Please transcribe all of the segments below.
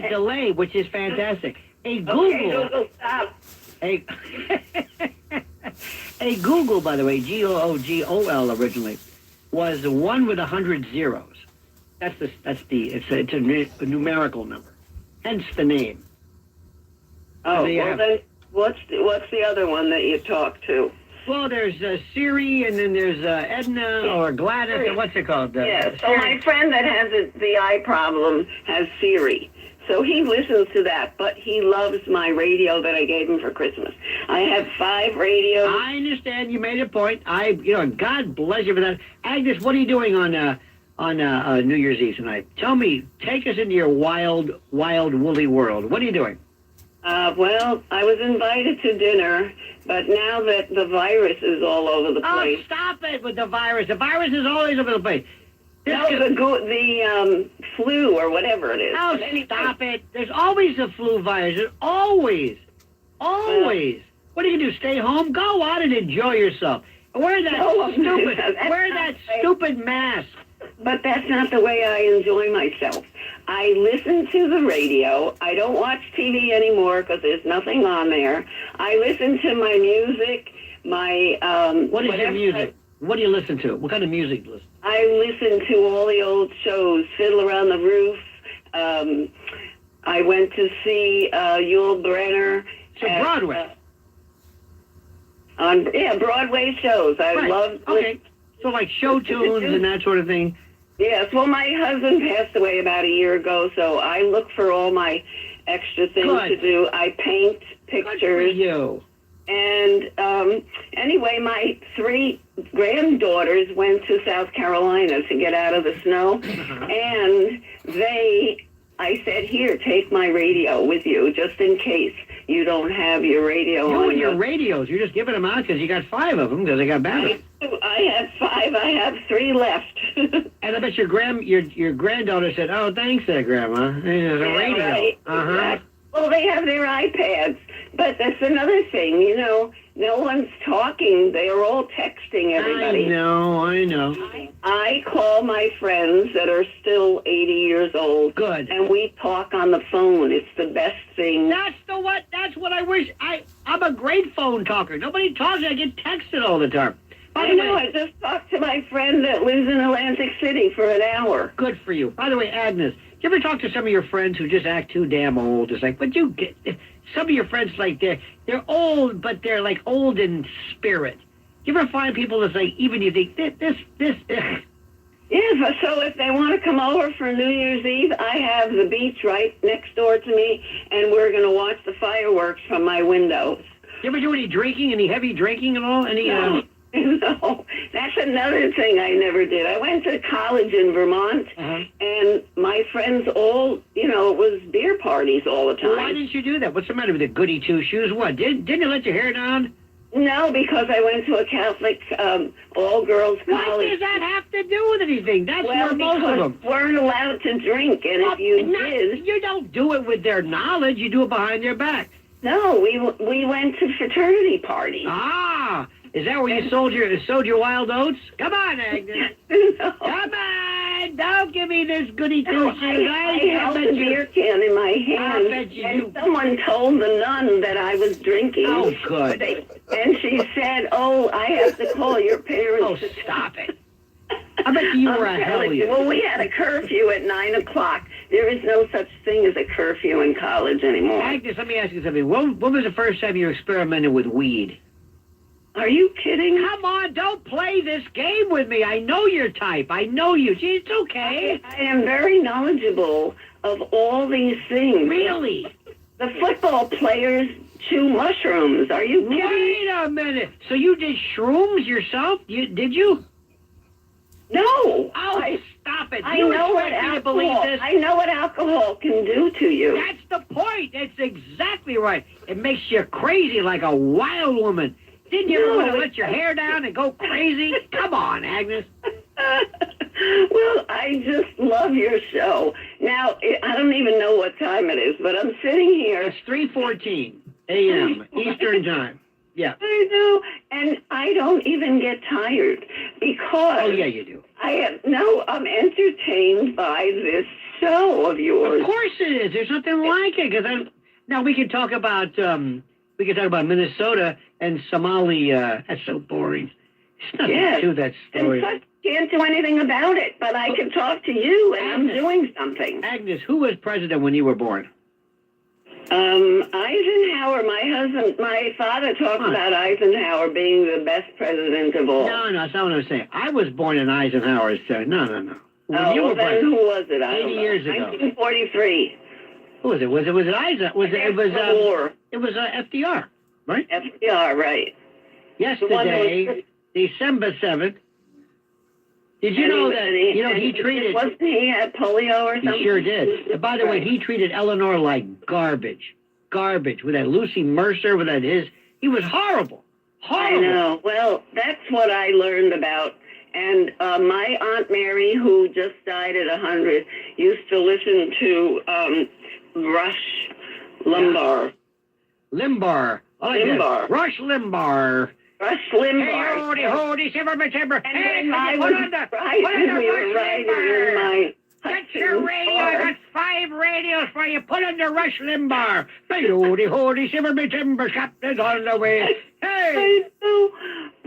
that delay, which is fantastic. A Google. Okay, Google, stop. A, a Google, by the way, Googol originally, was 1 with 100 zeros. It's a numerical number. Hence the name. Oh, well then, what's the other one that you talk to? Well, there's Siri, and then there's Edna or Gladys, or what's it called? Yeah, so my friend that has the eye problem has Siri. So he listens to that, but he loves my radio that I gave him for Christmas. I have 5 radios. I understand. You made a point. God bless you for that. Agnes, what are you doing on New Year's Eve tonight? Take us into your wild, woolly world. What are you doing? Well, I was invited to dinner, but now that the virus is all over the place. Oh, stop it with the virus. The virus is always over the place. The flu or whatever it is. Oh, stop it. There's always a flu virus. There's always. Always. What are you going to do, stay home? Go out and enjoy yourself. Wear that stupid mask. But that's not the way I enjoy myself. I listen to the radio. I don't watch TV anymore because there's nothing on there. I listen to my music, What is your music? What do you listen to? What kind of music do you listen to? I listen to all the old shows, Fiddler on the Roof. I went to see Yul Brynner. So Broadway. Broadway shows. I love. Okay. So like show tunes and that sort of thing. Yes. Well, my husband passed away about a year ago, so I look for all my extra things to do. I paint pictures. Good for you. And anyway, my 3 granddaughters went to South Carolina to get out of the snow, and I said, here, take my radio with you, just in case you don't have your radio on. You and your radios, you're just giving them out because you got 5 of them because they got batteries. I have 5. I have 3 left. And I bet your granddaughter said, "Oh, thanks, there, Grandma. There's a radio." Right. Exactly. Well, they have their iPads, but that's another thing. No one's talking. They are all texting everybody. I know. I call my friends that are still 80 years old. Good. And we talk on the phone. It's the best thing. That's what I wish. I'm a great phone talker. Nobody talks. I get texted all the time. I know. I just talked to my friend that lives in Atlantic City for an hour. Good for you. By the way, Agnes, do you ever talk to some of your friends who just act too damn old? It's like, but you get some of your friends like they're old, but they're like old in spirit. You ever find people that's like, even you think this? Yeah, so if they want to come over for New Year's Eve, I have the beach right next door to me, and we're going to watch the fireworks from my windows. You ever do any drinking, any heavy drinking at all? No, that's another thing I never did. I went to college in Vermont, and my friends all, it was beer parties all the time. Well, why didn't you do that? What's the matter with the goody two-shoes? What, didn't you let your hair down? No, because I went to a Catholic all-girls college. What does that have to do with anything? That's where most of them weren't allowed to drink, and if you did... You don't do it with their knowledge. You do it behind their back. No, we went to fraternity parties. Ah! Is that where you sowed your wild oats? Come on, Agnes. No. Come on! Don't give me this goody two-shoes. I held a beer can in my hand, and someone told the nun that I was drinking. Oh, good. And she said, "Oh, I have to call your parents." Oh, stop it. I bet you were a hellion. Well, we had a curfew at 9 o'clock. There is no such thing as a curfew in college anymore. Agnes, let me ask you something. When was the first time you experimented with weed? Are you kidding? Come on, don't play this game with me. I know your type. I know you. Gee, it's okay. I am very knowledgeable of all these things. Really? The football players chew mushrooms. Are you kidding? Wait a minute. So you did shrooms yourself? Did you? No. Oh, stop it. I know what alcohol can do to you. That's the point. That's exactly right. It makes you crazy like a wild woman. Didn't you ever want to let your hair down and go crazy? Come on, Agnes. Well, I just love your show. Now, I don't even know what time it is, but I'm sitting here. It's 3:14 a.m. Eastern Time. Yeah. I know, and I don't even get tired because... Oh, yeah, you do. I'm entertained by this show of yours. Of course it is. There's nothing like it. Now we can talk about Minnesota and Somalia. That's so boring. There's nothing to that story. And can't do anything about it, but I can talk to you, and I'm doing something. Agnes, who was president when you were born? Eisenhower. My father talked about Eisenhower being the best president of all. No, that's not what I'm saying. I was born in Eisenhower's time. No. When you were then who was it? 80 years ago. 1943. Who was it? Was it Eisenhower? It was FDR, right? FDR, right. Yesterday, December 7th. Did you know that? He treated. Wasn't he had polio or something? He sure did. And by the way, he treated Eleanor like garbage. With that Lucy Mercer, with that he was horrible. I know. Well, that's what I learned about. And my Aunt Mary, who just died at 100, used to listen to Rush Limbaugh. Limbaugh. Limbaugh. Rush Limbaugh. Rush Limbaugh. Hey, hoody, timber. And I was riding in my Get your radio. I got 5 radios for you. Put on the Rush Limbaugh. Hey, hoody, shimmer me timber. Captain's on the way. Hey. I know.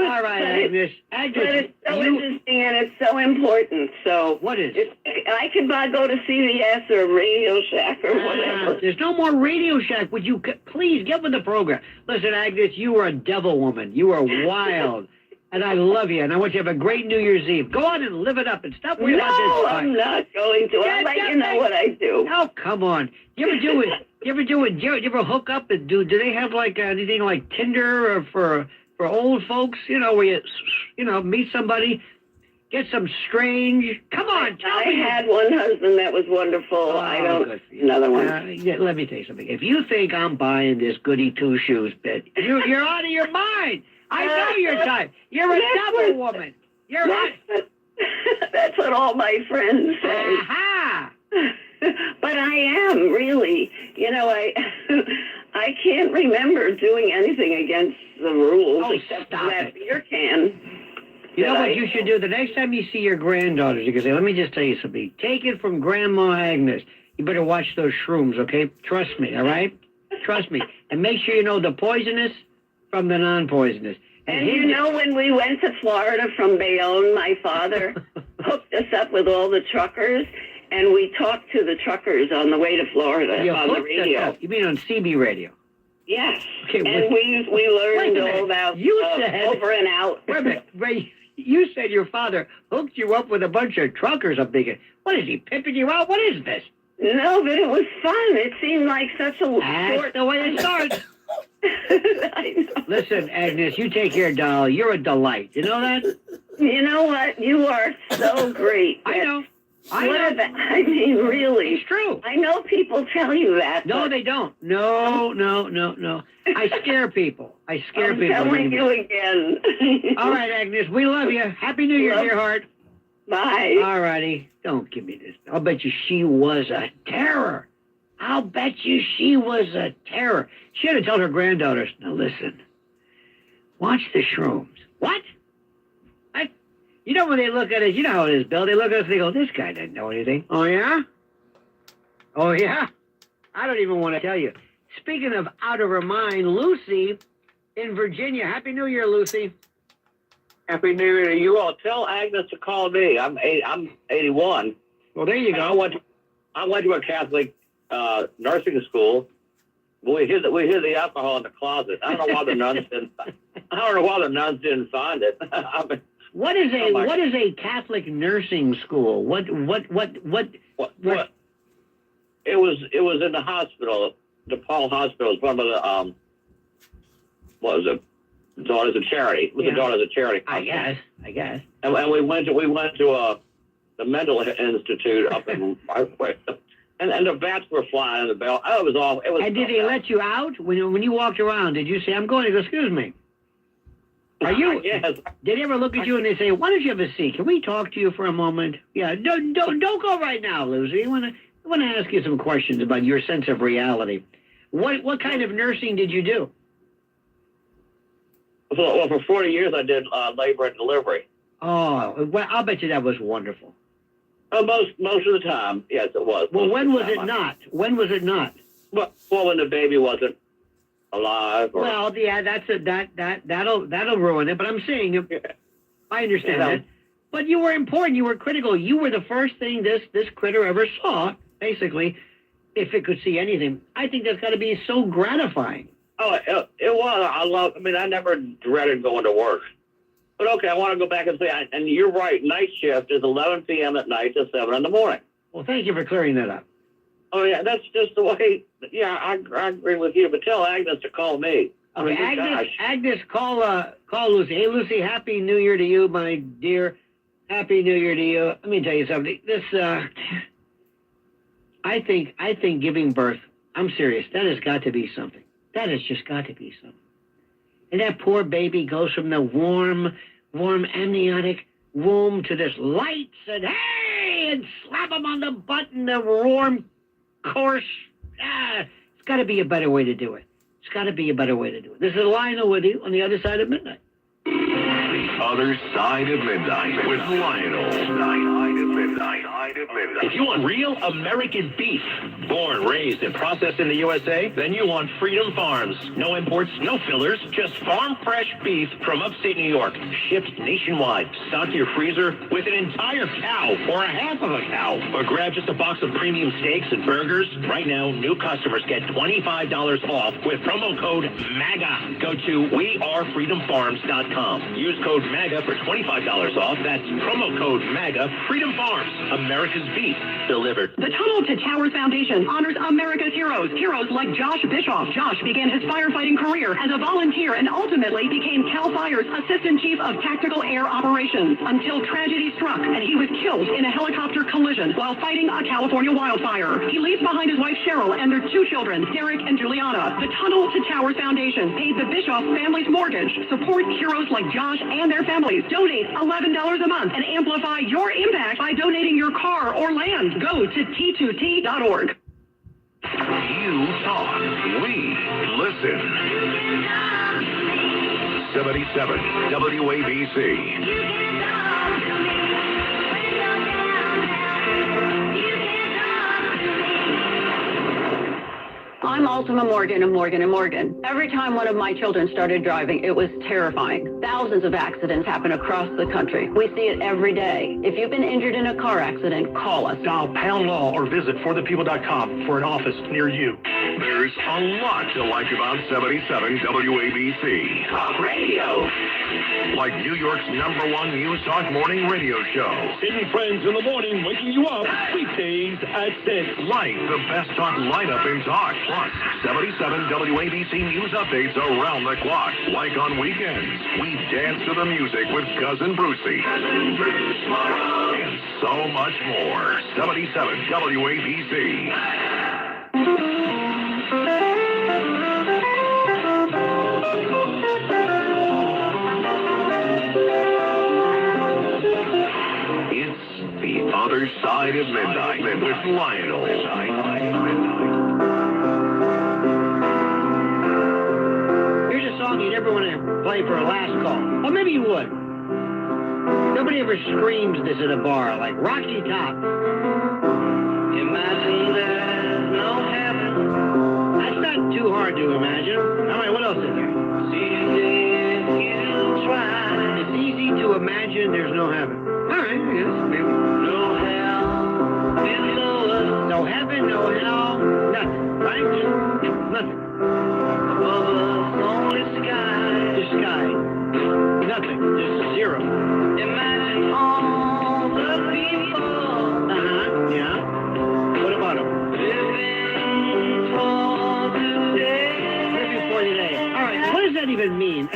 All right, Agnes. But it's so interesting and it's so important. So what is it? I could go to CBS or Radio Shack or whatever. There's no more Radio Shack. Would you please get with the program? Listen, Agnes, you are a devil woman. You are wild. And I love you, and I want you to have a great New Year's Eve. Go on and live it up and stop worrying about this. No, I'm not going to. I'll let you know what I do. Oh, come on. You ever do it? You ever hook up and do they have like anything like Tinder or for old folks? Where you meet somebody, get some strange. Come on, tell me. I had one husband that was wonderful. I don't. Another one. Let me tell you something. If you think I'm buying this goody two shoes bit, you're out of your mind. I know your type. You're a double woman. That's what all my friends say. Aha! But I am really. I can't remember doing anything against the rules except stop that it. beer can. You know what you should do? The next time you see your granddaughters, you can say, let me just tell you something. Take it from Grandma Agnes. You better watch those shrooms, okay? Trust me, all right? Trust me. And make sure you know the poisonous from the non-poisonous. And when we went to Florida from Bayonne, my father hooked us up with all the truckers, and we talked to the truckers on the way to Florida on the radio. You mean on CB radio? Yes. Okay, and we learned all about over and out. Wait a minute. Ray, you said your father hooked you up with a bunch of truckers. I'm thinking, what is he, pimping you out? What is this? No, but it was fun. It seemed like such a That's the way it starts. I know. Listen, Agnes, you take care, doll. You're a delight. You know that? You know what? You are so great. I know. I mean, really. It's true. I know people tell you that. No, they don't. No. I scare people. I'm telling you again. All right, Agnes, we love you. Happy New Year, dear heart. Bye. All righty. Don't give me this. I'll bet you she was a terror. I'll bet you she was a terror. She had to tell her granddaughters, now listen, watch the shrooms. What? When they look at it, you know how it is, Bill. They look at us and they go, this guy doesn't know anything. Oh, yeah? Oh, yeah? I don't even want to tell you. Speaking of out of her mind, Lucy in Virginia. Happy New Year, Lucy. Happy New Year to you all. Tell Agnes to call me. I'm 81. Well, there you go. I went to a Catholic nursing school. We hid the alcohol in the closet. I don't know why the nuns didn't. I don't know why the nuns didn't find it. What is a Catholic nursing school? What? It was in the hospital, DePaul Hospital. It's one of the what was it? Daughters of Charity. It was the Daughters of Charity. I guess. And we went to the Mental Institute up in and the bats were flying in the bell. Oh, it was all. It was. And did they let you out when you walked around? Did you say, "I'm going to go"? Excuse me. Are you? Yes. Did they ever look at you and they say, "Why don't you have a seat? Can we talk to you for a moment?" Yeah. Don't go right now, Lucy. I want to ask you some questions about your sense of reality. What kind of nursing did you do? Well, for 40 years I did labor and delivery. Oh, well, I'll bet you that was wonderful. Most of the time, yes, it was. Well, Most when of the was it time. not? When was it not? Well, when the baby wasn't alive. Or, Well, yeah, that'll ruin it. But I'm saying, I understand You know. that. But you were important. You were critical. You were the first thing this critter ever saw, basically, if it could see anything. I think that's got to be so gratifying. Oh, it was. I never dreaded going to work. But okay, I want to go back and say, and you're right. Night shift is 11 p.m. at night to 7 in the morning. Well, thank you for clearing that up. Oh yeah, that's just the way. Yeah, I agree with you. But tell Agnes to call me. I Okay, mean, gosh. Agnes, call Lucy. Hey, Lucy, Happy New Year to you, my dear. Happy New Year to you. Let me tell you something. I think giving birth, I'm serious, that has got to be something. That has just got to be something. And that poor baby goes from the warm amniotic womb to this lights and hey, and slap him on the butt and the warm course. It's got to be a better way to do it. It's got to be a better way to do it. This is Lionel with you on the other side of midnight. The Other Side of Midnight with Lionel. If you want real American beef, born, raised, and processed in the USA, then you want Freedom Farms. No imports, no fillers, just farm fresh beef from upstate New York, shipped nationwide. Stock your freezer with an entire cow or a half of a cow. Or grab just a box of premium steaks and burgers. Right now, new customers get $25 off with promo code MAGA. Go to wearefreedomfarms.com. Use code MAGA for $25 off. That's promo code MAGA. Freedom Farms, America's beef delivered. The Tunnel to Towers Foundation honors America's heroes. Heroes like Josh Bischoff. Josh began his firefighting career as a volunteer and ultimately became CAL FIRE's Assistant Chief of Tactical Air Operations until tragedy struck and he was killed in a helicopter collision while fighting a California wildfire. He leaves behind his wife Cheryl and their 2 children, Derek and Juliana. The Tunnel to Towers Foundation paid the Bischoff family's mortgage. Support heroes like Josh and their families. Donate $11 a month and amplify your impact by donating your car or land. Go to T2T.org. You talk, we listen. 77 WABC. I'm Ultima Morgan of Morgan & Morgan. Every time one of my children started driving, it was terrifying. Thousands of accidents happen across the country. We see it every day. If you've been injured in a car accident, call us. Dial pound law or visit forthepeople.com for an office near you. There's a lot to like about 77 WABC. Talk radio. Like New York's #1 News Talk morning radio show. Sydney Friends in the morning, waking you up weekdays at 6. Like the best talk lineup in talk. Plus, 77 WABC news updates around the clock. Like on weekends, we dance to the music with Cousin Brucey. And so much more. 77 WABC. It's The Other Side of Midnight with Lionel. Here's a song you never want to play for a last call. Or maybe you would. Nobody ever screams this at a bar, like Rocky Top. Imagine there's no heaven. That's not too hard to imagine. All right, what else is there? It's easy to imagine there's no heaven. All right, I guess, maybe. No hell below us. No heaven, no hell, nothing, right? Nothing. Above us, only sky. Just sky. Nothing, just zero. Imagine all the people. Yeah. What about them? Living for today. Living for today. All right, what does that even mean?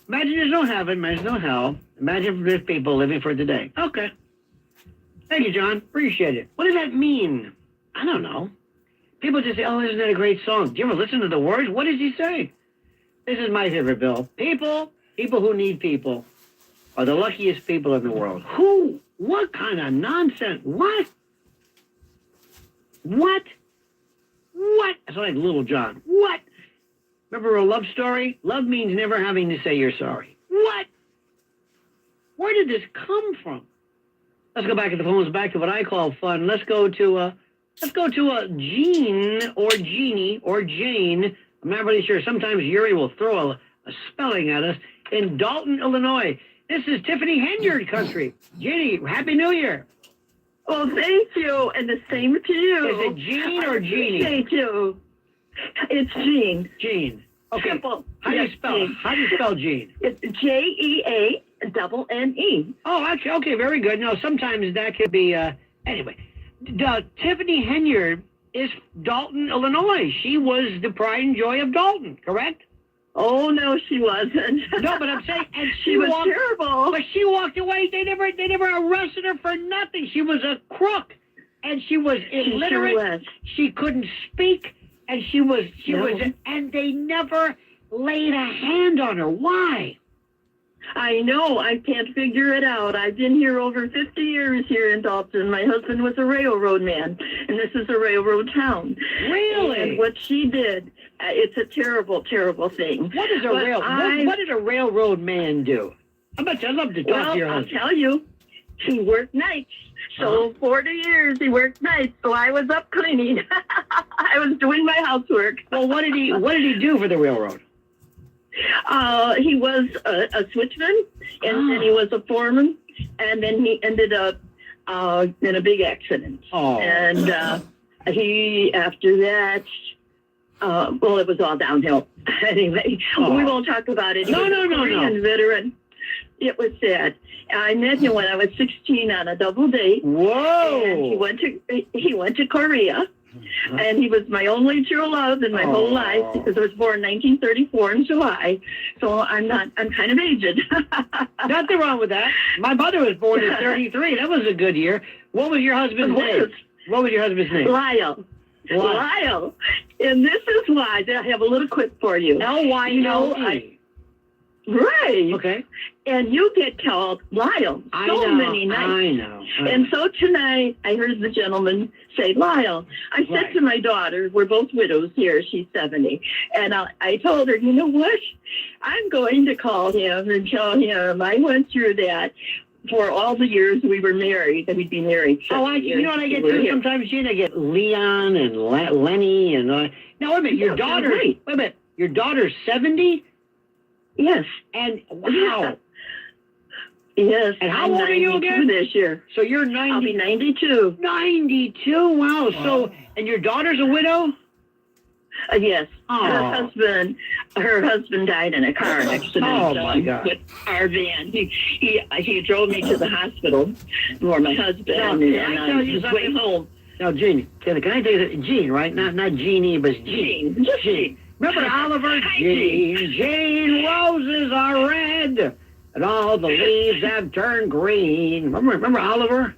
Imagine there's no heaven, imagine no hell. Imagine there's people living for today. Okay. Thank you, John. Appreciate it. What does that mean? I don't know. People just say, oh, isn't that a great song? Do you ever listen to the words? What does he say? This is my favorite, Bill. People who need people are the luckiest people in the world. Who? What kind of nonsense? What? What? What? That's like Little John. What? Remember a love story? Love means never having to say you're sorry. What? Where did this come from? Let's go back to the phones, back to what I call fun. Let's go to Jean or Jeannie or Jane. I'm not really sure. Sometimes Yuri will throw a spelling at us in Dalton, Illinois. This is Tiffany Henyard country. Jeannie, Happy New Year. Well, thank you, and the same to you. Is it Jean or Jeannie? Thank you. It's Jean. Jean. Okay. Simple. How do you Yes, spell? Jean. How do you spell Jean? It's JEANNE. Oh, actually, okay, very good. No, sometimes that could be. Anyway, Tiffany Henyard is Dalton, Illinois. She was the pride and joy of Dalton, correct? Oh no, she wasn't. No, but I'm saying, and she was walked, terrible. But she walked away. They never arrested her for nothing. She was a crook, and she was illiterate. Sure was. She couldn't speak, and she was, No. and they never laid a hand on her. Why? I know. I can't figure it out. I've been here over 50 years here in Dalton. My husband was a railroad man, and this is a railroad town. Really? And what she did, it's a terrible, terrible thing. What is a But what did a railroad man do? I'd love to talk to your I'll husband. tell you, he worked nights. So 40 years he worked nights. So I was up cleaning. I was doing my housework. Well, what did he do for the railroad? He was a switchman, and then he was a foreman, and then he ended up in a big accident. Oh. And he, after that, well, it was all downhill. Anyway, we won't talk about it. He was a Korean veteran. It was sad. I met him when I was 16 on a double date. Whoa! And he went to Korea. And he was my only true love in my whole life because I was born 1934 in July. So I'm kind of aged. Nothing wrong with that. My mother was born in 33. That was a good year. What was your husband's name? What was your husband's name? Lyle. And this is why I have a little quip for you. L-Y-L-E. Right. Okay. And you get called Lyle many nights. I know. And so tonight, I heard the gentleman say, Lyle. I said to my daughter, we're both widows here, she's 70. And I told her, you know what? I'm going to call him and tell him I went through that for all the years we were married, that we'd be married. You know what I get too sometimes, Gene? I get Leon and Lenny and... now, wait a minute, your daughter... Wait a minute, your daughter's 70? Yes. And, wow. Yes. And how old are you again? This year. So you're 90. I'll be 92. 92, wow. So, and your daughter's a widow? Yes. Oh. Her husband died in a car accident. Oh, my God. With our van. He drove me to the hospital for my husband. Now, and can I tell you his way something? home. Now, Jean, can I tell you that? Jean, right? Not Jeannie, but Jean. Just Jean. Remember Oliver? Hi, Jean, roses are red, and all the leaves have turned green. Remember Oliver?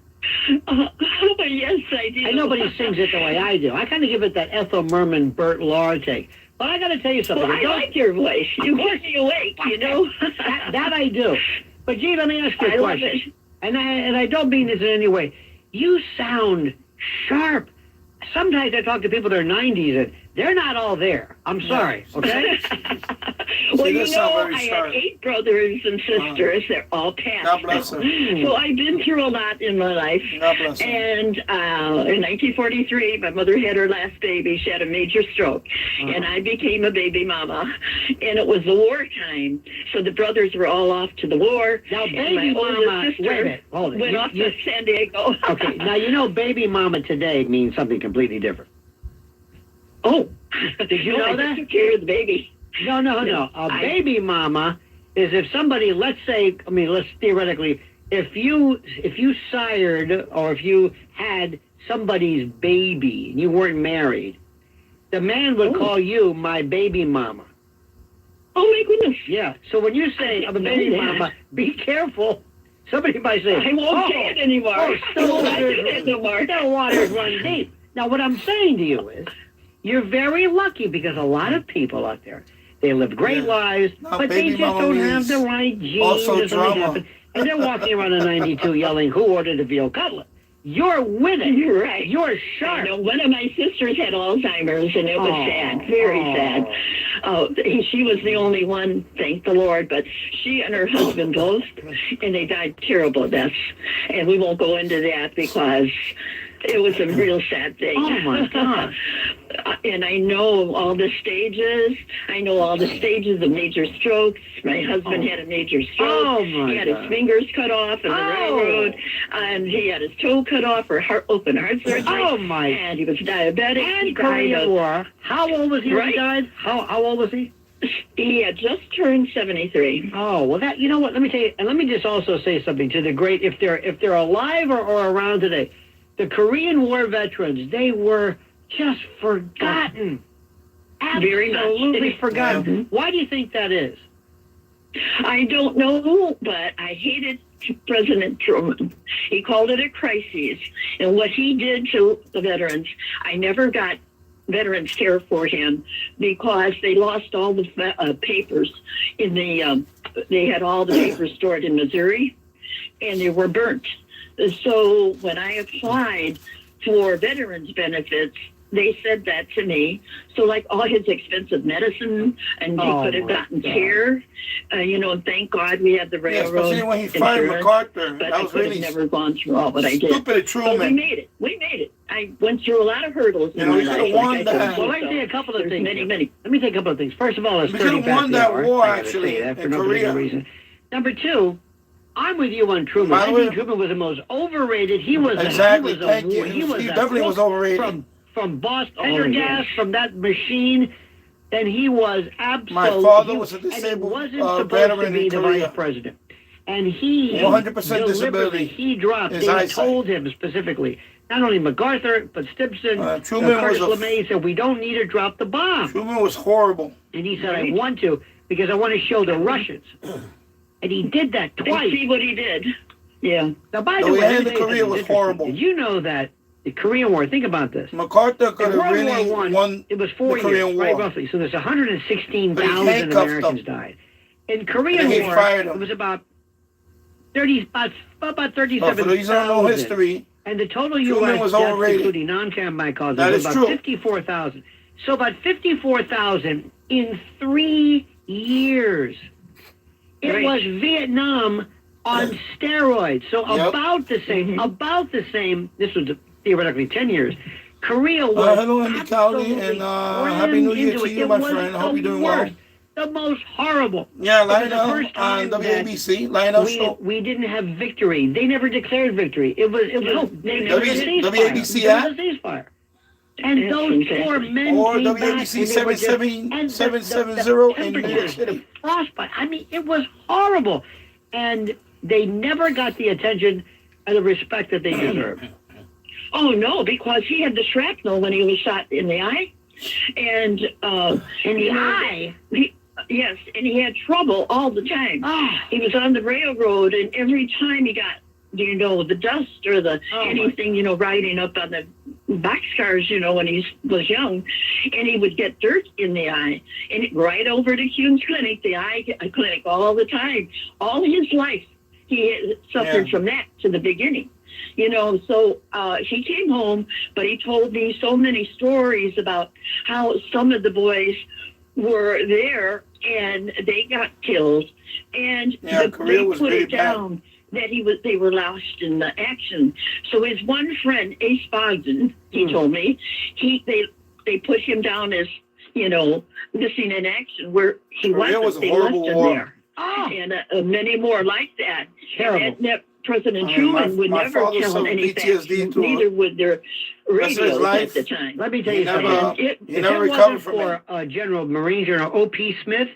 Yes, I do. And nobody sings it the way I do. I kind of give it that Ethel Merman, Bert Lahr take. But I got to tell you something. Well, I like your voice. You keep me awake, you know. that I do. But, Jean, let me ask you a question. Love it. And I don't mean this in any way. You sound sharp. Sometimes I talk to people that are 90s, and they're not all there. I'm sorry, okay? Well, you know, I had 8 brothers and sisters. Wow. They're all passed. God bless them. So I've been through a lot in my life. God bless them. And in 1943, my mother had her last baby. She had a major stroke. And I became a baby mama. And it was the wartime. So the brothers were all off to the war. Now, and baby my mama, oldest sister wait a minute, hold it. went off to San Diego. Okay, now you know baby mama today means something completely different. Oh. Did you know that? I took care of the baby. No. A baby mama is if somebody, let's theoretically, if you sired or if you had somebody's baby and you weren't married, the man would call you my baby mama. Oh, my goodness. Yeah. So when you say I'm a baby mama, be careful. Somebody might say, I won't say it anymore. Still waters run deep. Now, what I'm saying to you is, you're very lucky because a lot of people out there, they live great lives, but they just don't have the right genes. Also drama. And they're walking around at 92 yelling, who ordered a veal cutlet? You're with it. You're right. You're I sharp. know one of my sisters had Alzheimer's, and it was sad, very sad. She was the only one, thank the Lord, but she and her husband both, and they died terrible deaths. And we won't go into that because it was a real sad thing. Oh, my God. And I know all the stages. I know all the stages of major strokes. My husband had a major stroke. Oh, my He had God. his fingers cut off in the railroad, and he had his toe cut off for open heart surgery. Oh, my. And he was diabetic. And he died Korean of, War. How old was he when he Right. died? How old was he? He had just turned 73. Oh, well, that, you know what? Let me tell you, and let me just also say something to the great, if they're alive or around today, the Korean War veterans, they were just forgotten. Very much. Absolutely forgotten. Why do you think that is? I don't know, but I hated President Truman. He called it a crisis. And what he did to the veterans, I never got veterans care for him because they lost all the papers in the, they had all the papers stored in Missouri, and they were burnt. So when I applied for veterans benefits, they said that to me. So like all his expensive medicine, and he could have gotten care, and thank God we had the railroad. Especially when he fired insurance, MacArthur. but That I was could really have never gone through all what I did. stupid of So we Truman. made it. We made it. I went through a lot of hurdles. You know, in we my could've life, won like I that. told you. Well, let me say a couple of There's things. many. Let me say a couple of things. First of all, it's We could've 30 past won the that hour. war, I gotta actually, say that for in no particular Korea. reason. Number two, I'm with you on Truman. By the I way- think Truman was the most overrated. He was Exactly, he was thank a, you. He was He a definitely was crook overrated. From Boss Oh, Pendergast, yes. from that machine, and he was absolutely. My father was a and he disabled wasn't supposed to veteran be in the Korea. vice president. And he 100% deliberately, disability. he dropped. His They eyesight. told him specifically, not only MacArthur, but Stimson, Truman Curtis was a- LeMay said, we don't need to drop the bomb. Truman was horrible. And he said, I want to, because I want to show the Russians. And he did that And twice. see what he did. Yeah. Now, by The the way way, he let me handled tell you Korea something was interesting. horrible. Did you know that the Korean War, think about this. MacArthur could In have World really War won it was 4 the Korean years, War. right, roughly. So there's But he 116,000 handcuffed Americans them. died. In Korean And he War, fired it them. was about 37,000. Oh, for those who don't know history, And the total Truman U.S. was deaths, overrated. including non-combat causes, That was is about true. 54,000. So about 54,000 in 3 years. It Right. was Vietnam on steroids. So Yep. about the same. About the same. This was theoretically 10 years. Korea was hello, Andy Cowley, absolutely and Happy crammed New Year into to it. you, It my was friend. I hope the you're doing well. worst, the most horrible. Yeah, It was the Lionel first time on that WABC. Lionel show. we didn't have victory. They never declared victory. It was No, they they never never did a did. ceasefire. WABC There app? was a ceasefire. And That's those fantastic. poor men Or came back, WABC and they were just- 770 in New York temperature, City. the frostbite. I mean, it was horrible, and they never got the attention and the respect that they deserved. Oh, no, because he had the shrapnel when he was shot in the eye. And In the eye. Yes, and he had trouble all the time. Oh, He was on the railroad, and every time he got, the dust or the Oh, my. anything, riding up on the boxcars, when he was young, and he would get dirt in the eye. And right over to Hume's Clinic, the eye clinic, all the time. All his life, he had suffered Yeah. from that to the beginning. So he came home, but he told me so many stories about how some of the boys were there and they got killed, and Yeah, Korea they was put really it down that they were lost in the action. So his one friend, Ace Bogdan, he told me, they put him down as missing in action where he Korea wasn't. was a They horrible left him war. there, oh, and many more like that. terrible. And that President I mean, Truman my- would my never father tell suffered any PTSD facts, to neither would their rest of his radios at life. the time. Let me tell He you never- something. And he If never it recovered wasn't from it. for General Marine General O.P. Smith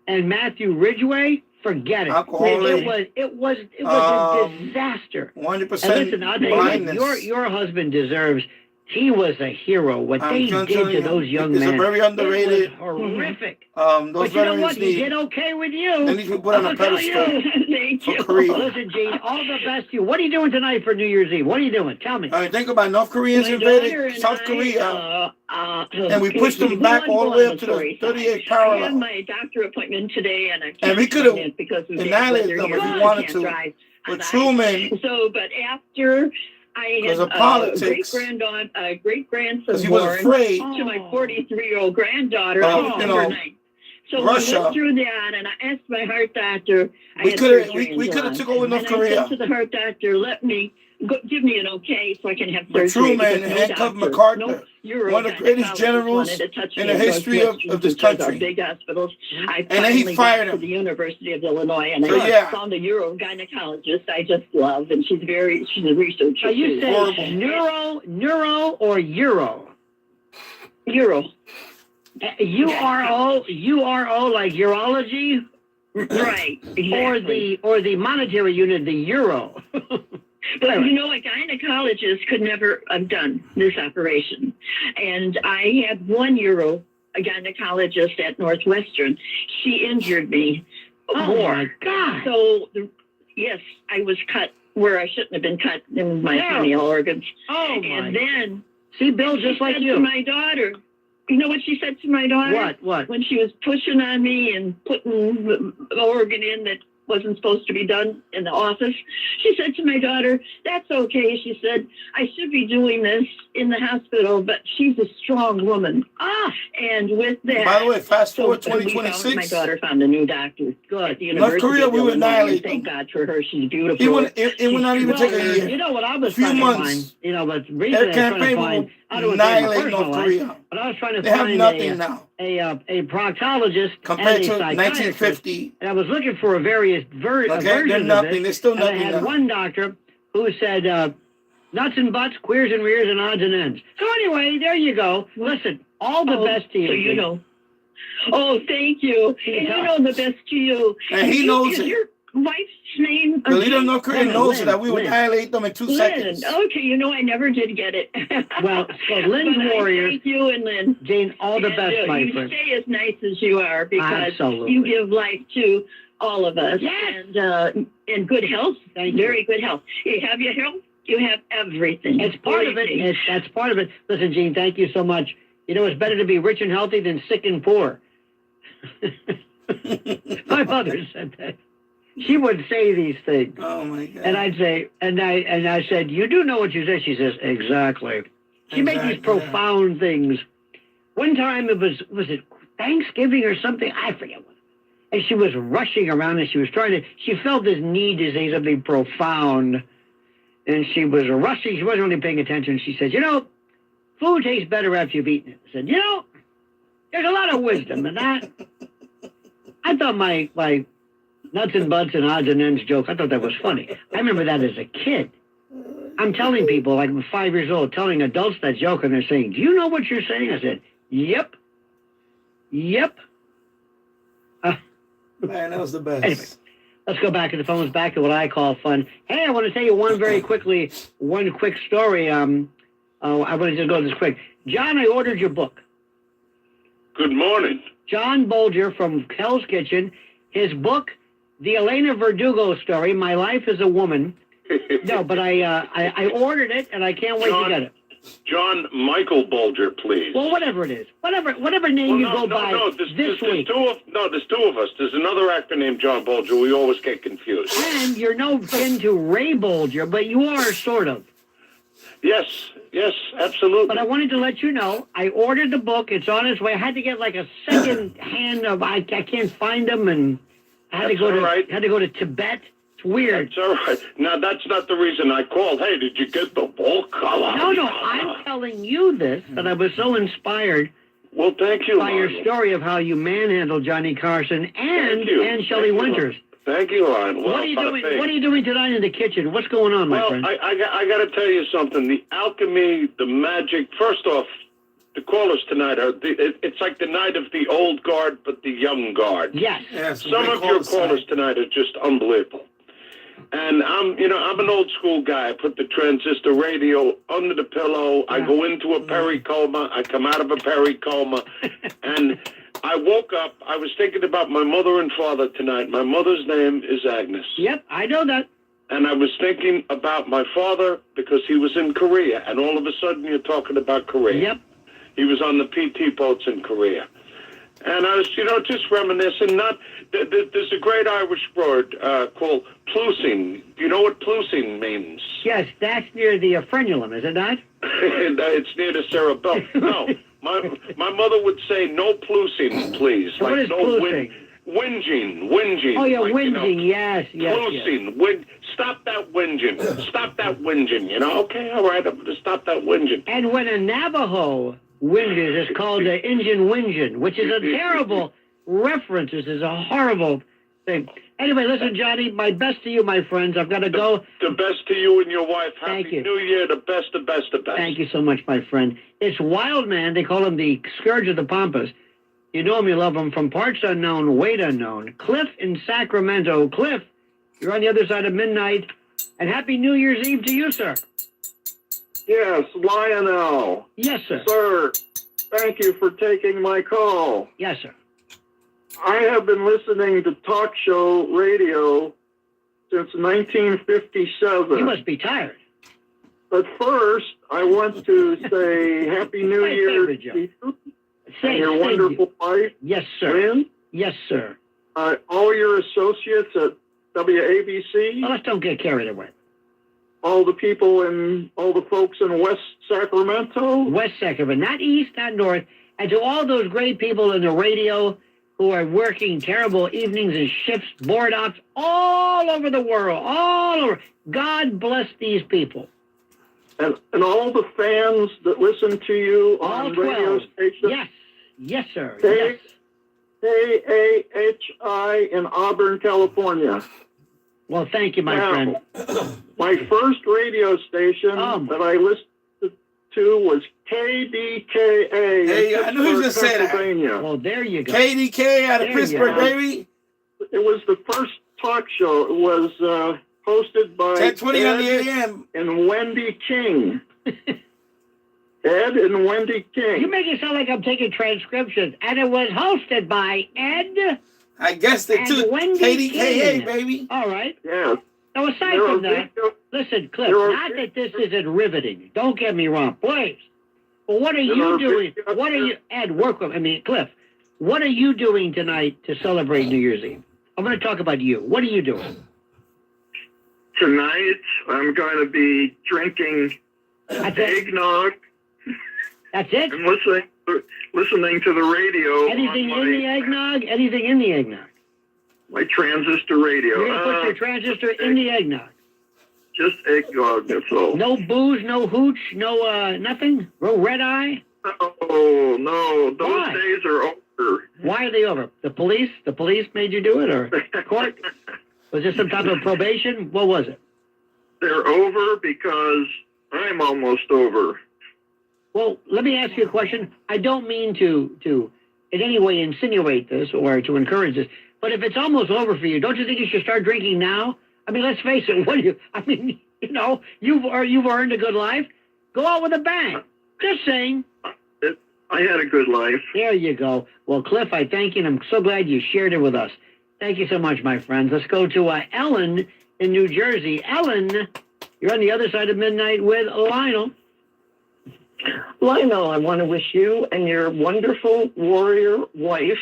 and Matthew Ridgway, forget it. Alcoholic. It was a disaster. 100% And listen, I'll tell you, blindness. your husband deserves. He was a hero. What they I'm did telling to you, those young it's men, a very underrated. it was horrific. Those But you know what? veterans He did need. okay with you. They need to be put on a I'll tell pedestal you. Thank for you. Korea. Listen, Gene, all the best to you. What are you doing tonight for New Year's Eve? What are you doing? Tell me. I mean, think about it. North Koreans My daughter invaded and South I, Korea, and we pushed them back all the way up to the 38th I had parallel. my doctor appointment today, and I can't And we could've sign it because of annihilated bad weather them if here. we I wanted can't to. drive. But And Truman, So, but after I Because had of politics. a great grandson Because he was born afraid. to my 43-year-old granddaughter Well, on you December know, 9th. So Russia. we went through that, and I asked my heart doctor. I We had could surgery in have July. took over North and Korea. I said to the heart doctor, give me an okay so I can have But surgery. Truman because handcuffed doctor, MacArthur, no one of the greatest urogynecologists generals wanted to touch in me the history of Northwestern, this which is our country. big hospitals. I And then he finally fired got to him. the University of Illinois, and So, I yeah. found a urogynecologist I just love, and she's a researcher. Are you too. saying Horrible. neuro, or Euro? Euro? URO, like urology, Right. Exactly. or the monetary unit, the euro. But you know, a gynecologist could never have done this operation. And I had one a gynecologist at Northwestern. She injured me more. My God! So, yes, I was cut where I shouldn't have been cut in my pineal organs. Oh my! And then See, Bill, just like said you. to my daughter, you know what she said to my daughter? What? When she was pushing on me and putting the organ in that wasn't supposed to be done in the office, she said to my daughter, "That's okay." She said, "I should be doing this in the hospital, but she's a strong woman." And with that, By the way, fast forward my 2026. daughter found a new doctor. Good. At the University Korea, of we would Illinois, annihilate Thank them. God for her. She's beautiful. It would not even take a year. You know what I was Few trying months. to find? You know, but Their recently I was trying to campaign find. I will don't know if annihilate personal North life, Korea. but I was trying to They have find nothing now. a proctologist Compared and to a psychiatrist. 1950. And I was looking for a various Okay, version they're of nothing. it. They're still And I nothing had now. one doctor who said nuts and butts, queers and rears, and odds and ends. So anyway, there you go. Listen, all the best to you. So you know. Oh, thank you. And you know the best to you. And he knows is it. your wife's name? The leader of North Korea knows Lynn, that we would Lynn. annihilate them in 2 Lynn. seconds. Okay, you know I never did get it. Well, so Lynn's But Warriors. Thank you and Lynn. Jane, all the And, best, my you friend. stay as nice as you are because Absolutely. you give life to all of us. Yes. And good health. Thank you. Very good health. You have your health. You have everything. It's part of it. That's part of it. Listen, Gene, thank you so much. You know, it's better to be rich and healthy than sick and poor. My mother said that. She would say these things. Oh my God. And I'd say, and I said, you do know what you said? She says, exactly. She made these Exactly, yeah. profound things. One time it was it Thanksgiving or something? I forget what. And she was rushing around and she felt this need to say something profound. And she was rushing. She wasn't really paying attention. She said, you know, food tastes better after you've eaten it. I said, you know, there's a lot of wisdom in that. I thought my nuts and butts and odds and ends joke, I thought that was funny. I remember that as a kid. I'm telling people, like I'm 5 years old, telling adults that joke, and they're saying, do you know what you're saying? I said, yep. Man, that was the best. Anyway, let's go back to the phones, back to what I call fun. Hey, I want to tell you one quick story. I want to just go this quick. John, I ordered your book. Good morning. John Bolger from Hell's Kitchen. His book, The Elena Verdugo Story, My Life as a Woman. No, but I ordered it, and I can't wait to get it. John Michael Bolger, please. Well, whatever it is. Whatever name you go by this week. There's two of us. There's another actor named John Bolger. We always get confused. And you're no kin to Ray Bolger, but you are sort of. Yes, absolutely. But I wanted to let you know, I ordered the book. It's on its way. I had to get like a second hand of, I can't find them, and I had to go to Tibet. It's weird. That's all right. Now, that's not the reason I called. Hey, did you get the book? No, I'm telling you this, that I was so inspired. Well, thank you, by your story of how you manhandled Johnny Carson and Shelley Winters. Thank you, Ryan. Well, what are you doing tonight in the kitchen? What's going on, my friend? I got to tell you something. The alchemy, the magic. First off, the callers tonight it's like the night of the old guard, but the young guard. Yes. Some of your callers tonight are just unbelievable. And I'm an old school guy. I put the transistor radio under the pillow. I go into a pericoma. I come out of a pericoma. And I woke up. I was thinking about my mother and father tonight. My mother's name is Agnes. Yep, I know that. And I was thinking about my father because he was in Korea. And all of a sudden you're talking about Korea. Yep. He was on the PT boats in Korea. And I was, just reminiscing. There's a great Irish word called plusing. Do you know what plusing means? Yes, that's near the frenulum, is it not? And it's near the cerebellum. No, my mother would say no plusing, please. So what is plusing? Whinging. Oh, yeah, whinging, yes. Plusing, stop that whinging. Stop that whinging, Okay, all right, I'm going to stop that whinging. And when a Navajo whinges, it's called an Injun whinging, which is a terrible reference. This is a horrible thing. Anyway, listen, Johnny, my best to you, my friends. I've got to go. The best to you and your wife. Thank Happy you. New Year. The best. Thank you so much, my friend. It's Wild Man. They call him the Scourge of the Pampas. You know him, you love him. From parts unknown, weight unknown. Cliff in Sacramento. Cliff, you're on the other side of midnight. And Happy New Year's Eve to you, sir. Yes, Lionel. Yes, sir. Sir, thank you for taking my call. Yes, sir. I have been listening to talk show radio since 1957. You must be tired. But first, I want to say Happy New Year to you and your wonderful wife. Yes, sir. Lynn. Yes, sir. All your associates at WABC. Well, let's don't get carried away. All the people and all the folks in West Sacramento. West Sacramento, not east, not north. And to all those great people in the radio who are working terrible evenings and shifts, board ops, all over the world, all over. God bless these people. And all the fans that listen to you all on 12. Radio station. Yes. Yes, sir. Yes. KAHI in Auburn, California. Well, thank you, my friend. My first radio station that I listened to was KDKA. Hey, I knew he was going to say that. Well, there you go. KDK out of Pittsburgh, baby. It was the first talk show. It was hosted by 10:20 on the Ed AM. and Wendy King. Ed and Wendy King. You make it sound like I'm taking transcriptions. And it was hosted by Ed. I guessed it too. Wendy KDKA, King. baby. All right. Yeah. Now, aside from that, listen, Cliff, not that this isn't riveting. Don't get me wrong, please. But what are you doing? What are you, Ed, work with, Cliff, what are you doing tonight to celebrate New Year's Eve? I'm going to talk about you. What are you doing? Tonight, I'm going to be drinking eggnog. That's it? And listening to the radio. Anything in the eggnog? Anything in the eggnog? My transistor radio. You're going to put your transistor in the eggnog? Just eggnog, that's all. No booze, no hooch, no nothing? No red eye? Oh, no. Those days are over. Why are they over? The police? The police made you do it, or court? Was this some type of probation? What was it? They're over because I'm almost over. Well, let me ask you a question. I don't mean to in any way insinuate this or to encourage this, but if it's almost over for you, don't you think you should start drinking now? Let's face it. You've earned a good life. Go out with a bang. Just saying. I had a good life. There you go. Well, Cliff, I thank you, and I'm so glad you shared it with us. Thank you so much, my friends. Let's go to Ellen in New Jersey. Ellen, you're on the other side of midnight with Lionel. Lionel, I want to wish you and your wonderful warrior wife,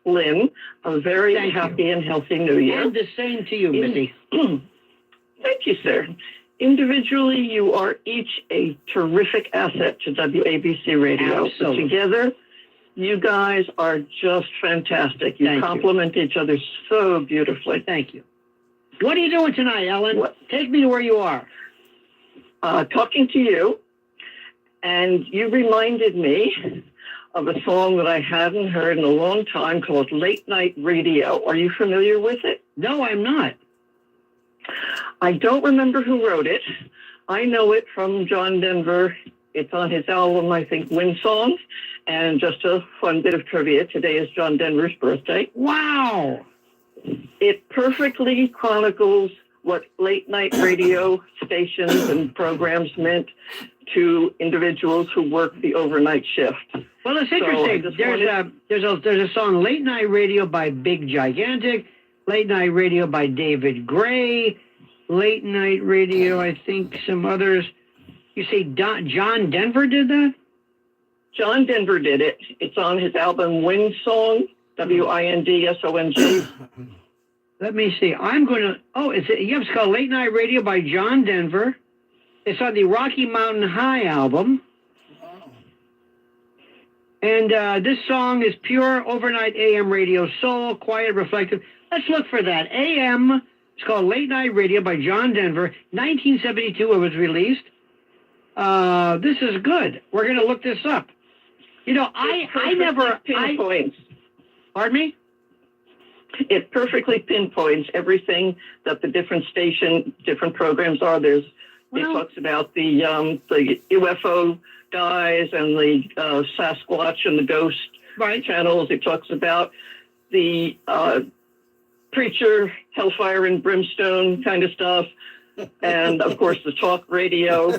Lynn, a very happy and healthy New Year. And the same to you, Missy. Thank you, sir. Individually, you are each a terrific asset to WABC Radio. Absolutely. Together, you guys are just fantastic. You complement each other so beautifully. Thank you. What are you doing tonight, Ellen? Take me to where you are. Talking to you. And you reminded me of a song that I hadn't heard in a long time called Late Night Radio. Are you familiar with it? No, I'm not. I don't remember who wrote it. I know it from John Denver. It's on his album, I think, Wind Songs. And just a fun bit of trivia, today is John Denver's birthday. Wow! It perfectly chronicles what late night radio stations and programs meant to individuals who work the overnight shift. Well, it's interesting. There's a song, Late Night Radio by Big Gigantic, Late Night Radio by David Gray, Late Night Radio, I think some others. You say John Denver did that? John Denver did it. It's on his album Wind Song, WINDSONG. Let me see. I'm going to... Oh, it's called Late Night Radio by John Denver. It's on the Rocky Mountain High album. And this song is pure overnight AM radio, soul, quiet, reflective. Let's look for that. AM, it's called Late Night Radio by John Denver. 1972 it was released. This is good. We're going to look this up. You know, I never... pinpoints. Pardon me? It perfectly pinpoints everything that the different programs are. It talks about the UFO guys and the Sasquatch and the ghost channels. It talks about the preacher, hellfire and brimstone kind of stuff. And, of course, the talk radio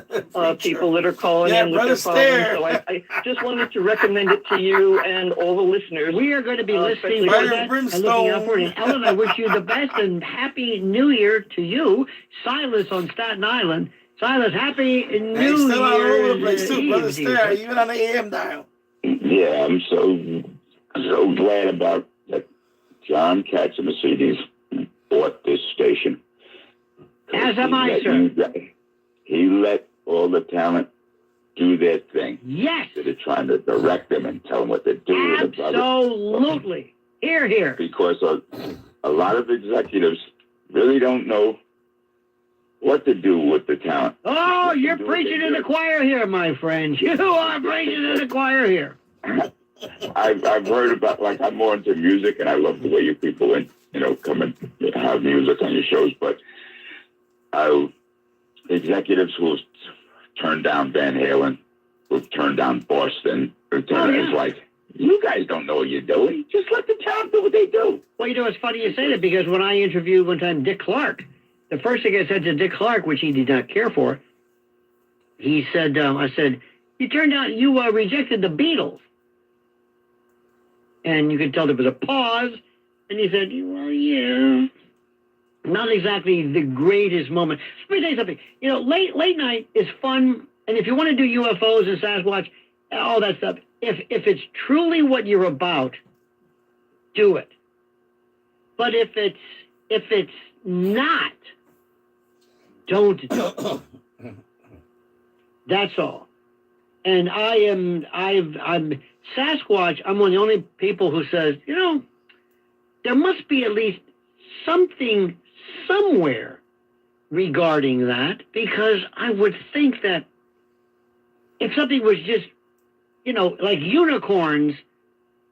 people that are calling in with their problems. So I just wanted to recommend it to you and all the listeners. We are going to be listening for that and looking out for it. And Ellen, I wish you the best and Happy New Year to you. Silas on Staten Island. Silas, Happy New Year. Still all over the place, too, Brother Stair, even on the AM dial. Yeah, I'm so glad about that. John Katzimasidis bought this station. As am I, sir. He let all the talent do their thing. Yes. Instead of trying to direct them and tell them what to do. Absolutely. Hear, hear. Because a lot of executives really don't know what to do with the talent. Oh, you're preaching to the choir here, my friend. You are preaching to the choir here. I've heard about, like, I'm more into music, and I love the way you people, come and have music on your shows, but executives who turned down Van Halen, who turned down Boston, it's like, you guys don't know what you're doing. Just let the talent do what they do. Well, it's funny you say that, because when I interviewed one time Dick Clark, the first thing I said to Dick Clark, which he did not care for, he said, I said, you rejected the Beatles. And you could tell there was a pause, and he said, well, yeah. Not exactly the greatest moment. Let me tell you something. Late night is fun, and if you want to do UFOs and Sasquatch, all that stuff, if it's truly what you're about, do it. But if it's not, don't do it. That's all. And I'm Sasquatch. I'm one of the only people who says, there must be at least something somewhere regarding that, because I would think that if something was just, like unicorns,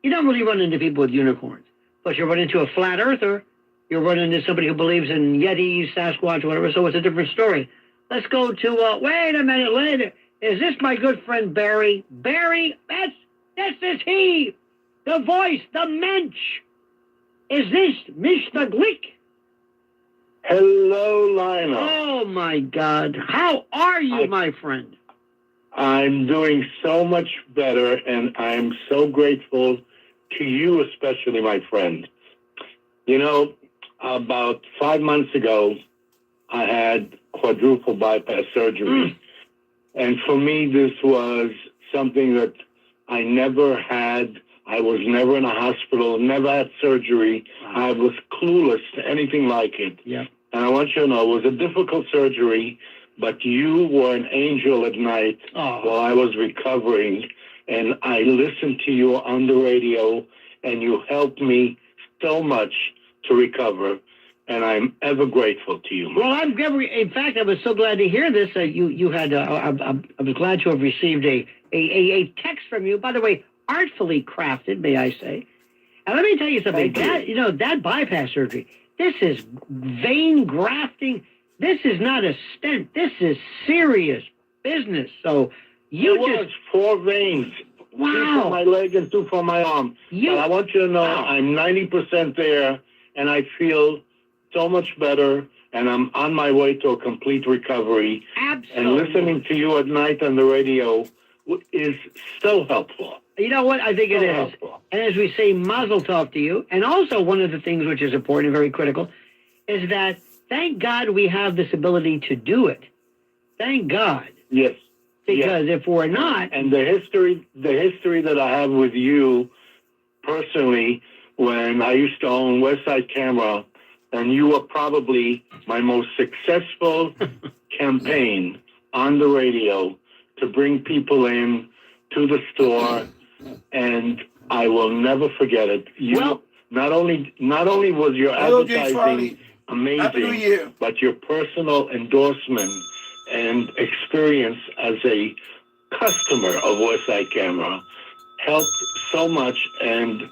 you don't really run into people with unicorns, but you run into a flat earther, you run into somebody who believes in Yetis, Sasquatch, whatever, so it's a different story. Let's go to, wait a minute, later. Is this my good friend Barry? Barry, this is he, the voice, the mensch. Is this Mr. Glick? Hello, Lionel. Oh, my God. How are you, my friend? I'm doing so much better, and I'm so grateful to you, especially, my friend. About 5 months ago, I had quadruple bypass surgery. And for me, this was something that I never had. I was never in a hospital, never had surgery. Wow. I was clueless to anything like it. Yeah. And I want you to know, it was a difficult surgery, but you were an angel at night while I was recovering. And I listened to you on the radio, and you helped me so much to recover. And I'm ever grateful to you. Well, in fact, I was so glad to hear this. You had, I was glad to have received a text from you. By the way, artfully crafted, may I say. And let me tell you something. That bypass surgery, this is vein grafting. This is not a stent. This is serious business. So it was 4 veins. Wow. 2 for my leg and 2 for my arm. But I want you to know I'm 90% there, and I feel so much better, and I'm on my way to a complete recovery. Absolutely. And listening to you at night on the radio is so helpful. You know what? I think it is. And as we say, mazel tov to you. And also one of the things which is important and very critical is that thank God we have this ability to do it. Thank God. Yes. Because if we're not, and the history that I have with you personally, when I used to own Westside Camera, and you were probably my most successful campaign on the radio to bring people in to the store, and I will never forget it. Not only was your advertising amazing, but your personal endorsement and experience as a customer of Westside Camera helped so much, and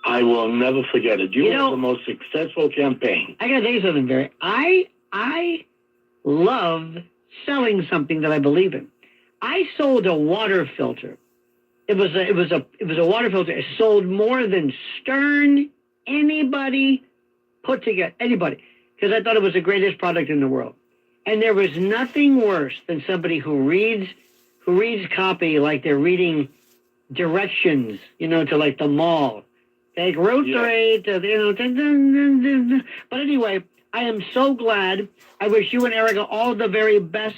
I will never forget it. You were the most successful campaign. I gotta tell you something, Barry. I love selling something that I believe in. I sold a water filter. It was a water filter. It sold more than Stern, anybody put together, anybody, because I thought it was the greatest product in the world. And there was nothing worse than somebody who reads copy like they're reading directions, to like the mall. Take Route 3, But anyway, I am so glad. I wish you and Erica all the very best.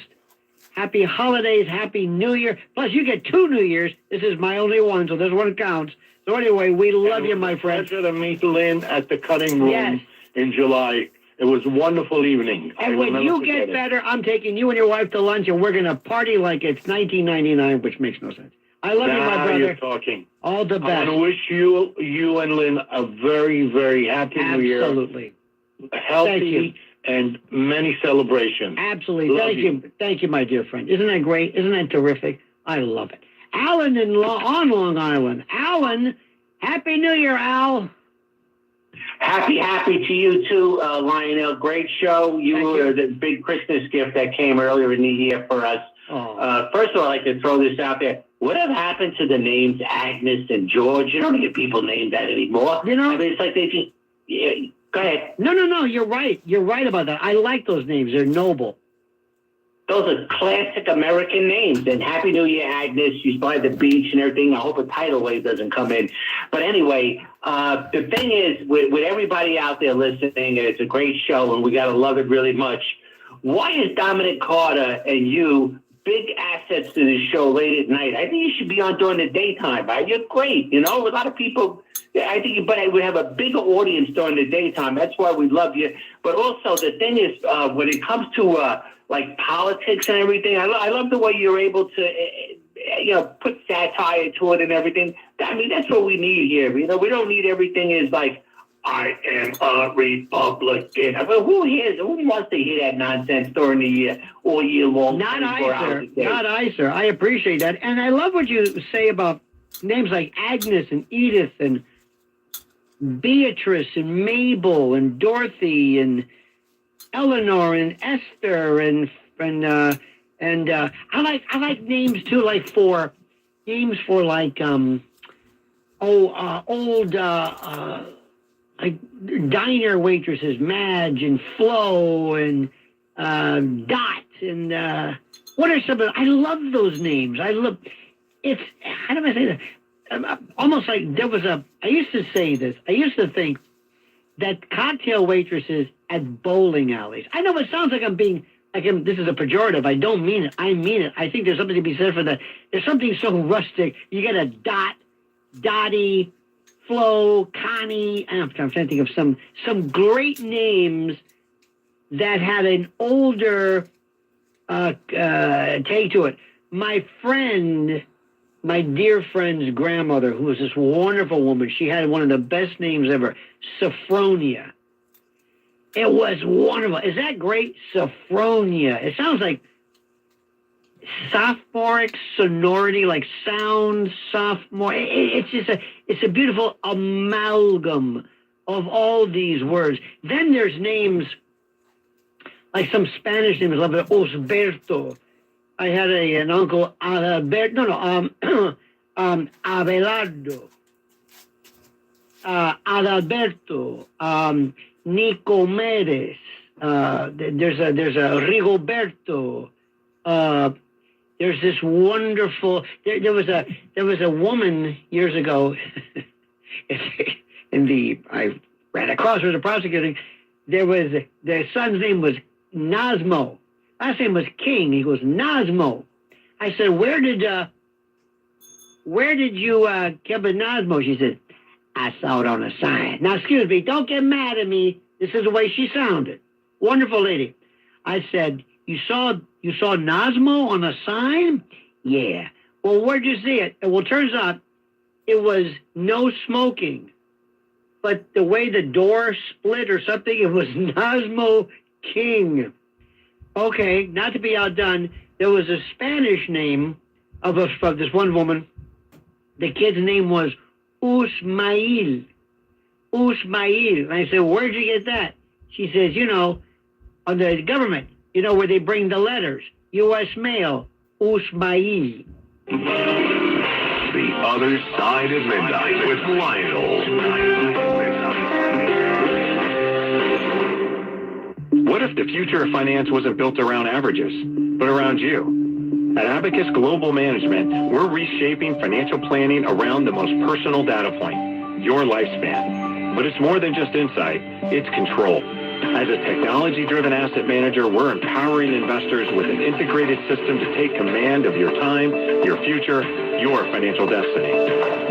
Happy holidays, Happy New Year. Plus, you get 2 New Years. This is my only one, so this one counts. So anyway, we love you, my friend. Pleasure to meet Lynn at the cutting room in July. It was a wonderful evening. And when you get better, I'm taking you and your wife to lunch, and we're going to party like it's 1999, which makes no sense. I love you, my brother. You're talking. All the best. I want to wish you and Lynn a very, very happy New Year. Absolutely. Healthy and many celebrations. Absolutely. Thank you, my dear friend. Isn't that great? Isn't that terrific? I love it. Alan on Long Island. Alan, Happy New Year, Al. Happy to you too, Lionel. Great show. You were the big Christmas gift that came earlier in the year for us. First of all, I'd like to throw this out there. Whatever happened to the names Agnes and George? You don't get people named that anymore. I mean, it's like they just... Yeah, go ahead. No. You're right. You're right about that. I like those names. They're noble. Those are classic American names. And Happy New Year, Agnes. She's by the beach and everything. I hope a tidal wave doesn't come in. But anyway, the thing is, with everybody out there listening, and it's a great show, and we got to love it really much, why is Dominic Carter and you big assets to the show late at night? I think you should be on during the daytime, right? You're great. A lot of people... I think you would have a bigger audience during the daytime. That's why we love you. But also, the thing is, when it comes to like politics and everything, I love the way you're able to, put satire to it and everything. I mean, that's what we need here. We don't need everything is like, I am a Republican. I mean, who wants to hear that nonsense during the year, all year long? Not I, sir. I appreciate that. And I love what you say about names like Agnes and Edith and Beatrice and Mabel and Dorothy and Eleanor and Esther and I like names too, like for names for like old like diner waitresses, Madge and Flo and Dot and what are some of? I love those names. It's, how do I say that? Almost like I used to say this. I used to think that cocktail waitresses at bowling alleys. I know it sounds like this is a pejorative. I don't mean it. I mean it. I think there's something to be said for that. There's something so rustic. You get a Dot, Dottie, Flo, Connie. I'm trying to think of some great names that had an older take to it. My dear friend's grandmother, who was this wonderful woman, she had one of the best names ever, Sophronia. It was wonderful. Is that great? Sophronia. It sounds like sophomoric sonority, like sound sophomore. It's a beautiful amalgam of all these words. Then there's names like some Spanish names, like Osberto. I had an uncle, Abelardo, Adalberto, Nicomedes. There's a Rigoberto. There's this wonderful. There was a woman years ago. I ran across with the prosecuting. Their son's name was Nasmo. Last name was King. He goes, Nasmo, I said, where did you get Nasmo? She said, I saw it on a sign. Now, excuse me, don't get mad at me. This is the way she sounded. Wonderful lady. I said, you saw Nasmo on a sign? Yeah. Well, where'd you see it? Well, turns out it was no smoking. But the way the door split or something, it was Nasmo King. Okay, not to be outdone, there was a Spanish name of this one woman. The kid's name was Usmail. Usmail. And I said, where'd you get that? She says, on the government, where they bring the letters. U.S. Mail, Usmail. The Other Side of Midnight with Lionel. What if the future of finance wasn't built around averages, but around you? At Abacus Global Management, we're reshaping financial planning around the most personal data point, your lifespan. But it's more than just insight, it's control. As a technology-driven asset manager, we're empowering investors with an integrated system to take command of your time, your future, your financial destiny.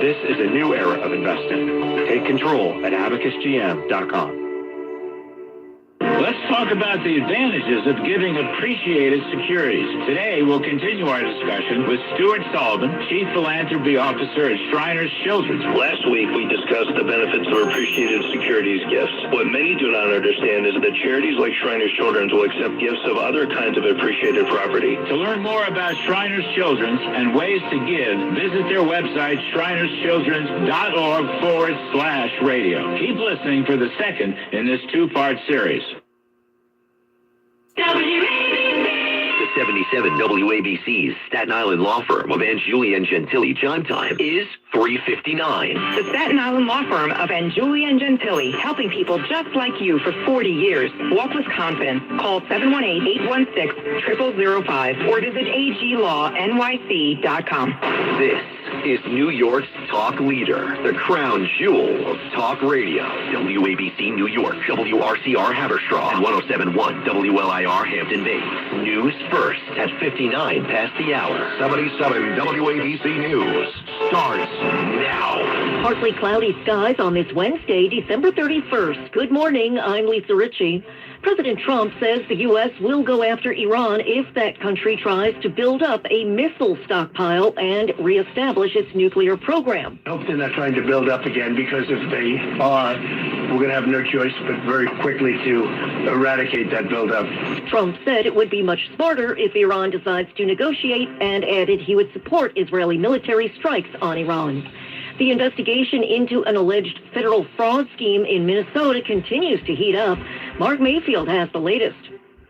This is a new era of investing. Take control at abacusgm.com. Let's talk about the advantages of giving appreciated securities. Today, we'll continue our discussion with Stuart Sullivan, Chief Philanthropy Officer at Shriners Children's. Last week, we discussed the benefits of appreciated securities gifts. What many do not understand is that charities like Shriners Children's will accept gifts of other kinds of appreciated property. To learn more about Shriners Children's and ways to give, visit their website, shrinerschildrens.org/radio. Keep listening for the second in this two-part series. The 77 WABC's Staten Island law firm of Anjuli and Gentili chime time is 3:59. The Staten Island law firm of Anjuli and Gentili, helping people just like you for 40 years. Walk with confidence. Call 718-816-0005 or visit aglawnyc.com. This is New York's talk leader, the crown jewel of talk radio. WABC New York, WRCR Haverstraw, and 107.1 WLIR Hampton Bays. News first at 59 past the hour. 77 WABC News starts now. Partly cloudy skies on this Wednesday, December 31st. Good morning, I'm Lisa Ritchie. President Trump says the U.S. will go after Iran if that country tries to build up a missile stockpile and reestablish its nuclear program. I hope they're not trying to build up again, because if they are, we're going to have no choice but very quickly to eradicate that buildup. Trump said it would be much smarter if Iran decides to negotiate, and added he would support Israeli military strikes on Iran. The investigation into an alleged federal fraud scheme in Minnesota continues to heat up. Mark Mayfield has the latest.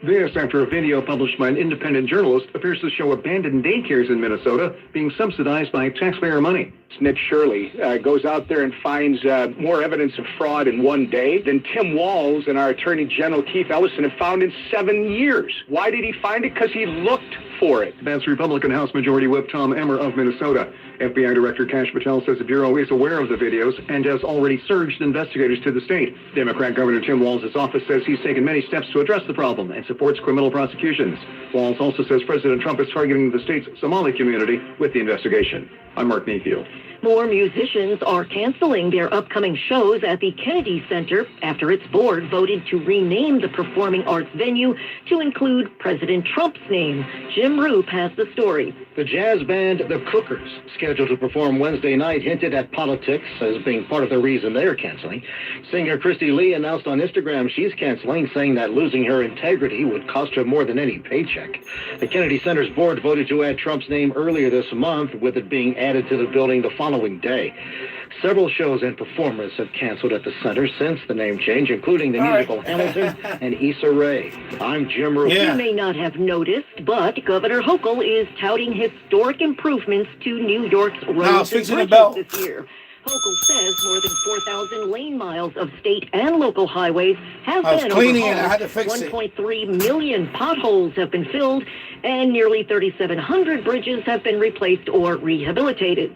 This after a video published by an independent journalist appears to show abandoned daycares in Minnesota being subsidized by taxpayer money. Nick Shirley goes out there and finds more evidence of fraud in one day than Tim Walz and our Attorney General Keith Ellison have found in 7 years. Why did he find it? Because he looked for it. That's Republican House Majority Whip Tom Emmer of Minnesota. FBI Director Kash Patel says the Bureau is aware of the videos and has already surged investigators to the state. Democrat Governor Tim Walz's office says he's taken many steps to address the problem and supports criminal prosecutions. Walz also says President Trump is targeting the state's Somali community with the investigation. I'm Mark Mayfield. More musicians are canceling their upcoming shows at the Kennedy Center after its board voted to rename the performing arts venue to include President Trump's name. Jim Roop has the story. The jazz band The Cookers, scheduled to perform Wednesday night, hinted at politics as being part of the reason they're canceling. Singer Christy Lee announced on Instagram she's canceling, saying that losing her integrity would cost her more than any paycheck. The Kennedy Center's board voted to add Trump's name earlier this month, with it being added to the building the following day. Several shows and performers have canceled at the center since the name change, including the musical Hamilton and Issa Rae. I'm Jim Roop. You may not have noticed, but Governor Hochul is touting historic improvements to New York's roads and bridges this year. Hochul says more than 4,000 lane miles of state and local highways have been overhauled. 1.3 million potholes have been filled, and nearly 3,700 bridges have been replaced or rehabilitated.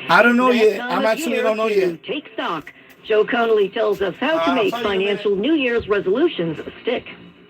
I don't know yet. I actually don't know yet. Take stock. Joe Connolly tells us how to make financial New Year's resolutions stick.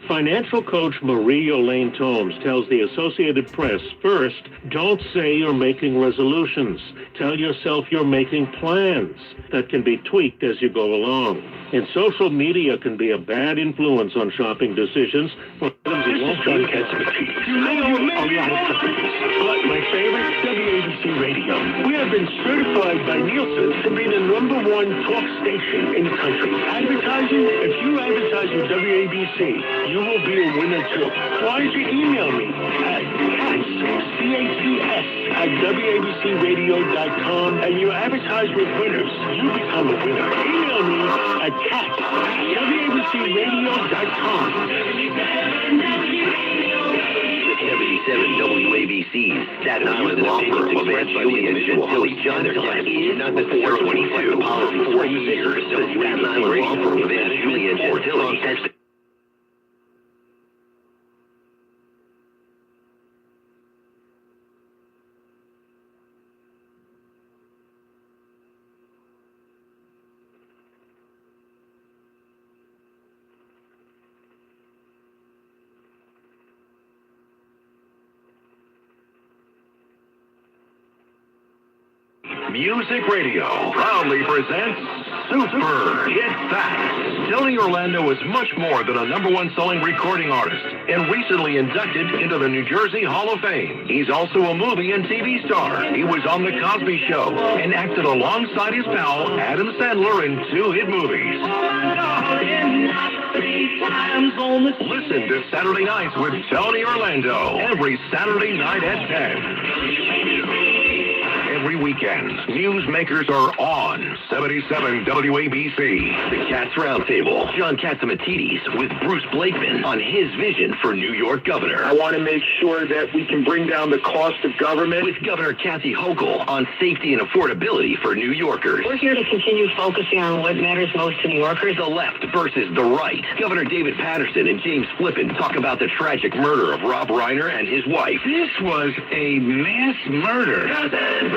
Financial coach Marie Elaine Tomes tells the Associated Press, first, don't say you're making resolutions. Tell yourself you're making plans that can be tweaked as you go along. And social media can be a bad influence on shopping decisions for items it won't John Katzmatidis. You may own a lot of companies, but my favorite, WABC Radio. We have been certified by Nielsen to be the #1 talk station in the country. Advertising? If you advertise with WABC, you will be a winner too. Why don't you email me at CATS at WABCRadio.com and you advertise with winners. You become a winner. Email me at CATS at WABCRadio.com. 77 WABC's Staten Island law firm of Julie and Gentili Johnson is 422. For 4 years, the Staten Island law firm of Julie and Gentili has Music Radio proudly presents Super Hit Facts. Tony Orlando is much more than a #1 selling recording artist and recently inducted into the New Jersey Hall of Fame. He's also a movie and TV star. He was on The Cosby Show and acted alongside his pal Adam Sandler in 2 hit movies. Listen to Saturday Nights with Tony Orlando every Saturday night at 10. Every weekend, newsmakers are on 77 WABC. The Cats Roundtable. John Katzmatidis with Bruce Blakeman on his vision for New York governor. I want to make sure that we can bring down the cost of government. With Governor Kathy Hochul on safety and affordability for New Yorkers. We're here to continue focusing on what matters most to New Yorkers. The left versus the right. Governor David Patterson and James Flippin talk about the tragic murder of Rob Reiner and his wife. This was a mass murder.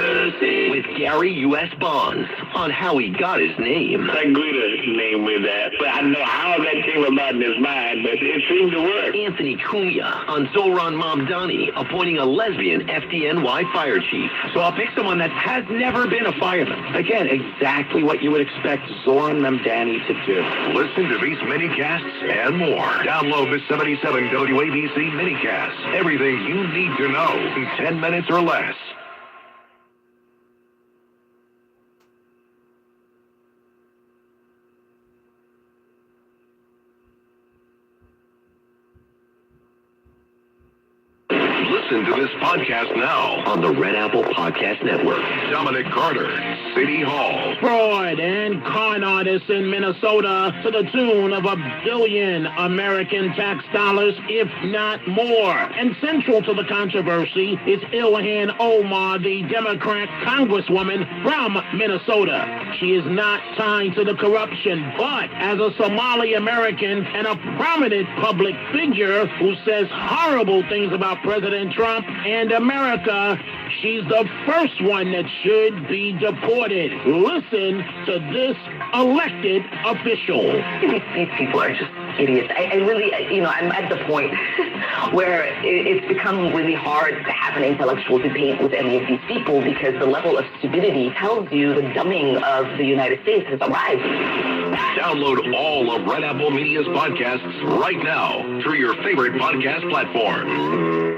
With Gary U.S. Bonds on how he got his name. I agree to name with that, but I don't know how that came about in his mind, but it seemed to work. Anthony Cumia on Zoran Mamdani appointing a lesbian FDNY fire chief. So I'll pick someone that has never been a fireman. Again, exactly what you would expect Zoran Mamdani to do. Listen to these minicasts and more. Download the 77 WABC minicast. Everything you need to know in 10 minutes or less. Listen to this podcast now on the Red Apple Podcast Network. Dominic Carter, City Hall. Fraud and con artists in Minnesota to the tune of $1 billion American tax dollars, if not more. And central to the controversy is Ilhan Omar, the Democrat congresswoman from Minnesota. She is not tied to the corruption, but as a Somali American and a prominent public figure who says horrible things about President Trump and America, she's the first one that should be deported. Listen to this elected official. These people are just idiots. I really, I'm at the point where it's become really hard to have an intellectual debate with any of these people because the level of stupidity tells you the dumbing of the United States has arrived. Download all of Red Apple Media's podcasts right now through your favorite podcast platform.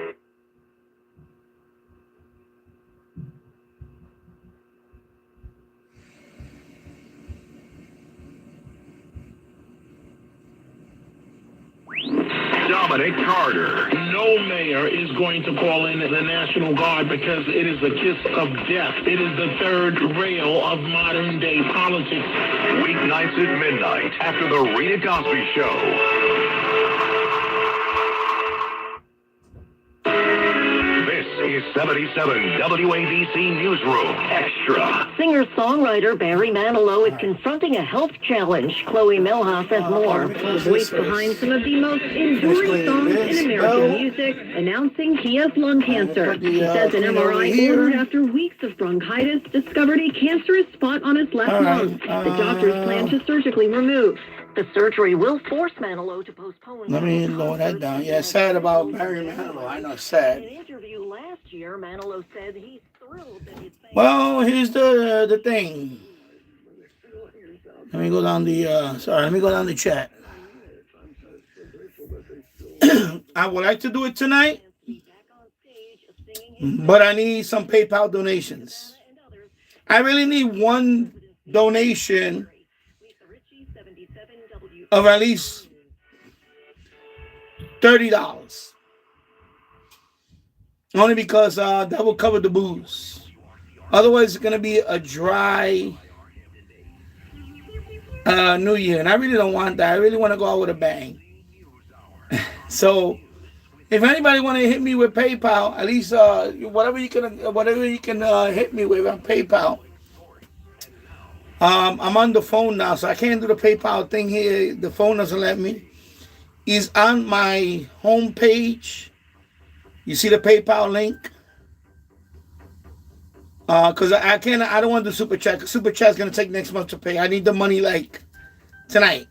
Dominic Carter. No mayor is going to call in the National Guard because it is the kiss of death. It is the third rail of modern day politics. Weeknights at midnight after the Rita Cosby Show. This is 77 WABC Newsroom Extra. Singer-songwriter Barry Manilow is confronting a health challenge. Chloe Milhoff has more. The voice behind some of the most enduring songs in American music, announcing he has lung cancer. He says an MRI ordered after weeks of bronchitis discovered a cancerous spot on his left lung. The doctors plan to surgically remove. The surgery will force Manilow to postpone. Let me lower that down. Yeah, sad about Barry Manilow. I know, sad. In an interview last year, Manilow said he's thrilled that his fans. Well, here's the thing. Let me go down the chat. I would like to do it tonight, but I need some PayPal donations. I really need one donation of at least $30. Only because that will cover the booze. Otherwise, it's going to be a dry New Year. And I really don't want that. I really want to go out with a bang. So, if anybody want to hit me with PayPal, at least whatever you can hit me with on PayPal. I'm on the phone now, so I can't do the PayPal thing here. The phone doesn't let me. It's on my home page. You see the PayPal link? Because I don't want to do Super Chat. Super Chat's going to take next month to pay. I need the money like tonight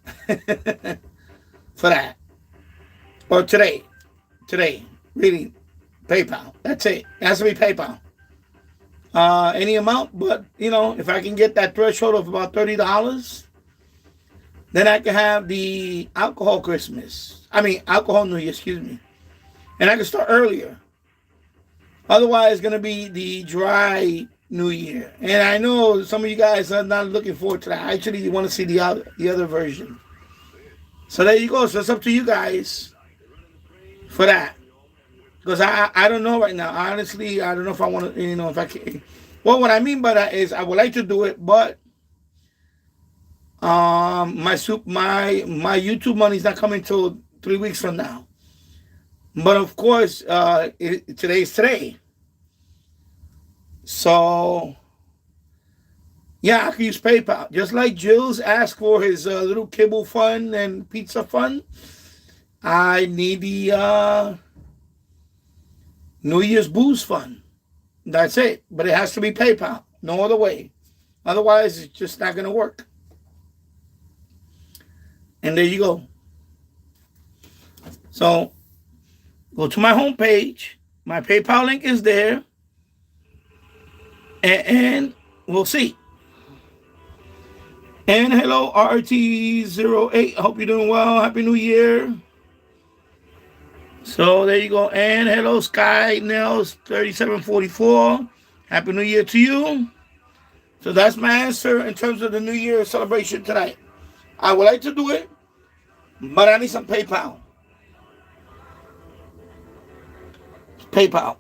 for that. Or today. Really. PayPal. That's it. It has to be PayPal. Any amount, but if I can get that threshold of about $30, then I can have the alcohol New Year, excuse me. And I can start earlier. Otherwise, it's going to be the dry New Year. And I know some of you guys are not looking forward to that. I actually want to see the other version. So there you go. So it's up to you guys for that. Because I don't know right now. Honestly, I don't know if I want to, if I can. Well, what I mean by that is I would like to do it, but my YouTube money is not coming till 3 weeks from now. But of course, today's today. So, yeah, I can use PayPal. Just like Jill's asked for his little kibble fund and pizza fund, I need the New Year's booze fund. That's it. But it has to be PayPal. No other way. Otherwise, it's just not going to work. And there you go. So, go to my homepage. My PayPal link is there. And we'll see. And hello, RT08. Hope you're doing well. Happy New Year. So there you go. And hello, Sky Nels 3744. Happy New Year to you. So that's my answer in terms of the New Year celebration tonight. I would like to do it, but I need some PayPal. PayPal.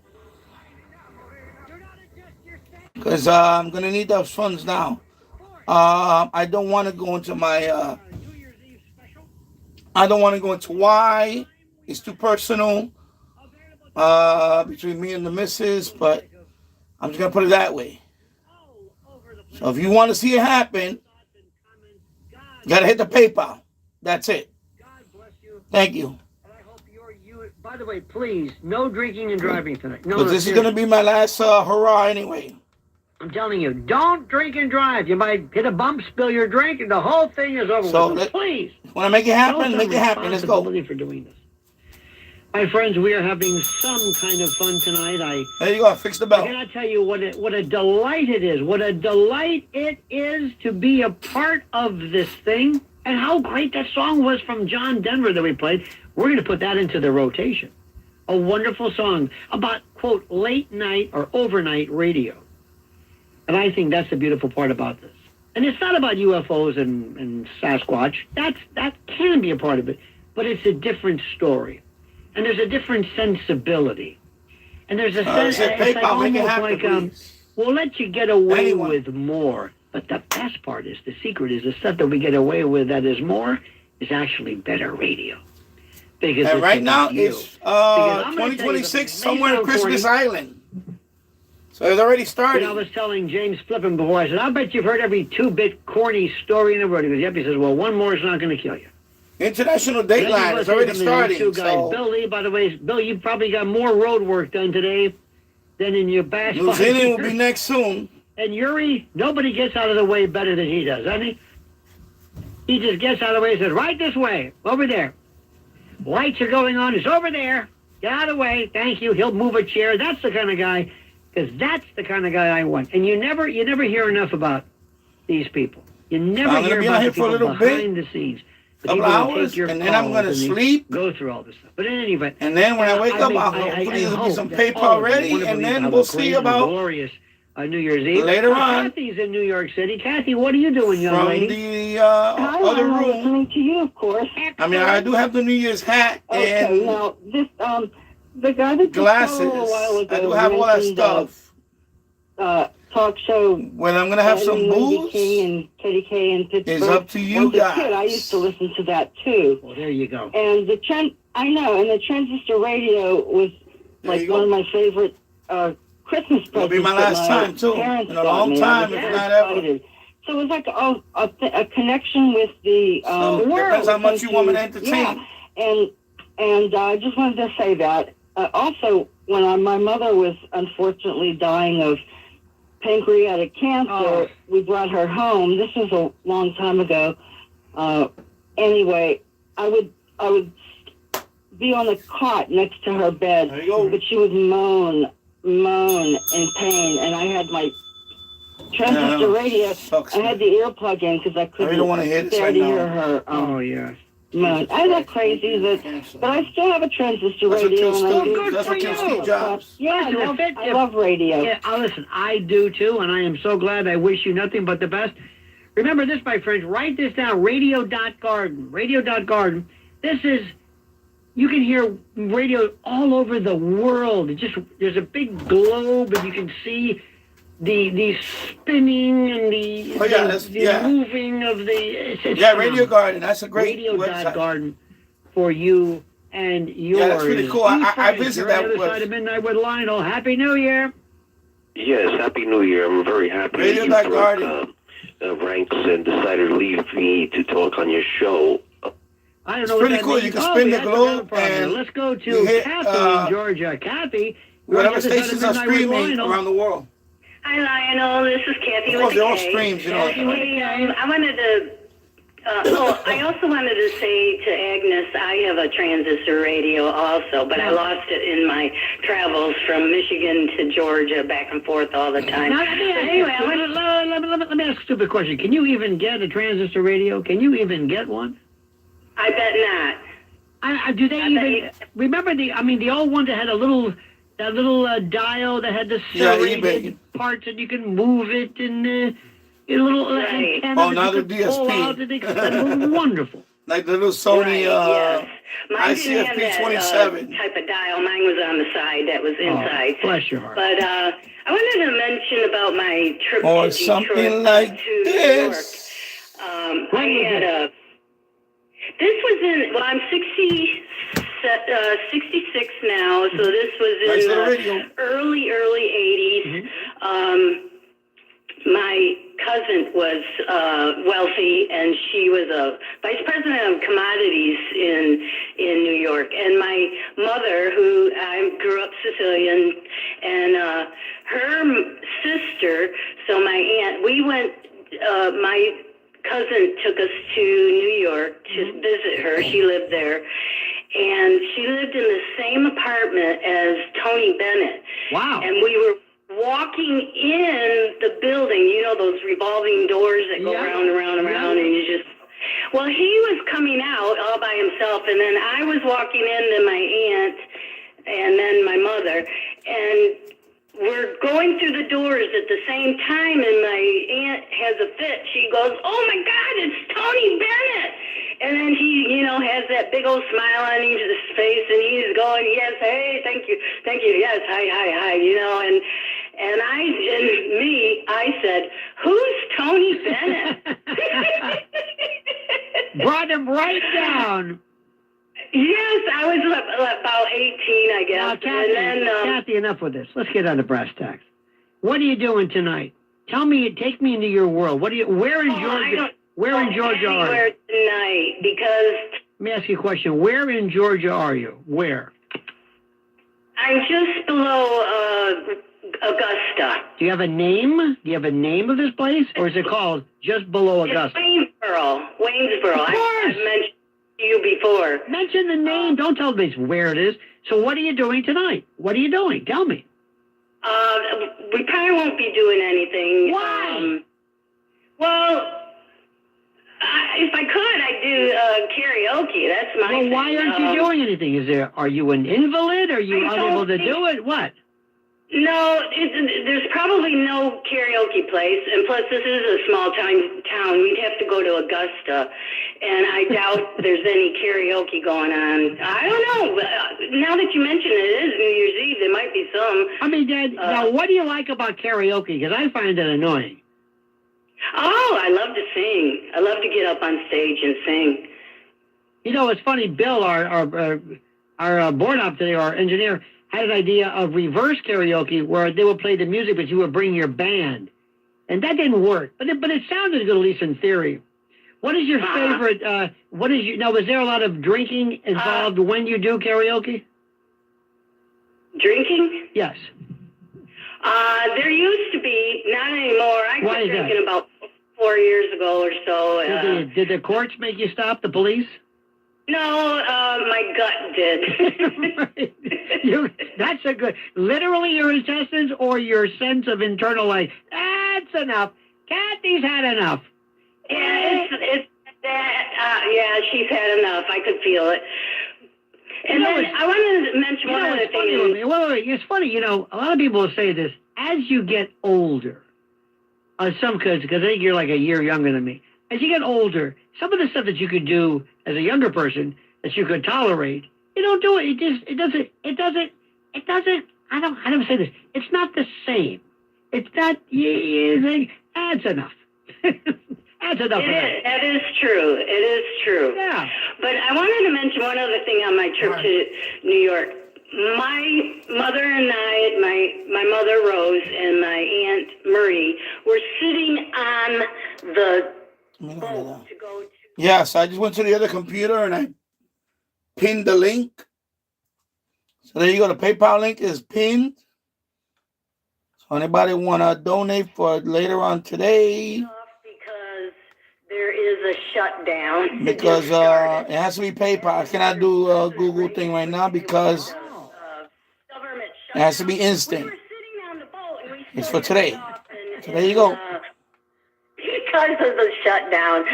Because I'm going to need those funds now. I don't want to go into my... I don't want to go into why. It's too personal between me and the missus, but I'm just going to put it that way. So if you want to see it happen, you got to hit the PayPal. That's it. Thank you. By the way, please, no drinking and driving tonight. No, this is going to be my last hurrah anyway. I'm telling you, don't drink and drive. You might hit a bump, spill your drink, and the whole thing is over with. Please. Want to make it happen? Make it happen. Let's go. For doing this. My friends, we are having some kind of fun tonight. There you go. Fix the bell. I cannot tell you what a delight it is. What a delight it is to be a part of this thing. And how great that song was from John Denver that we played. We're going to put that into the rotation. A wonderful song about, quote, late night or overnight radio. And I think that's the beautiful part about this. And it's not about UFOs and Sasquatch. That can be a part of it. But it's a different story. And there's a different sensibility. And there's a sense, it's like almost like, we'll let you get away with more. But the best part is, the secret is the stuff that we get away with that is more is actually better radio. Because and right now it's 2026 somewhere in Christmas Island. So it's already started. I was telling James Flippin before, I said, I bet you've heard every 2-bit corny story in the world. He goes, yep. He says, well, one more is not going to kill you. International Dateline is already starting. So. Billy, by the way, Bill, you probably got more road work done today than in your back. New Zealand will be next soon. And Yuri, nobody gets out of the way better than he does, doesn't he? He just gets out of the way and says, right this way, over there. Lights are going on. It's over there. Get out of the way. Thank you. He'll move a chair. That's the kind of guy, because that's the kind of guy I want. And you never hear enough about these people. You never hear about the people behind the scenes. Couple hours, and then I'm going to sleep. Go through all this stuff. But in any event. And then when I wake up, hopefully there'll be some paper already, and then we'll see about glorious New Year's Eve. Later on. Kathy's in New York City. Kathy, what are you doing, young lady? From the other room. Listening to you, of course. I mean, I do have the New Year's hat and now this the guy that glasses. A while ago I do have all that mentioned, stuff. Talk show. When I'm gonna have some booze, King and Katie K in Pittsburgh. it's up to you As a guys. kid, I used to listen to that too. Well, there you go. And the transistor radio was like one of my favorite Christmas presents. It'll be my last time too. In a long time, if not ever. So it was like a connection with the world. Depends how much you want me to entertain. Yeah, and I just wanted to say that. Also, when my mother was unfortunately dying of pancreatic cancer, we brought her home. This was a long time ago. Anyway, I would be on the cot next to her bed, but she would moan in pain, and I had my transistor radio. I had the earplug in because I couldn't don't want to hear this bear right to now. hear her. Yeah. moon. I'm not crazy, but I still have a transistor radio. That's what kills Steve Jobs. Yeah, I love radio. Yeah, listen, I do too, and I am so glad. I wish you nothing but the best. Remember this, my friends. Write this down, radio.garden. Radio.garden. This is, you can hear radio all over the world. It's just, there's a big globe, and you can see the spinning and the moving of the... It's Radio Garden. That's a great Radio.garden for you and yours. Yeah, that's pretty cool. I visit that website. Other side of Midnight with Lionel. Happy New Year. Yes, Happy New Year. I'm very happy that you broke ranks and decided to leave me to talk on your show. I don't know. It's pretty cool. You can spin the globe and let's go to Kathy in Georgia. Kathy, whatever stations are streaming around the world. Hi, Lionel. This is Kathy. Of course, they're all streams, you know. I wanted to. I also wanted to say to Agnes, I have a transistor radio also, but I lost it in my travels from Michigan to Georgia, back and forth all the time. Now, let me ask a stupid question. Can you even get a transistor radio? Can you even get one? I bet not. Do they even remember the old one that had a little dial that had the serrated parts and you can move it and a little antenna now the DSP. That was wonderful. Like the little Sony Mine didn't have that type of dial. Mine was on the side. That was inside. Bless your heart. But I wanted to mention about my trip or to something Detroit like to this. New York. I had this was in, well, I'm 66 now, so this was in the early 80s. My cousin was wealthy, and she was a vice president of commodities in New York. And my mother, who I grew up Sicilian, and her sister, so my aunt, we went, my cousin took us to New York to visit her. She lived there. And she lived in the same apartment as Tony Bennett. Wow. And we were walking in the building, you know, those revolving doors that go around, and you just... Well, he was coming out all by himself, and then I was walking into my aunt and then my mother, and we're going through the doors at the same time, and my aunt has a fit. She goes, "Oh my God, it's Tony Bennett!" And then he, you know, has that big old smile on his face, and he's going, "Yes, hey, thank you, yes, hi, you know." And I said, "Who's Tony Bennett?" Brought him right down. Yes, I was about 18, I guess. Kathy, and then, Kathy, enough with this. Let's get on to brass tacks. What are you doing tonight? Tell me, take me into your world. Where in Georgia? Where in Georgia are you? Anywhere tonight, because... Let me ask you a question. Where in Georgia are you? Where? I'm just below Augusta. Do you have a name? Do you have a name of this place? Or is it called just below Augusta? It's Waynesboro. Of course. I've mentioned to you before. Mention the name. Don't tell me where it is. So what are you doing tonight? What are you doing? Tell me. We probably won't be doing anything. Why? If I could, I'd do karaoke. That's my thing. Why aren't you doing anything? Are you an invalid? Are you unable to do it? What? No, there's probably no karaoke place, and plus this is a small town. We'd have to go to Augusta, and I doubt there's any karaoke going on. I don't know. Now that you mention it is New Year's Eve, there might be some. I mean, Dad, now what do you like about karaoke? Because I find it annoying. Oh, I love to sing. I love to get up on stage and sing. You know, it's funny. Bill, our board op today, our engineer, had an idea of reverse karaoke where they would play the music, but you would bring your band. And that didn't work. But it sounded good, at least in theory. What is your favorite, now, is there a lot of drinking involved when you do karaoke? Drinking? Yes. There used to be, not anymore. I quit drinking about 4 years ago or so. Did the courts make you stop, the police? No, my gut did. That's a good, literally your intestines or your sense of internal life. That's enough. Kathy's had enough. Yeah, it's that, yeah, she's had enough. I could feel it. And then I wanted to mention one other thing. Wait, it's funny, a lot of people will say this. As you get older, some kids, because I think you're like a year younger than me, as you get older, some of the stuff that you could do as a younger person that you could tolerate, you don't do it. It doesn't, I don't say this. It's not the same. It's not, that's enough. That's enough. That is true. It is true. Yeah. But I wanted to mention one other thing on my trip to New York. My mother and I, my mother Rose and my Aunt Marie were sitting on the boat to go to. Yes, I just went to the other computer and I pinned the link. So there you go. The PayPal link is pinned. So anybody want to donate for later on today? Because there is a shutdown. Because it has to be PayPal. I cannot do a Google thing right now because it has to be instant. It's for today. So there you go. Because of the shutdown.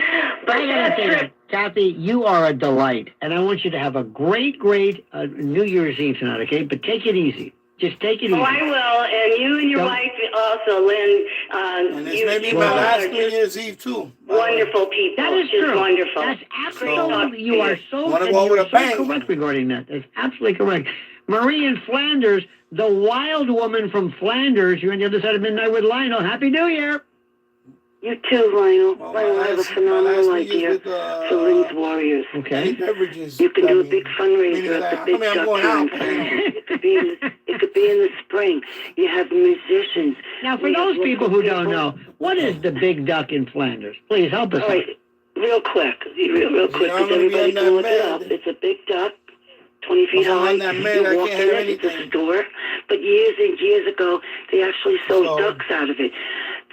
But I gotta say that, Kathy, you are a delight. And I want you to have a great New Year's Eve tonight, okay? But take it easy. Just take it easy. Oh, I will. And you and your wife also, Lynn. And this may be my last New Year's Eve, too. Wonderful people. That is just true. Wonderful. That's absolutely, you are so correct regarding that. That's absolutely correct. Marie in Flanders, the wild woman from Flanders. You're on the other side of midnight with Lionel. Happy New Year. You too, Lionel. Lionel, I have a phenomenal idea for Lynn's Warriors. Okay. You can do a big fundraiser at the Big Duck Town. It could be in the spring. You have musicians. Now, for those people who don't know, what is the Big Duck in Flanders? Please help us. All right, real quick, because everybody can look it up. It's a big duck. 20 feet high. You walk in it, it's a store. But years and years ago, they actually sold ducks out of it.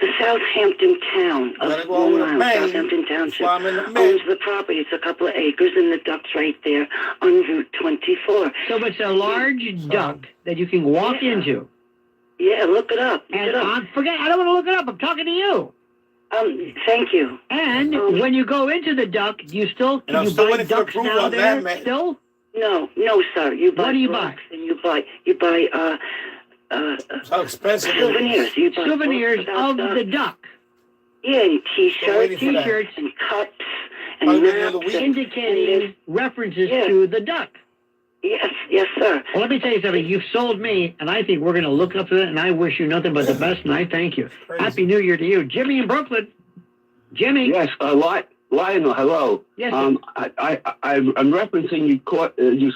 The Southampton town of Long Island, Southampton Township, owns the property. It's a couple of acres, and the duck's right there on Route 24. So it's a large duck that you can walk into. Yeah, look it up. I don't want to look it up. I'm talking to you. Thank you. And when you go into the duck, can you buy ducks down there still? No, sir. What do you buy? And you buy so expensive. Souvenirs. You buy souvenirs of the duck. Yeah, and T-shirts, and cups, and maps, indicating references to the duck. Yes, sir. Well, let me tell you something. You've sold me, and I think we're going to look up to that, and I wish you nothing but the best, and I thank you. Happy New Year to you. Jimmy in Brooklyn. Jimmy. Yes, Lionel, hello. Yes. I'm referencing you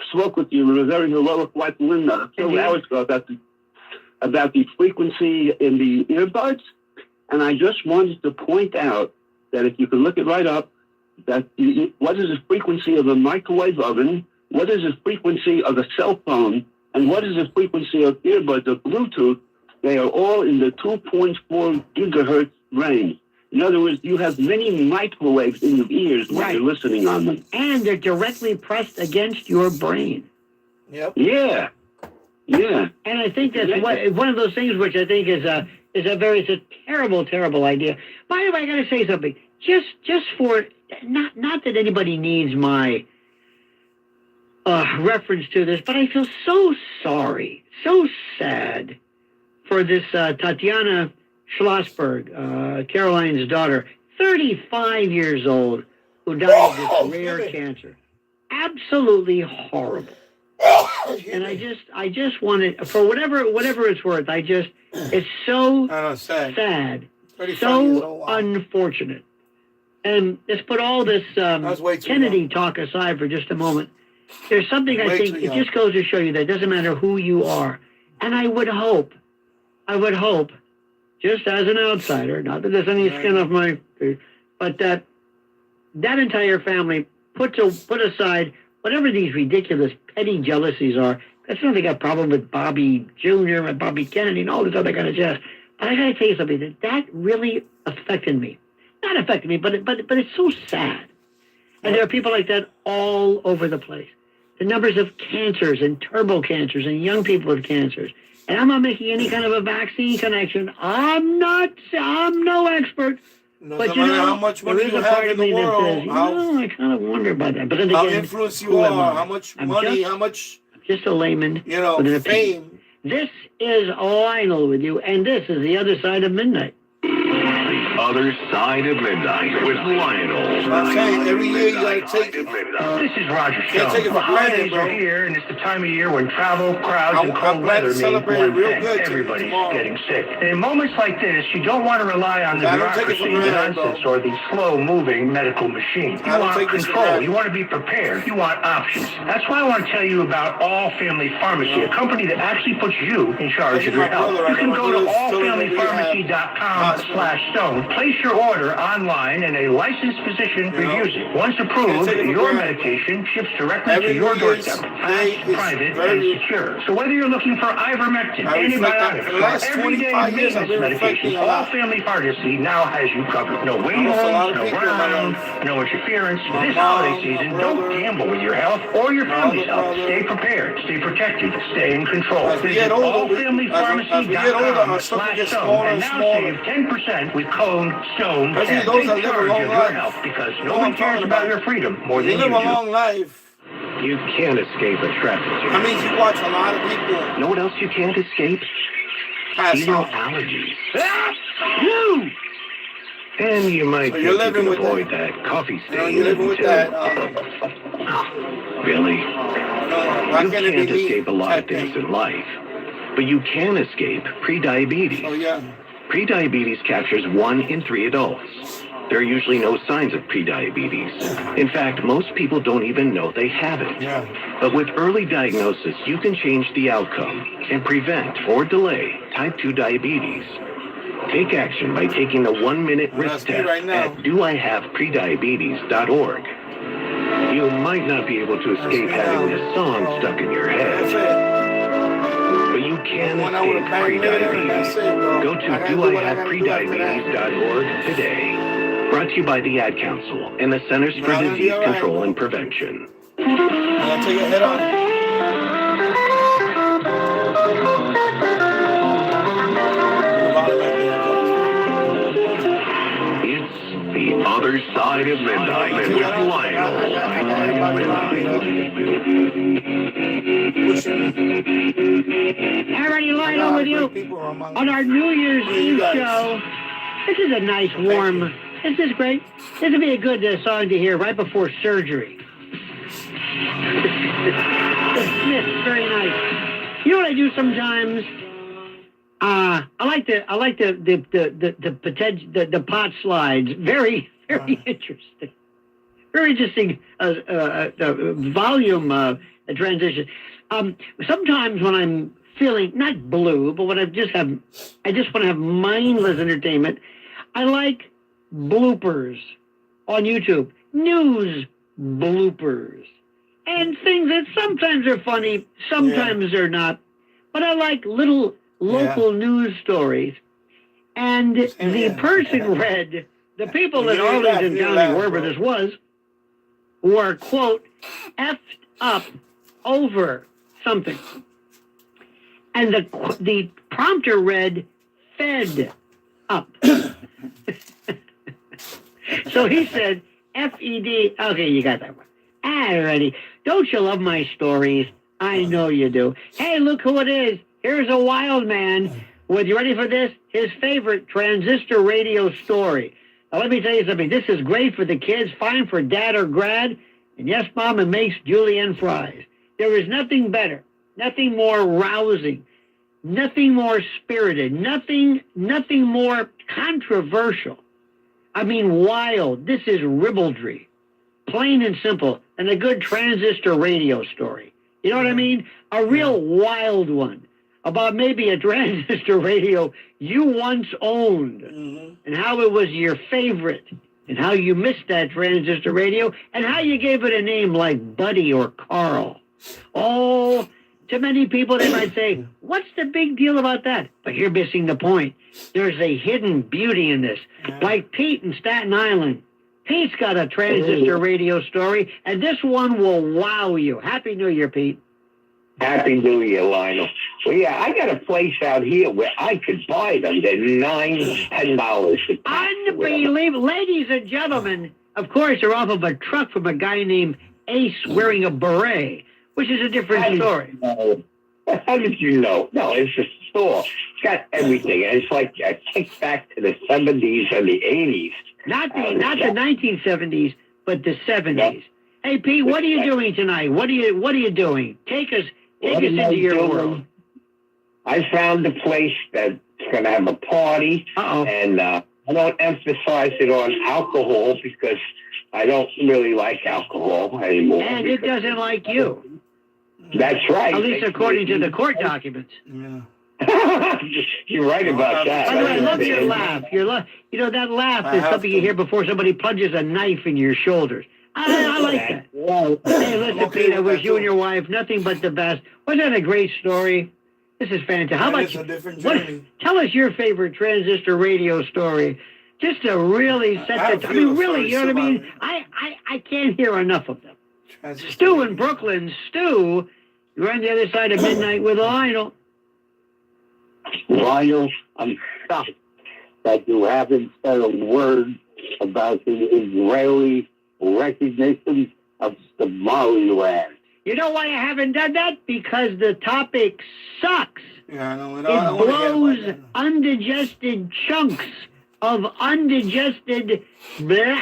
spoke with your very heroic wife Linda several hours ago about the frequency in the earbuds, and I just wanted to point out that if you can look it right up, that what is the frequency of a microwave oven, what is the frequency of a cell phone, and what is the frequency of earbuds of Bluetooth They are all in the 2.4 gigahertz range. In other words, you have many microwaves in your ears when you're listening on them. And they're directly pressed against your brain. Yep. Yeah. Yeah. And I think that's one of those things which I think is a terrible, terrible idea. By the way, I got to say something. Just for not that anybody needs my reference to this, but I feel so sorry, so sad for this Tatiana Schlossberg, Caroline's daughter, 35 years old, who died of this rare cancer. Absolutely horrible. And I just wanted, for whatever it's worth, it's so sad, so unfortunate. And let's put all this Kennedy talk aside for just a moment. There's something I think, it just goes to show you that it doesn't matter who you are. And I would hope, just as an outsider, not that there's any skin off my face, but that entire family put aside whatever these ridiculous petty jealousies are. That's not they got a problem with Bobby Jr. and Bobby Kennedy and all this other kind of jazz. But I got to tell you something, that really affected me. Not affected me, but it's so sad. And there are people like that all over the place. The numbers of cancers and turbo cancers and young people with cancers. And I'm not making any kind of a vaccine connection. I'm no expert. But you know, how much money you have in the world, I kind of wonder about that. But then how again, influenced you are, how much money, how much, just a layman, with an fame. This is Lionel with you, and this is The Other Side of Midnight. The Other Side of Midnight with Lionel. I'm saying every year you gotta take it. This is Roger Can't take it for granted, Holidays bro. are here, and it's the time of year when travel, crowds, and cold weather mean one thing. Everybody's getting sick. And in moments like this, you don't want to rely on the bureaucracy, the nonsense, or the slow-moving medical machine. You want control. You want to be prepared. You want options. That's why I want to tell you about All Family Pharmacy, a company that actually puts you in charge of your health. You can go to allfamilypharmacy.com/stone. Place your order online, and a licensed physician reviews it. Once approved, your medication ships directly to your doorstep. Fast, private, and secure. So whether you're looking for ivermectin, antibiotics, or everyday maintenance medication, All Family Pharmacy now has you covered. No waiting rooms, no rounds, no interference. This holiday season, don't gamble with your health or your family's health. Stay prepared, stay protected, stay in control. Visit allfamilypharmacy.com/stone and now save 10% with code STONE and take charge of your health, because nobody cares about your freedom more than you live do. a long life. You can't escape a traffic jam. That means you watch a lot of people. Know what else you can't escape? Seasonal allergies. You! And you might think you can avoid that coffee stain. You're living with that. Really? You can't escape a lot of things in life. But you can escape prediabetes. Oh, yeah. Prediabetes captures 1 in 3 adults. There are usually no signs of prediabetes. In fact, most people don't even know they have it. Yeah. But with early diagnosis, you can change the outcome and prevent or delay type 2 diabetes. Take action by taking the 1-minute risk test at doihaveprediabetes.org. You might not be able to escape having this song stuck in your head. But you can escape prediabetes. Go to doihaveprediabetes.org today. Brought to you by the Ad Council and the Centers for Disease Control and Prevention. I'll take a hit on it. It's The Other Side of Midnight with Lionel. Alrighty, Lionel with you on our New Year's Eve show. This is a nice, warm. This is great. This would be a good song to hear right before surgery. Very nice. You know what I do sometimes? I like the pot slides. Very interesting. Very interesting volume transition. Sometimes when I'm feeling not blue, but when I just want to have mindless entertainment, I like bloopers on YouTube, news bloopers, and things that sometimes are funny, sometimes they're not. But I like little local news stories, and the person read, the people in Arlington County, wherever this was, were, quote, effed up over something. And the prompter read, fed up. So he said, F-E-D. Okay, you got that one. Alrighty. Don't you love my stories? I know you do. Hey, look who it is. Here's a wild man with, you ready for this? His favorite transistor radio story. Now, let me tell you something. This is great for the kids, fine for dad or grad. And yes, Mom, it makes julienne fries. There is nothing better, nothing more rousing, nothing more spirited, nothing more controversial. I mean, wild. This is ribaldry, plain and simple, and a good transistor radio story. You know what I mean? A real wild one about maybe a transistor radio you once owned and how it was your favorite and how you missed that transistor radio and how you gave it a name like Buddy or Carl. Oh, to many people, they might say, what's the big deal about that? But you're missing the point. There's a hidden beauty in this. Like Pete in Staten Island. Pete's got a transistor radio story, and this one will wow you. Happy New Year, Pete. Happy New Year, Lionel. Well, yeah, I got a place out here where I could buy them. They're $9, $10. Unbelievable. Ladies and gentlemen, of course, they're off of a truck from a guy named Ace wearing a beret, which is a different story. How did you know? No, it's a store. It's got everything. It's like a kick back to the 70s and the 80s. Not the 1970s, but the 70s. Hey, Pete, what are you doing tonight? What are you doing? Take us into your world. I found a place that's going to have a party, and I don't emphasize it on alcohol because I don't really like alcohol anymore. And it doesn't like you. That's right. At least according to the court documents. Yeah. You're right about that. By the way, I love your laugh. You know, that laugh is something you hear before somebody plunges a knife in your shoulders. I like that. Hey, listen, Pete, I wish you and your wife nothing but the best. Wasn't that a great story? This is fantastic. How about you? Tell us your favorite transistor radio story, just to really set the. I mean, really, you know what I mean? I can't hear enough of them. Stu in Brooklyn. Stu, you're on the other side of midnight with Lionel. Lionel, I'm shocked that you haven't said a word about the Israeli recognition of Somaliland. You know why I haven't done that? Because the topic sucks. Yeah, I know. It blows undigested chunks of undigested bleh.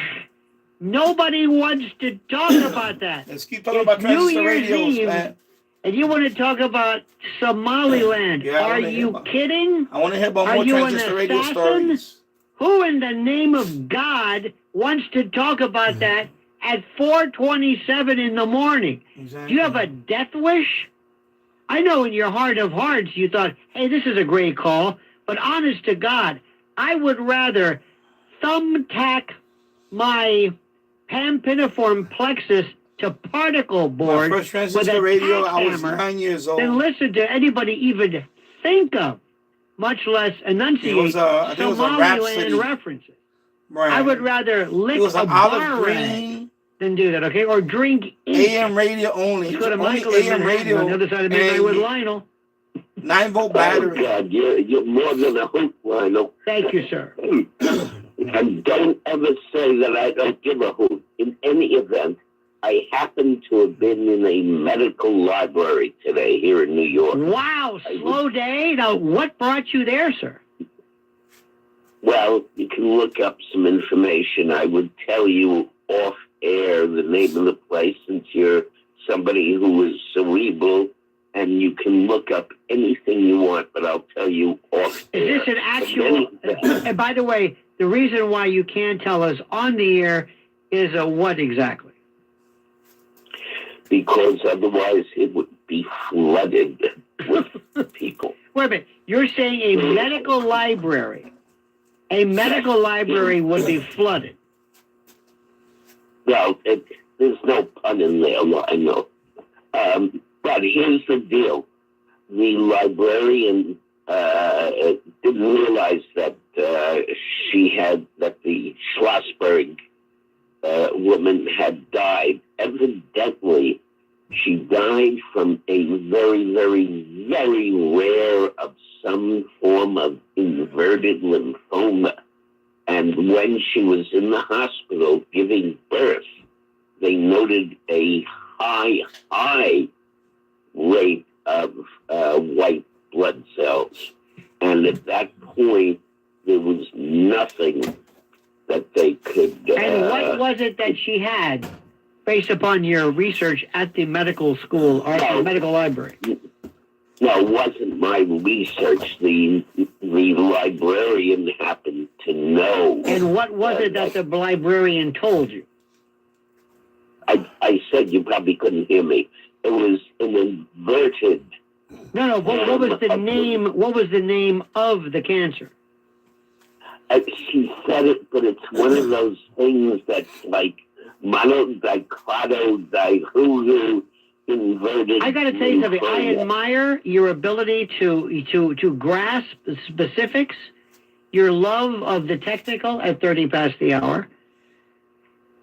Nobody wants to talk about that. Let's keep talking about transistor radios, Eve, man. And you want to talk about Somaliland. Yeah, Are you kidding? I want to hear about more transistor radio stories. Who in the name of God wants to talk about that at 4:27 in the morning? Exactly. Do you have a death wish? I know in your heart of hearts you thought, hey, this is a great call, but honest to God, I would rather thumbtack my pampiniform plexus to particle board My first transistor radio, I was hammer 9 years old. than listen to anybody even think of, much less enunciate Somaliland references. Right. I would rather lick a bar rag than do that, okay? Or drink AM radio only. Let's go to Only Michael in AM Manhattan radio on the other side of midnight with Lionel. 9-volt battery. Oh, God, you're more than a hoot, Lionel. Thank you, sir. And don't ever say that I don't give a hoot. In any event, I happen to have been in a medical library today here in New York. Wow, slow day. Now, what brought you there, sir? Well, you can look up some information. I would tell you off air the name of the place since you're somebody who is cerebral, and you can look up anything you want, but I'll tell you off air. Is this an actual... And by the way, the reason why you can't tell us on the air is a what exactly? Because otherwise it would be flooded with people. Wait a minute. You're saying a medical library would be flooded? Well, there's no pun in there, I know. But here's the deal. The librarian didn't realize that that the Schlossberg woman had died. Evidently, she died from a very, very, very rare of some form of inverted lymphoma. And when she was in the hospital giving birth, they noted a high rate of white blood cells. And at that point, there was nothing that they could... and what was it that she had, based upon your research at the medical school or the medical library? No, it wasn't my research. The librarian happened to know. And what was it that the librarian told you? I said you probably couldn't hear me. It was an inverted... No. What was the name? What was the name of the cancer? She said it, but it's one of those things that's like monodiclado dihulu inverted. I got to tell you something. I admire your ability to grasp the specifics, your love of the technical at 30 past the hour.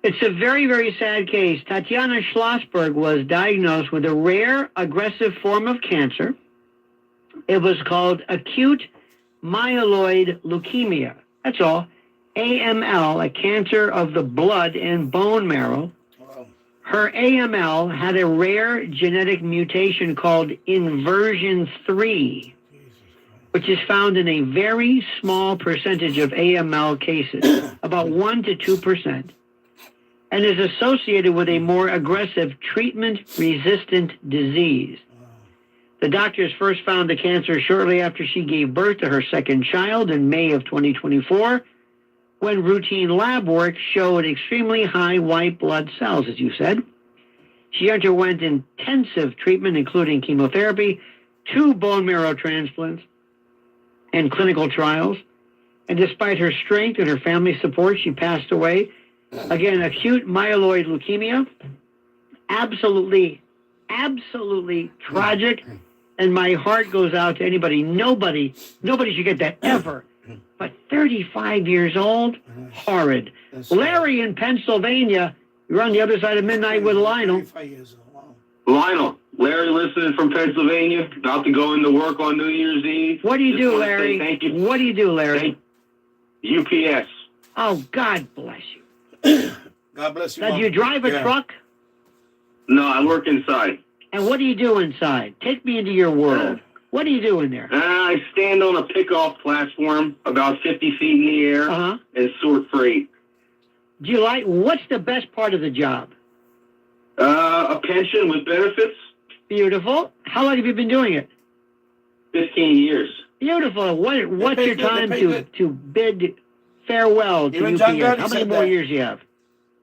It's a very, very sad case. Tatiana Schlossberg was diagnosed with a rare, aggressive form of cancer. It was called acute myeloid leukemia. That's all. AML, a cancer of the blood and bone marrow. Her AML had a rare genetic mutation called inversion 3, which is found in a very small percentage of AML cases, about 1 to 2%. And is associated with a more aggressive treatment-resistant disease. The doctors first found the cancer shortly after she gave birth to her second child in May of 2024, when routine lab work showed extremely high white blood cells, as you said. She underwent intensive treatment, including chemotherapy, 2 bone marrow transplants, and clinical trials. And despite her strength and her family support, she passed away. Again, acute myeloid leukemia, absolutely tragic, and my heart goes out to anybody. Nobody should get that ever. But 35 years old, horrid. Larry in Pennsylvania, you're on the other side of midnight with Lionel. Lionel, Larry listening from Pennsylvania, about to go into work on New Year's Eve. What do you do, wanna say Larry? Thank you. What do you do, Larry? UPS. Oh, God bless you. God bless you. Now, do you drive a truck? No, I work inside. And what do you do inside? Take me into your world. What do you do in there? I stand on a pickoff platform about 50 feet in the air and sort freight. Do you like, what's the best part of the job? A pension with benefits. Beautiful. How long have you been doing it? 15 years. Beautiful. What's your time to bid farewell to UPS? How many more years do you have?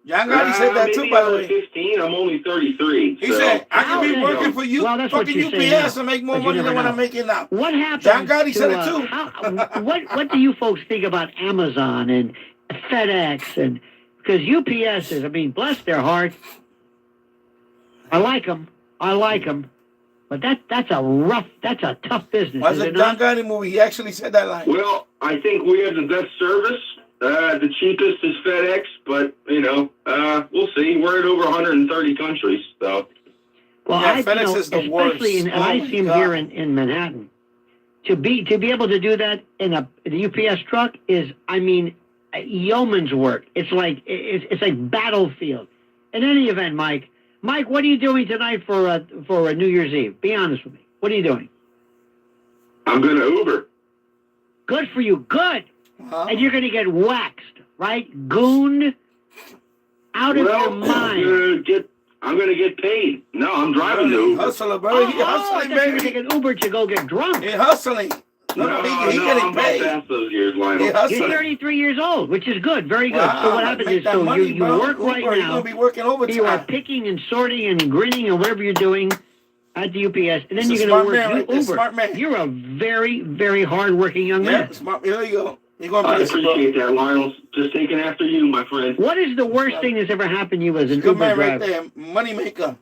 John Gotti said that too, by the way. 15. I'm only 33. He said, I can be working for you, fucking UPS, and make more money than what I'm making now. What happened? John Gotti said it too. What do you folks think about Amazon and FedEx? And because UPS is, I mean, bless their heart. I like them. But that's a tough business. Was it John Gotti movie? He actually said that line. Well, I think we have the best service. The cheapest is FedEx, but, we'll see. We're in over 130 countries, so. Well, yeah, FedEx is the worst. Especially, and I see them here in Manhattan. To be able to do that in the UPS truck is, I mean, yeoman's work. It's like battlefield. In any event, Mike, what are you doing tonight for a New Year's Eve? Be honest with me. What are you doing? I'm going to Uber. Good for you. Good. And you're going to get waxed, right? Gooned out of your mind. I'm going to get paid. No, I'm driving the Uber. Hustler, bro. He hustling, baby. You're going to take an Uber to go get drunk. He hustling. No, he getting paid. I'm those years, Lionel. You're 33 years old, which is good. Very good. Wow, so what happens is, you work right now. You're going to be working overtime. You are picking and sorting and grinning and whatever you're doing at the UPS, and then you're going to work Uber. Smart man. You're a very, very hard-working young man. Yeah, smart. Here you go. I appreciate that, Lionel. Just taking after you, my friend. What is the worst thing that's ever happened to you as an Uber driver? Right there, money maker.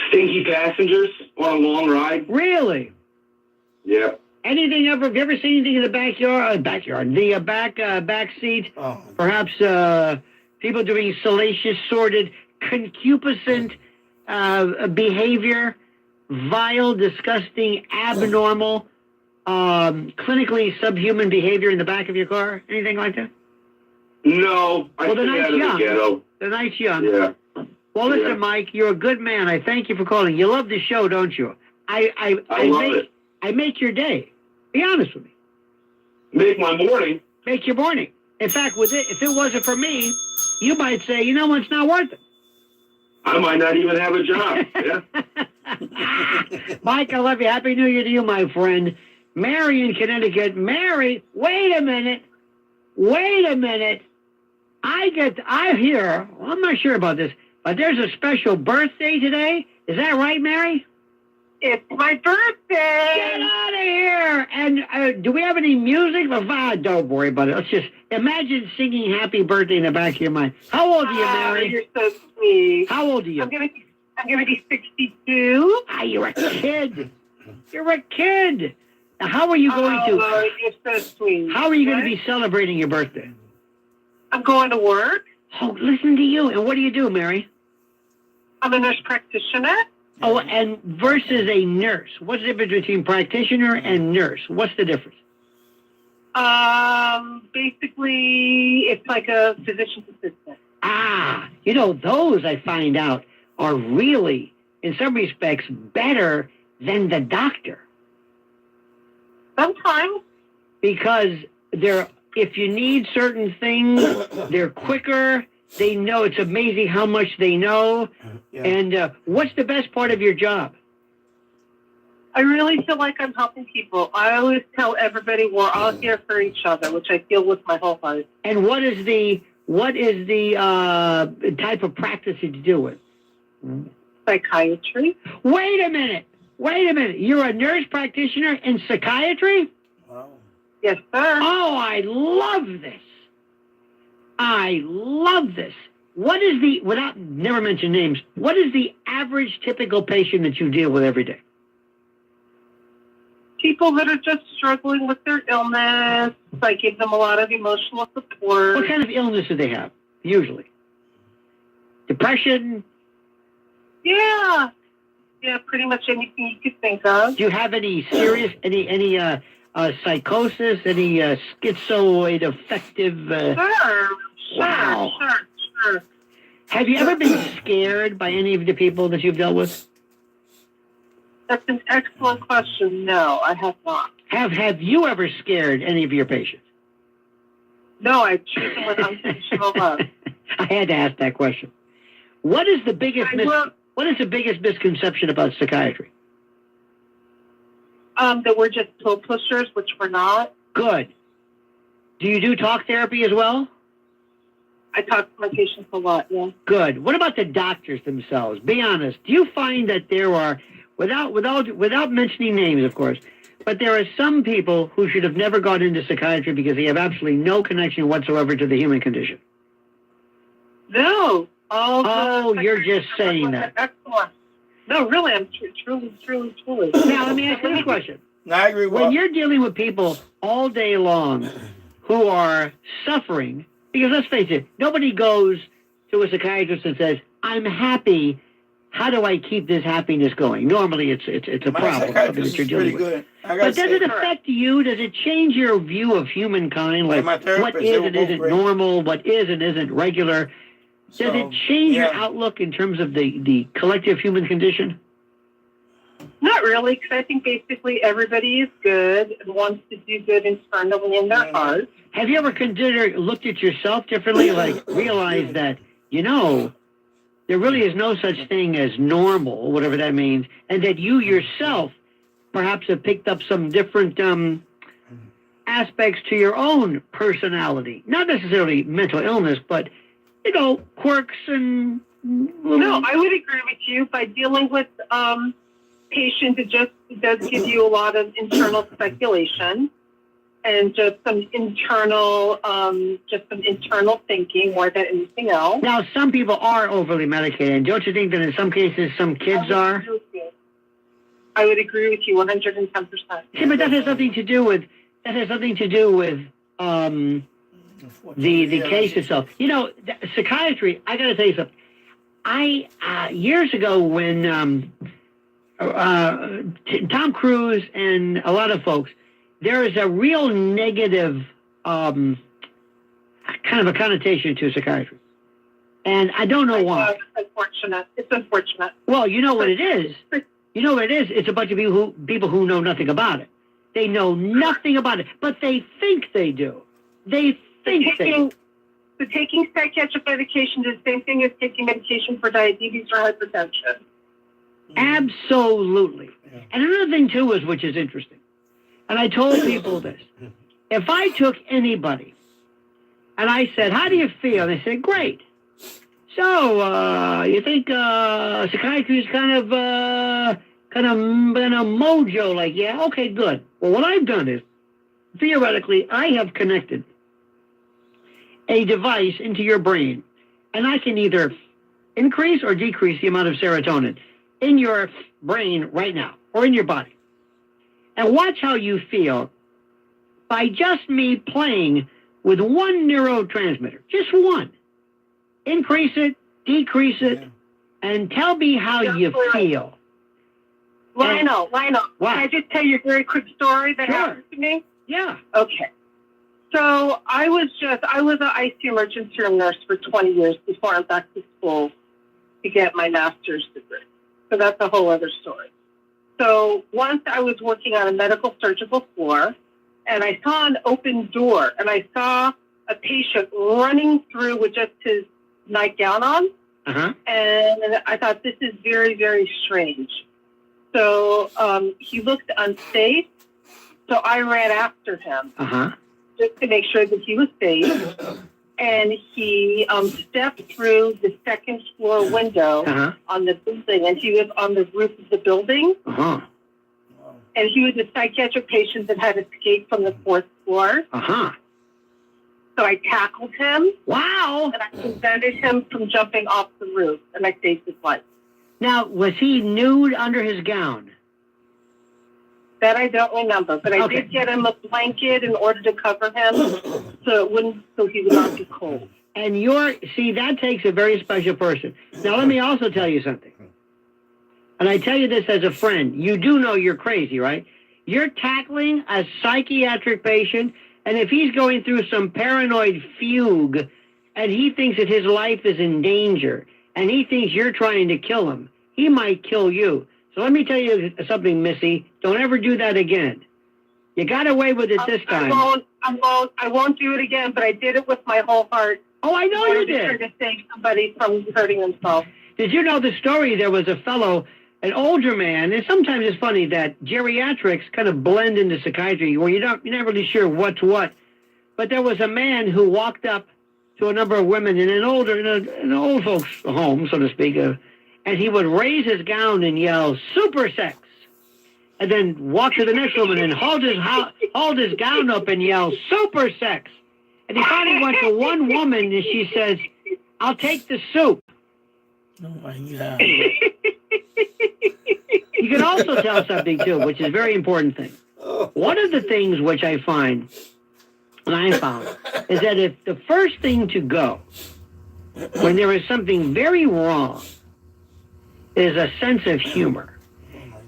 Stinky passengers on a long ride. Really? Yeah. Anything ever? Have you ever seen anything in the back seat? Oh. Perhaps people doing salacious, sordid, concupiscent behavior, vile, disgusting, abnormal, clinically subhuman behavior in the back of your car? Anything like that? No, Well, the stay night's out of young. the ghetto. The night's young. Yeah. Well, listen, Yeah. Mike, you're a good man. I thank you for calling. You love the show, don't you? I love it. I make your day. Be honest with me. Make my morning. Make your morning. In fact, if it wasn't for me, you might say, you know what, it's not worth it. I might not even have a job. Yeah. Mike, I love you. Happy New Year to you, my friend. Mary in Connecticut. Mary, wait a minute. I hear, well, I'm not sure about this, but there's a special birthday today. Is that right, Mary? It's my birthday. Get out of here. And do we have any music? Don't worry about it. Let's just imagine singing happy birthday in the back of your mind. How old are you, Mary? You're so sweet. How old are you? I'm gonna be 62. You're a kid. You're a kid. Now, how are you going to? You're so sweet. How are you going to be celebrating your birthday? I'm going to work. Oh, listen to you. And what do you do, Mary? I'm a nurse practitioner. Oh, and versus a nurse. What's the difference between practitioner and nurse? What's the difference? Basically, it's like a physician's assistant. Those I find out are really, in some respects, better than the doctor. Sometimes. Because if you need certain things, they're quicker. They know. It's amazing how much they know. Yeah. And what's the best part of your job? I really feel like I'm helping people. I always tell everybody we're all here for each other, which I feel with my whole heart. And what is the type of practice that you do with? Psychiatry. Wait a minute. You're a nurse practitioner in psychiatry? Wow. Yes, sir. Oh, I love this. What is never mention names, what is the average typical patient that you deal with every day? People that are just struggling with their illness. I give them a lot of emotional support. What kind of illness do they have, usually? Depression? Yeah, pretty much anything you could think of. Do you have any serious, any psychosis, any schizoid affective? Sure. Have you ever been scared by any of the people that you've dealt with? That's an excellent question. No, I have not. Have you ever scared any of your patients? No, I treat them with unconditional love. I had to ask that question. What is the biggest misconception about psychiatry? That we're just pill pushers, which we're not. Good. Do you do talk therapy as well? I talk to my patients a lot, yeah. Good. What about the doctors themselves? Be honest. Do you find that there are, without mentioning names, of course, but there are some people who should have never gone into psychiatry because they have absolutely no connection whatsoever to the human condition? No. You're just saying that. Excellent. No, really, I'm truly. Now, let me ask you this question. I agree with when you're dealing with people all day long who are suffering, because let's face it, nobody goes to a psychiatrist and says, I'm happy. How do I keep this happiness going? Normally, it's a problem that you're dealing with. But does it affect you? Does it change your view of humankind? Like, what is and isn't normal? What is and isn't regular? Does it change your outlook in terms of the collective human condition? Not really, because I think basically everybody is good and wants to do good internally in their heart. Have you ever looked at yourself differently, like realized that, there really is no such thing as normal, whatever that means, and that you yourself perhaps have picked up some different aspects to your own personality? Not necessarily mental illness, but, quirks and... No, I would agree with you. By dealing with patients, it does give you a lot of internal speculation. and just some internal thinking more than anything else. Now, some people are overly medicated. And don't you think that in some cases some kids are? I would agree with you 110%. See, but that has nothing to do with the case itself. You know, psychiatry. I got to tell you something. I years ago when Tom Cruise and a lot of folks, there is a real negative kind of a connotation to psychiatry, and I don't know why. It's unfortunate. Well, you know what it is. You know what it is? It's a bunch of people who know nothing about it. They know nothing about it, but they think they do. They think they do. So taking psychiatric medication is the same thing as taking medication for diabetes or hypertension. Absolutely. And another thing, too, is which is interesting. And I told people this. If I took anybody and I said, how do you feel? They said, great. So, you think psychiatry is kind of a mojo? Like, yeah, okay, good. Well, what I've done is, theoretically, I have connected a device into your brain, and I can either increase or decrease the amount of serotonin in your brain right now, or in your body. And watch how you feel by just me playing with one neurotransmitter, just one. Increase it, decrease it, and tell me how you feel. Lionel, what? Can I just tell you a very quick story that happened to me? Yeah. Okay. So I was an ICU emergency room nurse for 20 years before I went back to school to get my master's degree. So that's a whole other story. So once I was working on a medical surgical floor, and I saw an open door, and I saw a patient running through with just his nightgown on, and I thought, this is very, very strange. So he looked unsafe, so I ran after him just to make sure that he was safe. And he stepped through the second floor window on the building, and he was on the roof of the building. And he was a psychiatric patient that had escaped from the fourth floor. So I tackled him. Wow. And I prevented him from jumping off the roof, and I saved his life. Now, was he nude under his gown? That I don't remember, but I did get him a blanket in order to cover him so he would not be cold. And that takes a very special person. Now, let me also tell you something. And I tell you this as a friend. You do know you're crazy, right? You're tackling a psychiatric patient, and if he's going through some paranoid fugue and he thinks that his life is in danger and he thinks you're trying to kill him, he might kill you. So let me tell you something, Missy. Don't ever do that again. You got away with it this time. I won't do it again, but I did it with my whole heart. Oh, I know you did. To save somebody from hurting himself. Did you know the story? There was a fellow, an older man, and sometimes it's funny that geriatrics kind of blend into psychiatry where you're not really sure what's what. But there was a man who walked up to a number of women in an old folks' home, so to speak, and he would raise his gown and yell, "Super sex," and then walk to the next woman and hold his gown up and yell, "Super sex." And he finally went to one woman and she says, "I'll take the soup." Oh, my God. You can also tell something, too, which is a very important thing. One of the things which I find, and I found, is that if the first thing to go when there is something very wrong is a sense of humor.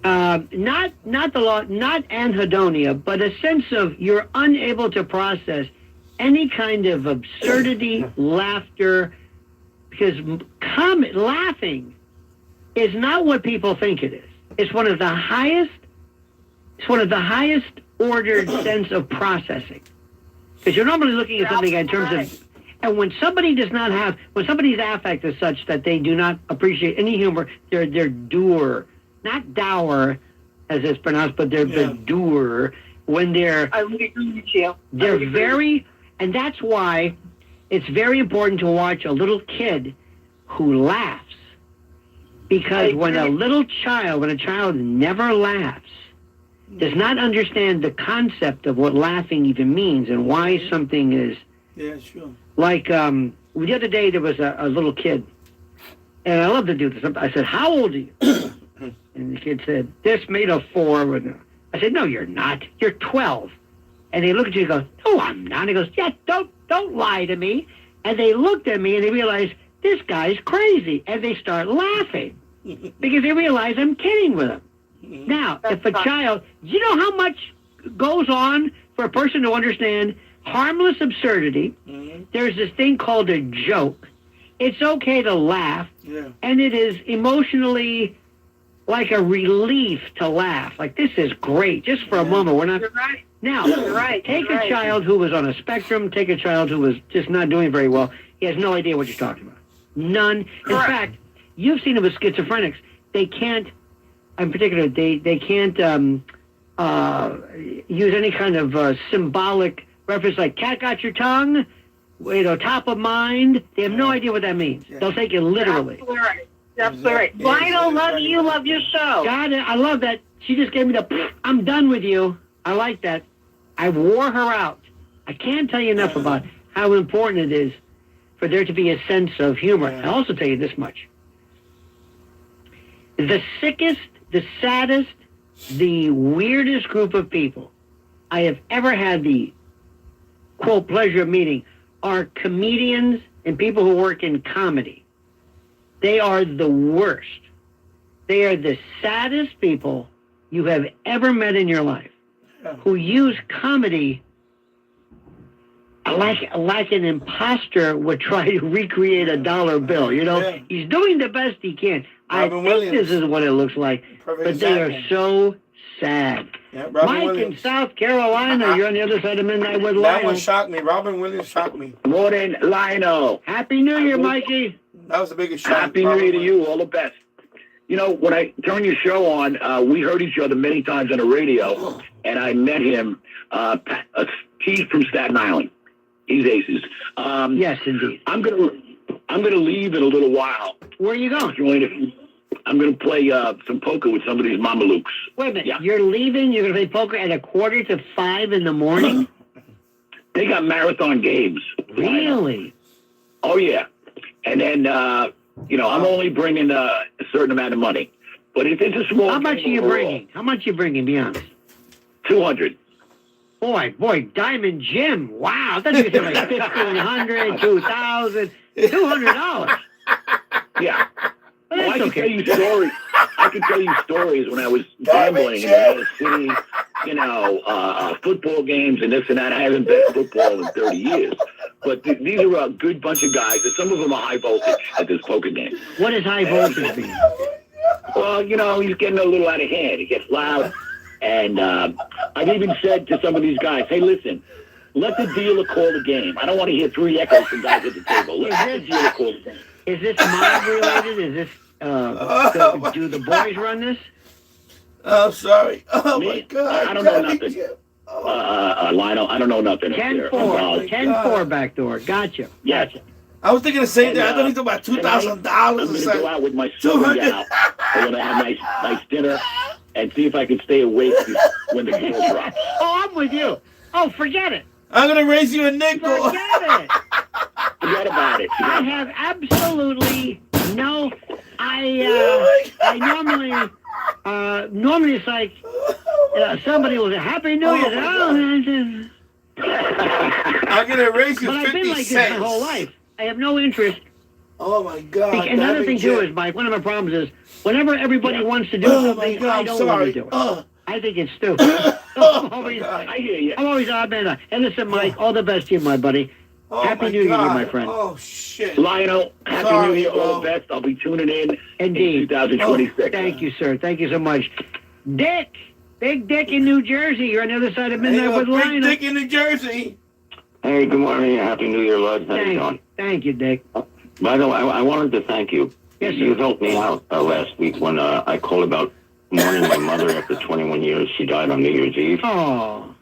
Not anhedonia, but a sense of you're unable to process any kind of absurdity, laughter, because laughing is not what people think it is. It's one of the highest ordered sense of processing. Because you're normally looking at something in terms of, and when somebody's affect is such that they do not appreciate any humor, they're dour, not dour, as it's pronounced, but they're dour. When I would agree with you. They're very, and that's why it's very important to watch a little kid who laughs. Because when a child never laughs, does not understand the concept of what laughing even means and why something is. Yeah, sure. Like the other day, there was a little kid, and I love to do this. I said, "How old are you?" And the kid said, "This made of 4." I said, "No, you're not. You're 12." And they look at you and go, "No, I'm not." And he goes, "Yeah, don't lie to me." And they looked at me and they realized this guy's crazy, and they start laughing because they realize I'm kidding with them. Now, if a child, you know how much goes on for a person to understand harmless absurdity? There's this thing called a joke. It's okay to laugh, and it is emotionally like a relief to laugh. Like, this is great, just for a moment. We're not. You're right. Now, take You're a right. child who was on a spectrum, take a child who was just not doing very well. He has no idea what you're talking about. None. In fact, you've seen it with schizophrenics. They can't, in particular, they can't use any kind of symbolic reference like cat got your tongue, top of mind. They have no idea what that means. They'll take it literally. Absolutely right. Absolutely right. Lionel, love you. Love your show. Got it. I love that. She just gave me the, I'm done with you. I like that. I wore her out. I can't tell you enough about how important it is for there to be a sense of humor. I'll also tell you this much. The sickest, the saddest, the weirdest group of people I have ever had the, quote, pleasure of meeting are comedians and people who work in comedy. They are the worst. They are the saddest people you have ever met in your life, who use comedy like an imposter would try to recreate a dollar bill. He's doing the best he can. I think this is what it looks like, but they are so sad. Mike in South Carolina, you're on the other side of midnight with Lionel. That one shocked me. Robin Williams shocked me. Morning, Lionel. Happy New Year, Mikey. That was the biggest shock. Happy New Year to you. All the best. You know, when I turned your show on, we heard each other many times on the radio, and I met him. He's from Staten Island. He's Aces. Yes, indeed. I'm gonna leave in a little while. Where are you going? I'm gonna play some poker with some of these Mamalukes. Wait a minute. You're leaving? You're gonna play poker at 4:45 in the morning? They got marathon games. Really? Oh yeah. And then I'm only bringing a certain amount of money, but if it's a small. How much are you bringing? How much are you bringing? Be honest. 200. Boy, Diamond Jim. Wow, that's like $1,500, $2,000, $200. Yeah. Well, I that's can okay. tell you stories. I can tell you stories when I was gambling in the city. Football games and this and that. I haven't bet football in 30 years. But these are a good bunch of guys. And some of them are high voltage at this poker game. What does high voltage mean? Well, he's getting a little out of hand. It gets loud. And I've even said to some of these guys, hey, listen, let the dealer call the game. I don't want to hear 3 echoes from guys at the table. Let the dealer call the game. Is this mob related? Is this, do the boys run this? I'm sorry. Oh, my God. I don't know nothing. Lionel, I don't know nothing. 10-4. 10-4 back door. Gotcha. Yes. I was thinking the same thing. I thought he was about $2,000. I'm going to go out with my son gal. I'm going to have a nice dinner and see if I can stay awake when the girl drops. Oh, I'm with you. Oh, forget it. I'm going to raise you a nickel. Forget it. Forget about it. I have absolutely no. I normally it's like somebody will say Happy New Year. I'm going to raise you 50 cents. But I've been like this my whole life. I have no interest. Oh, my God. Another thing, too, is, Mike, one of my problems is whenever everybody wants to do something, I don't want to do it. I think it's stupid. I hear you. I'm always odd man. And listen, Mike, all the best to you, my buddy. Happy New Year, my friend. Oh, shit. Lionel, Happy New Year, all the best. I'll be tuning in Indeed. 2026. Thank you, sir. Thank you so much. Dick. Big Dick in New Jersey. You're on the other side of midnight with Lionel. Big Dick in New Jersey. Hey, good morning. Happy New Year, Lud. How you doing? Thank you, Dick. By the way, I wanted to thank you. Yes, sir. You helped me out last week when I called about mourning my mother after 21 years. She died on New Year's Eve. Oh.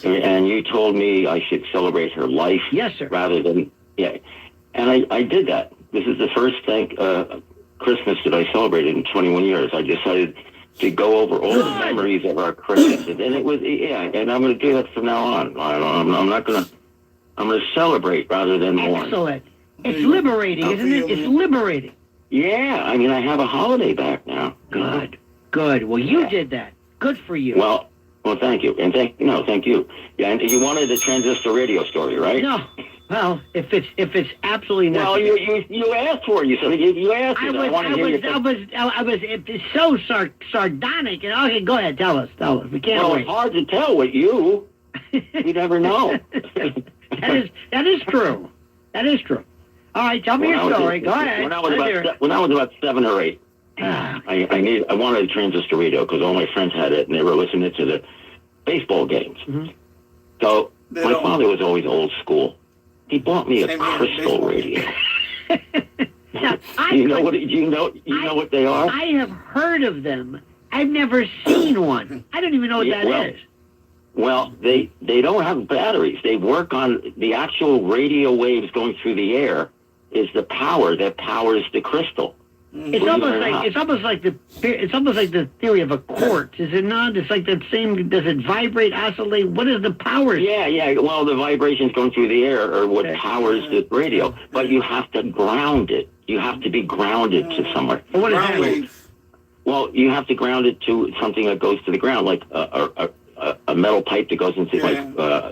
And you told me I should celebrate her life. Yes, sir. Rather than, yeah. And I did that. This is the first Christmas that I celebrated in 21 years. I decided to go over all the memories of our Christmas. And it was, and I'm going to do that from now on. I'm not going to, I'm going to celebrate rather than mourn. Excellent. It's liberating, isn't it? It's liberating. Yeah, I mean, I have a holiday back now. Good. Well, you did that. Good for you. Well, thank you. And thank you. Yeah, and you wanted a transistor radio story, right? No. Well, if it's absolutely necessary. Well, you asked for it. You said you asked it. I was it's so sardonic. And okay, go ahead, tell us. We can't wait. It's hard to tell with you. You never know. That is true. All right, tell me your story. Go ahead. When I was about 7 or 8, I wanted a transistor radio because all my friends had it and they were listening to the baseball games. Mm-hmm. So my father was always old school. He bought me a crystal radio. You know what they are? I have heard of them. I've never seen one. I don't even know what that is. Well, they don't have batteries. They work on the actual radio waves going through the air is the power that powers the crystal. It's almost like the theory of a quartz, is it not? It's like that same. Does it vibrate, oscillate? What is the power? Yeah. Well, the vibrations going through the air are what powers the radio. But you have to ground it. You have to be grounded to somewhere. What is that? Well, you have to ground it to something that goes to the ground, like a metal pipe that goes into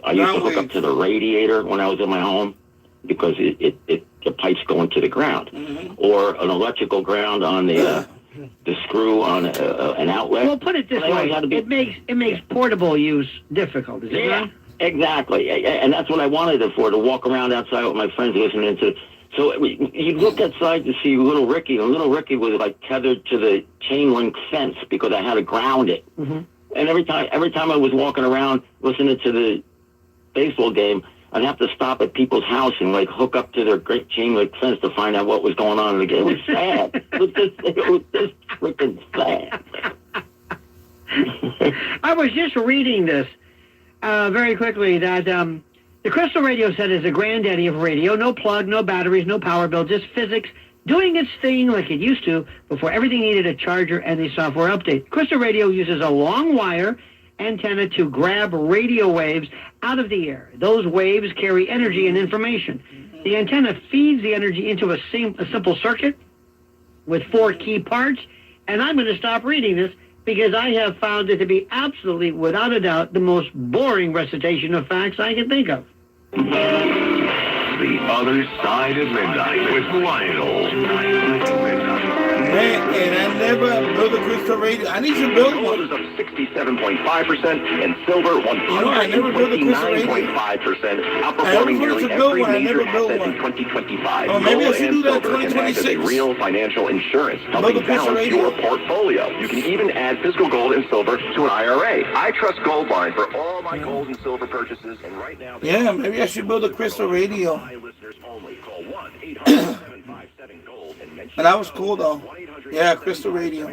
I used to hook up to the radiator when I was in my home because the pipes go into the ground, or an electrical ground on the screw on an outlet. Well, put it this way: it makes portable use difficult. Is it not? Exactly, and that's what I wanted it for—to walk around outside with my friends listening to. So you look outside to see Little Ricky, and Little Ricky was like tethered to the chain link fence because I had to ground it. Mm-hmm. And every time I was walking around listening to the baseball game, I'd have to stop at people's house and like hook up to their great chain link fence to find out what was going on in the game. It was sad. It was just freaking sad. I was just reading this very quickly that the crystal radio set is a granddaddy of radio. No plug, no batteries, no power bill, just physics doing its thing like it used to before everything needed a charger and a software update. Crystal radio uses a long wire antenna to grab radio waves out of the air. Those waves carry energy and information. The antenna feeds the energy into a simple circuit with 4 key parts. And I'm going to stop reading this because I have found it to be absolutely, without a doubt, the most boring recitation of facts I can think of. The Other Side of Midnight with Lionel. Man, and I never built a crystal radio. I need to build one. Gold is up 67.5% and silver 129.5%, outperforming nearly every major asset in 2025. Oh, maybe I should do that in Gold and silver can act as a 2026. real financial insurance, helping balance your portfolio. You can even add physical gold and silver to an IRA. I trust Goldline for all my gold and silver purchases, and right now... Yeah, maybe I should build a crystal radio. And that was cool, though. Yeah, crystal radio.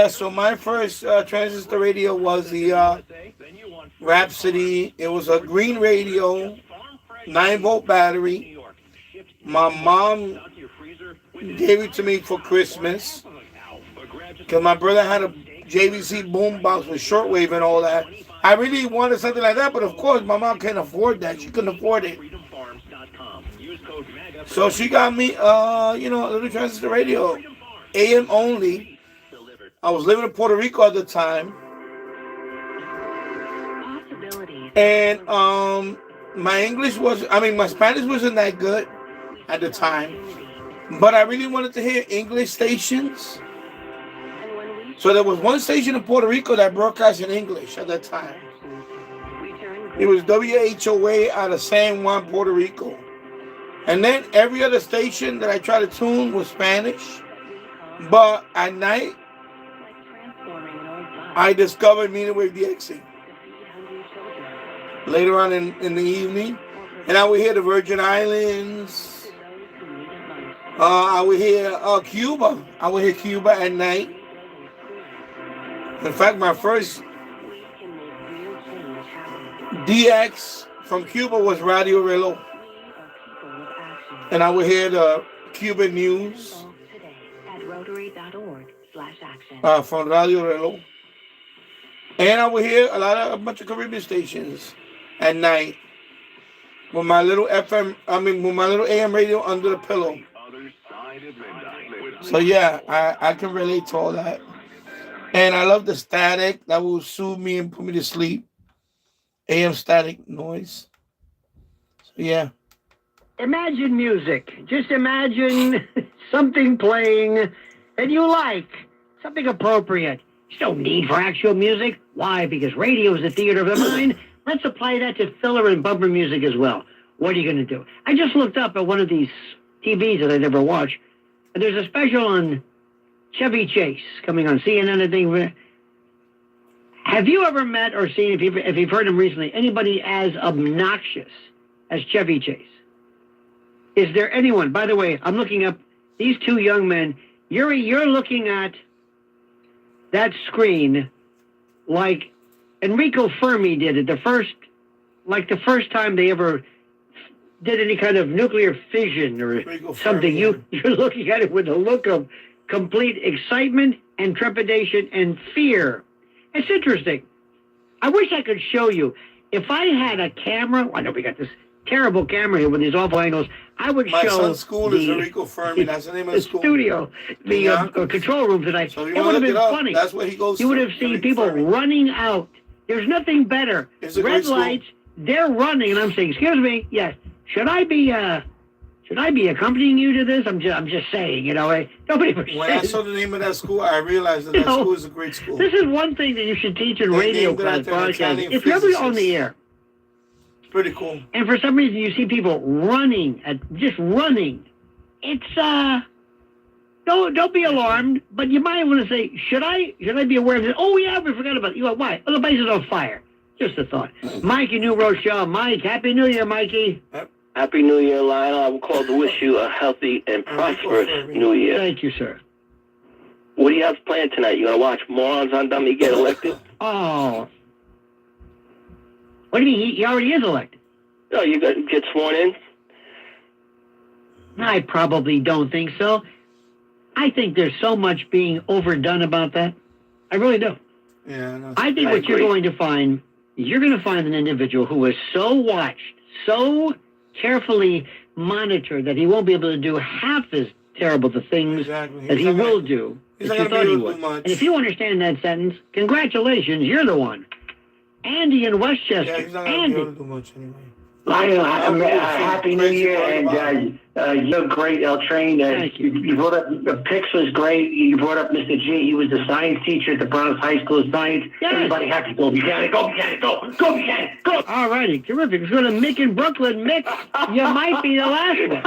So my first transistor radio was the Rhapsody. It was a green radio, 9-volt battery. My mom gave it to me for Christmas because my brother had a JVC boombox with shortwave and all that. I really wanted something like that, but of course my mom can't afford that. She couldn't afford it. So she got me, a little transistor radio, AM only. I was living in Puerto Rico at the time. And my Spanish wasn't that good at the time. But I really wanted to hear English stations. So there was one station in Puerto Rico that broadcast in English at that time. It was WHOA out of San Juan, Puerto Rico. And then every other station that I tried to tune was Spanish. But at night, I discovered Meaning Wave DXC. Later on in the evening. And I would hear the Virgin Islands. I would hear Cuba. I would hear Cuba at night. In fact, my first DX from Cuba was Radio Reloj. And I would hear the Cuban news. At Rotary.org. from Radio Reloj. And I would hear a bunch of Caribbean stations at night with my little with my little AM radio under the pillow. So yeah, I can relate to all that. And I love the static that will soothe me and put me to sleep. AM static noise. So yeah. Imagine music. Just imagine something playing that you like. Something appropriate. There's no need for actual music. Why? Because radio is the theater of the mind. Let's apply that to filler and bumper music as well. What are you going to do? I just looked up at one of these TVs that I never watch. And there's a special on Chevy Chase coming on CNN, I think. Have you ever met or seen, if you've heard him recently, anybody as obnoxious as Chevy Chase? Is there anyone? By the way, I'm looking up these two young men. You're looking at that screen like Enrico Fermi did it the first time they ever did any kind of nuclear fission or something. You're looking at it with a look of complete excitement and trepidation and fear. It's interesting. I wish I could show you. If I had a camera, I know we got this terrible camera here with these awful angles. I would My show son's school is Enrico Fermi. That's the name of the school. Studio, the control room tonight. So it would have been funny. That's where he goes. You would have seen people running out. There's nothing better. Red lights. They're running, and I'm saying, "Excuse me, yes. Should I be accompanying you to this?" I'm just saying, nobody ever When I saw the name of that school, I realized that school is a great school. This is one thing that you should teach in radio class broadcasting. If you're ever on the air, pretty cool. and for some reason you see people running, just running, it's don't be alarmed, but you might want to say, should I be aware of this? Oh yeah, we forgot about it. Why? Oh, the place is on fire. Just a thought. Mikey New Rochelle. Mike, Happy New Year, Mikey. Happy New Year, Lionel. I'm called to wish you a healthy and prosperous New Year. Thank you, sir. What do you have planned tonight? You gonna watch Morons on Dummy get elected? Oh. What do you mean? He already is elected. No, you got get sworn in? I probably don't think so. I think there's so much being overdone about that. I really do. Yeah, I think what you're going to find, an individual who is so watched, so carefully monitored that he won't be able to do half as terrible the things that he will do that you thought he would. And if you understand that sentence, congratulations, you're the one. Andy in Westchester. Yeah, he's not going to be able to do much anyway. Lionel, Happy New Year, and you're great, El Train. Thank you. You brought up, the Pix was great. You brought up Mr. G. He was the science teacher at the Bronx High School of Science. Yes. Everybody had to go. Buchanan, go, Buchanan, go. All righty, terrific. Let's go to Mick in Brooklyn. Mick, you might be the last one.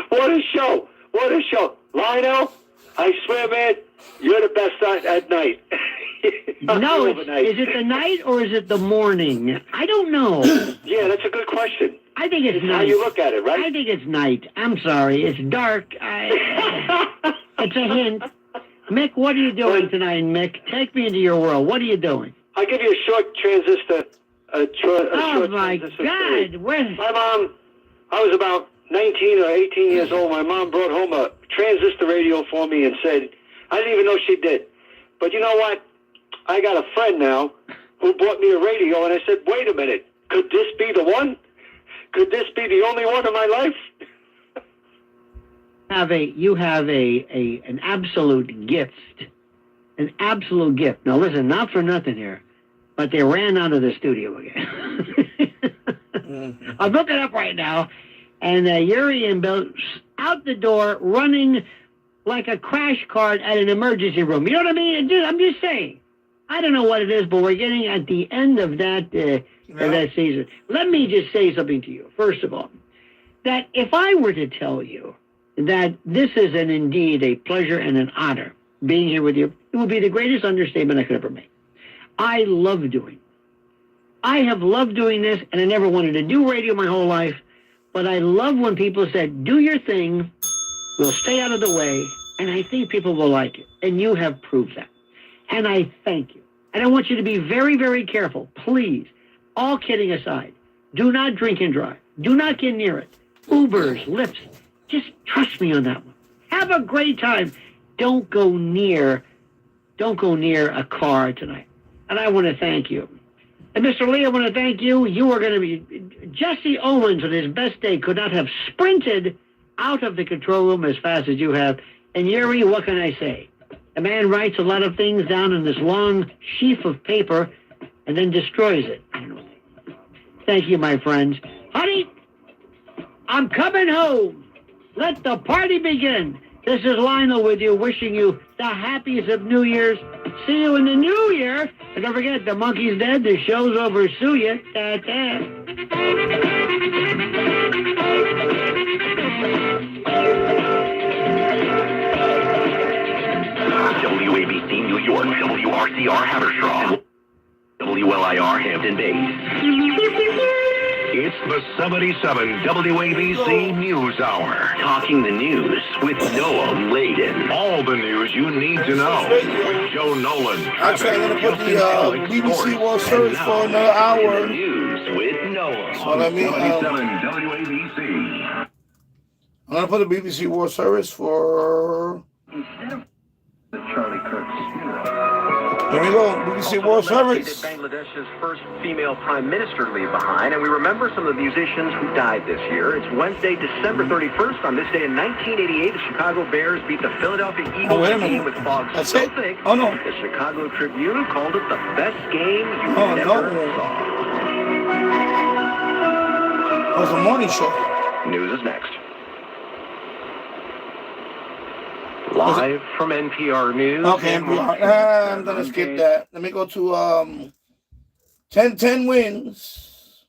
What a show. Lionel, I swear, man, you're the best at night. No, is it the night or is it the morning? I don't know. Yeah, that's a good question. I think it's night. How you look at it, right? I think it's night. I'm sorry. It's dark. It's a hint. Mick, what are you doing tonight, Mick? Take me into your world. What are you doing? I'll give you a short transistor. Oh, my God. My mom, I was about 19 or 18 years old. My mom brought home a transistor radio for me and said, I didn't even know she did. But you know what? I got a friend now who bought me a radio, and I said, wait a minute. Could this be the one? Could this be the only one in my life? You have an absolute gift. An absolute gift. Now, listen, not for nothing here, but they ran out of the studio again. I'm looking up right now, and Yuri and Bill out the door running like a crash cart at an emergency room. You know what I mean? I'm just saying. I don't know what it is, but we're getting at the end of that season. Let me just say something to you, first of all, that if I were to tell you that this is indeed a pleasure and an honor being here with you, it would be the greatest understatement I could ever make. I love doing it. I have loved doing this, and I never wanted to do radio my whole life, but I love when people said, do your thing, we'll stay out of the way, and I think people will like it, and you have proved that. And I thank you. And I want you to be very, very careful. Please, all kidding aside, do not drink and drive. Do not get near it. Ubers, Lyfts, just trust me on that one. Have a great time. don't go near a car tonight. And I want to thank you. And Mr. Lee, I want to thank you. You are going to be... Jesse Owens, on his best day, could not have sprinted out of the control room as fast as you have. And Yuri, what can I say? A man writes a lot of things down in this long sheaf of paper and then destroys it. Thank you, my friends. Honey, I'm coming home. Let the party begin. This is Lionel with you, wishing you the happiest of New Year's. See you in the new year. And don't forget, the monkey's dead. The show's over. Sue ya. Ta-ta. WABC New York, WRCR Haverstraw, WLIR Hampton Bays. It's the 77 WABC News Hour. Talking the news with Noah Layden. All the news you need to know. With Joe Nolan. Actually, I'm going to put the BBC World Service for another hour. News with Noah. So let me, 77 WABC. I'm going to put the BBC World Service for... Charlie Kirk's funeral. There we go, BBC World Service. Bangladesh's first female prime minister leave behind, and we remember some of the musicians who died this year. It's Wednesday, December 31st. On this day in 1988, the Chicago Bears beat the Philadelphia Eagles team with fog so thick. Oh, no. The Chicago Tribune called it the best game you never saw. It was a morning show. News is next. Live from NPR News. Okay, NPR. I'm going to skip that. Let me go to 10-10 wins.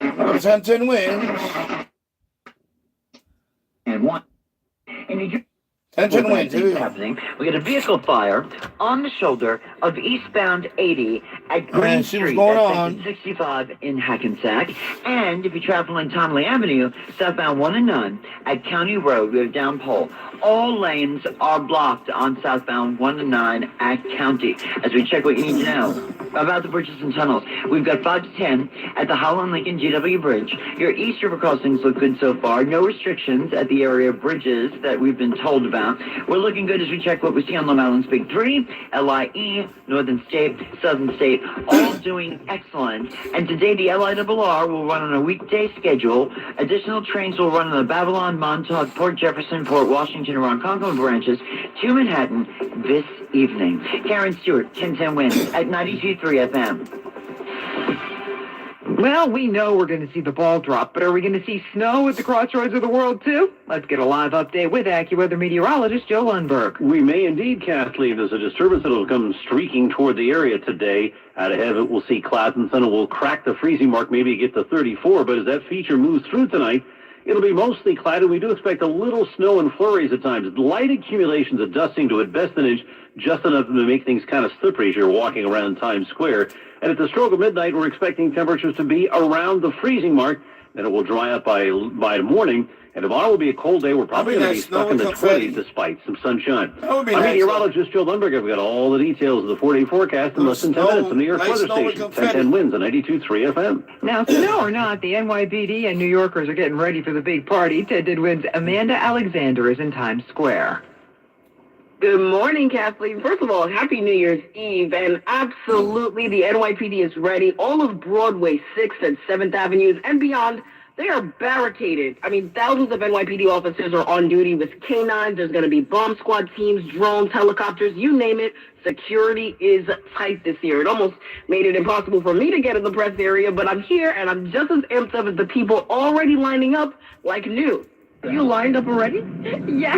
10-10 wins. And one. And you 10-10 wins. Here we go. Happening. We got a vehicle fire on the shoulder of eastbound 80 at Green Street. That's section 65 in Hackensack. And if you're traveling Tonley Avenue, southbound 1 and 9 at County Road, we have down pole. All lanes are blocked on southbound 1 and 9 at County. As we check what you need to know about the bridges and tunnels, we've got 5 to 10 at the Holland Lincoln GW Bridge. Your East River crossings look good so far. No restrictions at the area of bridges that we've been told about. We're looking good as we check what we see on Long Island's Big Three, LIE, Northern State, Southern State, all doing excellent. And today the LIRR will run on a weekday schedule. Additional trains will run on the Babylon, Montauk, Port Jefferson, Port Washington, and Ronkonkoma branches to Manhattan this evening. Karen Stewart, 10-10 wins at 92.3 FM. Well, we know we're going to see the ball drop, but are we going to see snow at the crossroads of the world, too? Let's get a live update with AccuWeather meteorologist Joe Lundberg. We may indeed, Kathleen. There's a disturbance that will come streaking toward the area today. Out ahead of it, we'll see clouds and sun. It will crack the freezing mark, maybe get to 34, but as that feature moves through tonight, it'll be mostly cloudy. We do expect a little snow and flurries at times. Light accumulations of dusting to at best an inch, just enough to make things kind of slippery as you're walking around Times Square. And at the stroke of midnight, we're expecting temperatures to be around the freezing mark. Then it will dry up by the morning. And tomorrow will be a cold day. We're probably going to be stuck in the 20s despite some sunshine. I'm meteorologist Joe Lundberg. I've got all the details of the 4-day forecast in less than 10 minutes. The New York Weather Station, 10-10 wins on 92.3 FM. Now, snow or not, the NYPD and New Yorkers are getting ready for the big party. 10-10 wins Amanda Alexander is in Times Square. Good morning, Kathleen. First of all, Happy New Year's Eve. And absolutely, the NYPD is ready. All of Broadway, 6th and 7th Avenues and beyond, they are barricaded. I mean, thousands of NYPD officers are on duty with canines. There's going to be bomb squad teams, drones, helicopters, you name it. Security is tight this year. It almost made it impossible for me to get in the press area, but I'm here, and I'm just as amped up as the people already lining up like new. You lined up already? Yeah.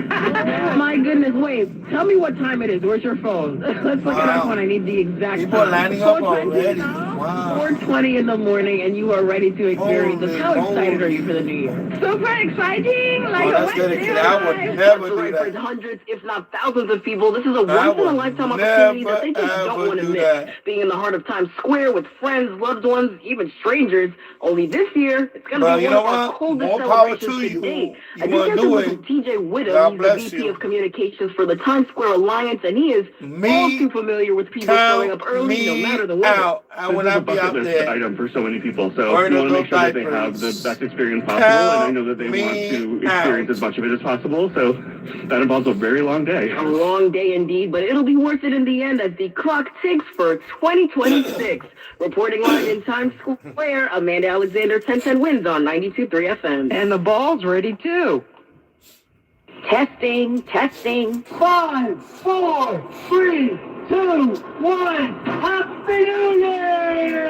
My goodness, wait. Tell me what time it is. Where's your phone? Let's look it up when I need the exact People are lining up already. Wow. 4:20 in the morning, and you are ready to experience this. How excited are you for the new year? Super exciting! Like a Wednesday. I would never do that. For hundreds, if not thousands of people, this is a once-in-a-lifetime opportunity that they just don't want to miss. Being in the heart of Times Square with friends, loved ones, even strangers. Only this year, it's going to be one of our coldest celebrations to date. I just got to with TJ Widow. He's the VP of Communications for the Times Square Alliance, and he is all too familiar with people showing up early, no matter the weather. When I be out there item for so many people. So wearing you want to those make sure that they have diapers. the best experience possible, and I know that they want to experience as much of it as possible. So that involves a very long day. A long day indeed, but it'll be worth it in the end as the clock ticks for 2026. Reporting live in Times Square, Amanda Alexander, 1010 Wins on 92.3 FM. And the ball's ready too. Testing. 5, 4, 3, 2, 1. Happy New Year!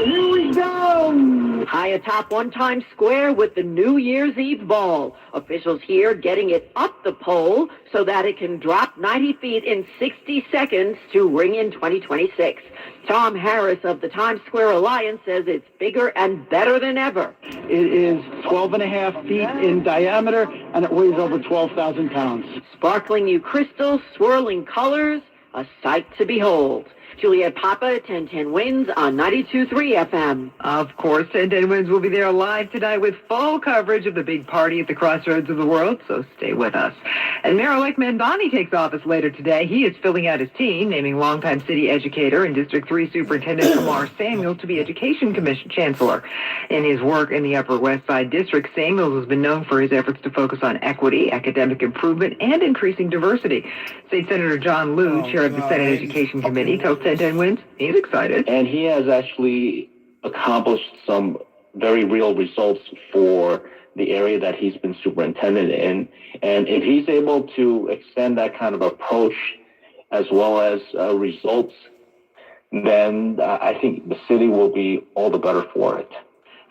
Here we go! High atop one Times Square with the New Year's Eve ball. Officials here getting it up the pole so that it can drop 90 feet in 60 seconds to ring in 2026. Tom Harris of the Times Square Alliance says it's bigger and better than ever. It is 12.5 feet in diameter, and it weighs over 12,000 pounds. Sparkling new crystals, swirling colors, a sight to behold. Juliet Papa, 1010 Wins on 92.3 FM. Of course, 1010 Wins will be there live tonight with full coverage of the big party at the crossroads of the world, so stay with us. And Mayor-elect Mandani takes office later today. He is filling out his team, naming longtime city educator and District 3 Superintendent Kamar Samuel to be Education Commission Chancellor. In his work in the Upper West Side District, Samuels has been known for his efforts to focus on equity, academic improvement, and increasing diversity. State Senator John Liu, chair of the Senate Education Committee, tells 1010 Wins he's excited. And he has actually accomplished some very real results for the area that he's been superintendent in. And if he's able to extend that kind of approach as well as results, then I think the city will be all the better for it.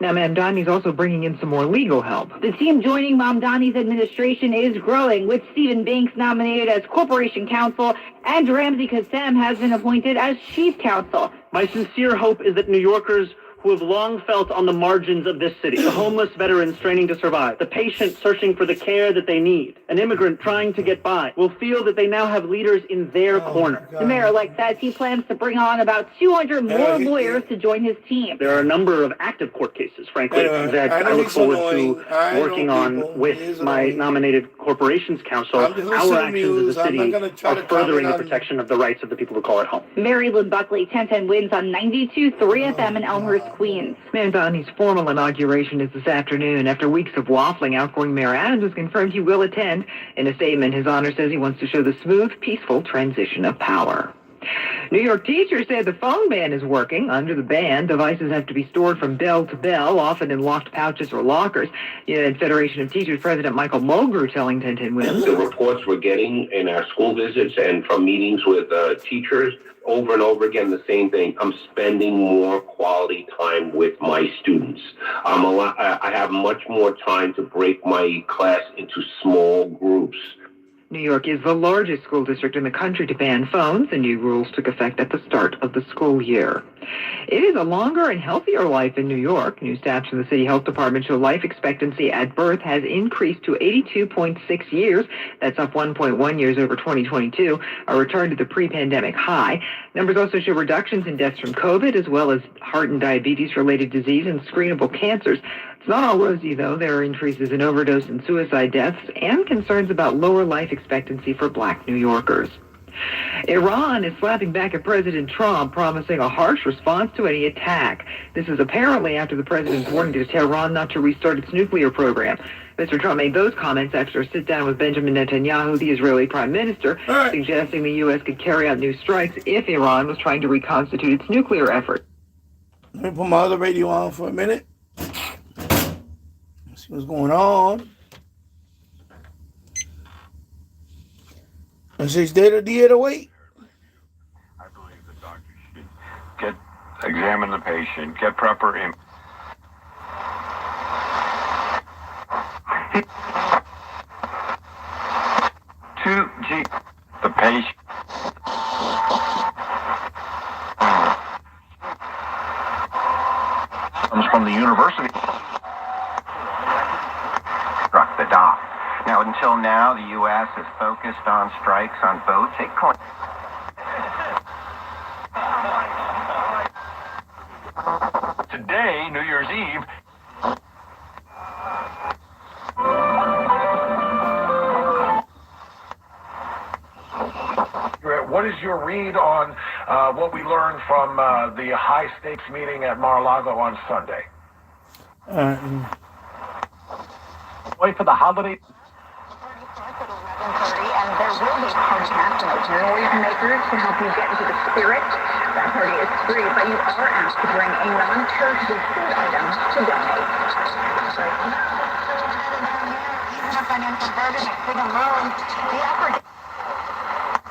Now, Mamdani's also bringing in some more legal help. The team joining Mamdani's administration is growing, with Stephen Banks nominated as Corporation Counsel and Ramsey Kassem has been appointed as Chief Counsel. My sincere hope is that New Yorkers who have long felt on the margins of this city, the homeless veteran straining to survive, the patient searching for the care that they need, an immigrant trying to get by, will feel that they now have leaders in their corner. The mayor-elect says he plans to bring on about 200 more lawyers to join his team. There are a number of active court cases, frankly, that I look forward to working on with my nominated Corporations Counsel. Our actions as a city are furthering the protection of the rights of the people who call it home. Mary Lynn Buckley, 1010 Wins on 92.3 FM in Elmhurst, Queens. Mamdani's formal inauguration is this afternoon. After weeks of waffling, outgoing Mayor Adams has confirmed he will attend. In a statement, his honor says he wants to show the smooth, peaceful transition of power. New York teachers say the phone ban is working. Under the ban, devices have to be stored from bell to bell, often in locked pouches or lockers. United Federation of Teachers President Michael Mulgrew telling 1010 Wins. The reports we're getting in our school visits and from meetings with teachers, over and over again, the same thing. I'm spending more quality time with my students. I have much more time to break my class into small groups. New York is the largest school district in the country to ban phones. The new rules took effect at the start of the school year. It is a longer and healthier life in New York. New stats from the City Health Department show life expectancy at birth has increased to 82.6 years. That's up 1.1 years over 2022, a return to the pre-pandemic high. Numbers also show reductions in deaths from COVID, as well as heart and diabetes-related disease and screenable cancers. It's not all rosy, though. There are increases in overdose and suicide deaths and concerns about lower life expectancy for Black New Yorkers. Iran is slapping back at President Trump, promising a harsh response to any attack. This is apparently after the president's warning to Tehran not to restart its nuclear program. Mr. Trump made those comments after a sit-down with Benjamin Netanyahu, the Israeli prime minister, suggesting the U.S. could carry out new strikes if Iran was trying to reconstitute its nuclear effort. Let me put my other radio on for a minute. See what's going on. And she's there to wait. I believe the doctor should examine the patient, get proper info. 2G, the patient. Comes from the university. Struck the dock. Now, until now, the U.S. has focused on strikes on boats. It claims today, New Year's Eve. What is your read on what we learned from the high-stakes meeting at Mar-a-Lago on Sunday? Wait for the holiday. And there will be party hats and noise makers to help you get into the spirit. That party is free, but you are asked to bring a non-perishable food item to donate. Financial burden of student loans, the effort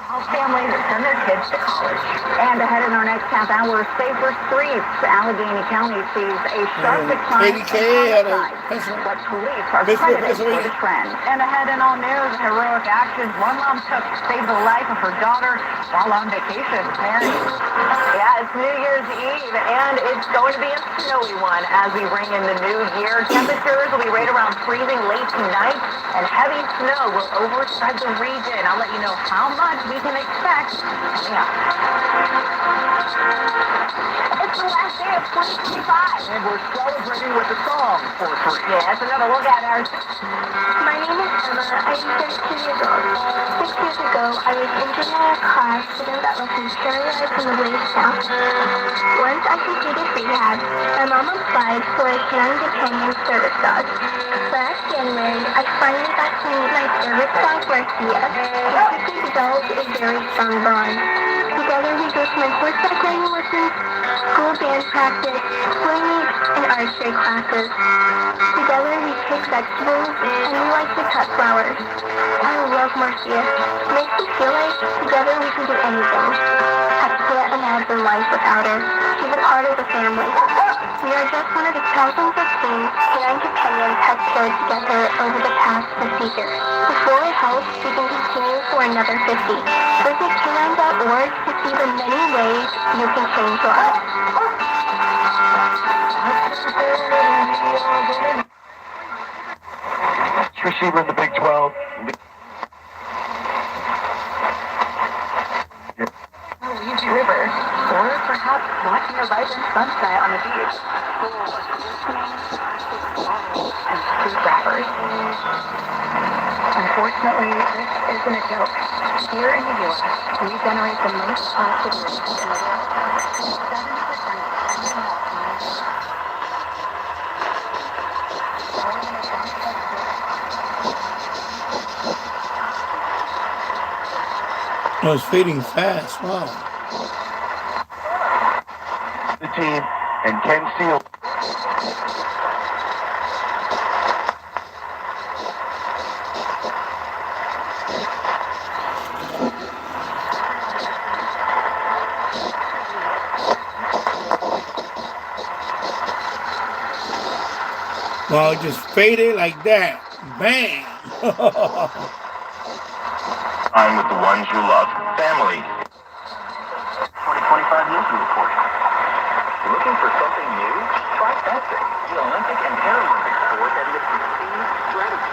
help families send their kids to college. And ahead in our next half hour, safer streets. Allegheny County sees a sharp decline in homicides, but police are credited for the trend. And ahead in all news, heroic actions. One mom took to save the life of her daughter while on vacation. Mary. Yeah, it's New Year's Eve, and it's going to be a snowy one as we bring in the new year. Temperatures will be right around freezing late tonight, and heavy snow will overspread the region. I'll let you know how much we can expect coming up. It's the last day of 2025. And we're celebrating with a song for free. Yeah, that's another look at ours. My name is Emma. I'm 13 years old. 6 years ago, I was injured in a car accident that left me paralyzed from the waist down. Once I completed rehab, my mom applied for a Canine Companion service dog. Last January, I finally got to meet my service dog, Garcia. We quickly developed a very strong bond. Together, we go to my horseback riding lessons, school band practice, swim meets, and archery classes. Together, we pick vegetables, and we like to cut flowers. I love Marcia. She makes me feel like together we can do anything. I can't imagine life without her. She's a part of the family. We are just one of the thousands of things Canine Companions have cared together over the past 50 years. With Roy Health, we can continue for another 50. Visit canine.org to see the many ways you can change lives. Receiver in the Big 12. Leeds River, or perhaps watching a vibrant sunset on a beach. And street rappers. Unfortunately, this isn't a joke. Here in the U.S., we generate the most plastic waste in the world. 7% Oh, it's fading fast. Wow. The team and Ken Seal. Well, it just faded like that. Bang. I'm with the ones you love. Family. 2025 News Report. Looking for something new? Try fencing, the Olympic and Paralympic sport that is perceived strategy.